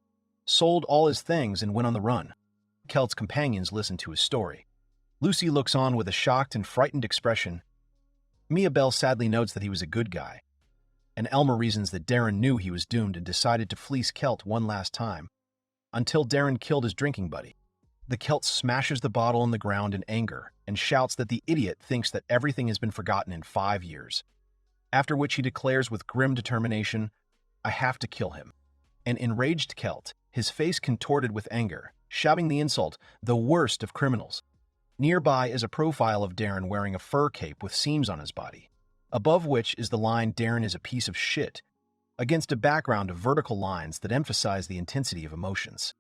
sold all his things, and went on the run. Celt's companions listen to his story. Lucy looks on with a shocked and frightened expression. Miabel sadly notes that he was a good guy, and Elma reasons that Darren knew he was doomed and decided to fleece Celt one last time, until Darren killed his drinking buddy. The Celt smashes the bottle on the ground in anger and shouts that the idiot thinks that everything has been forgotten in 5 years, after which he declares with grim determination, "I have to kill him." An enraged Celt, his face contorted with anger, shouting the insult, "the worst of criminals." Nearby is a profile of Darren wearing a fur cape with seams on his body, above which is the line "Darren is a piece of shit," against a background of vertical lines that emphasize the intensity of emotions.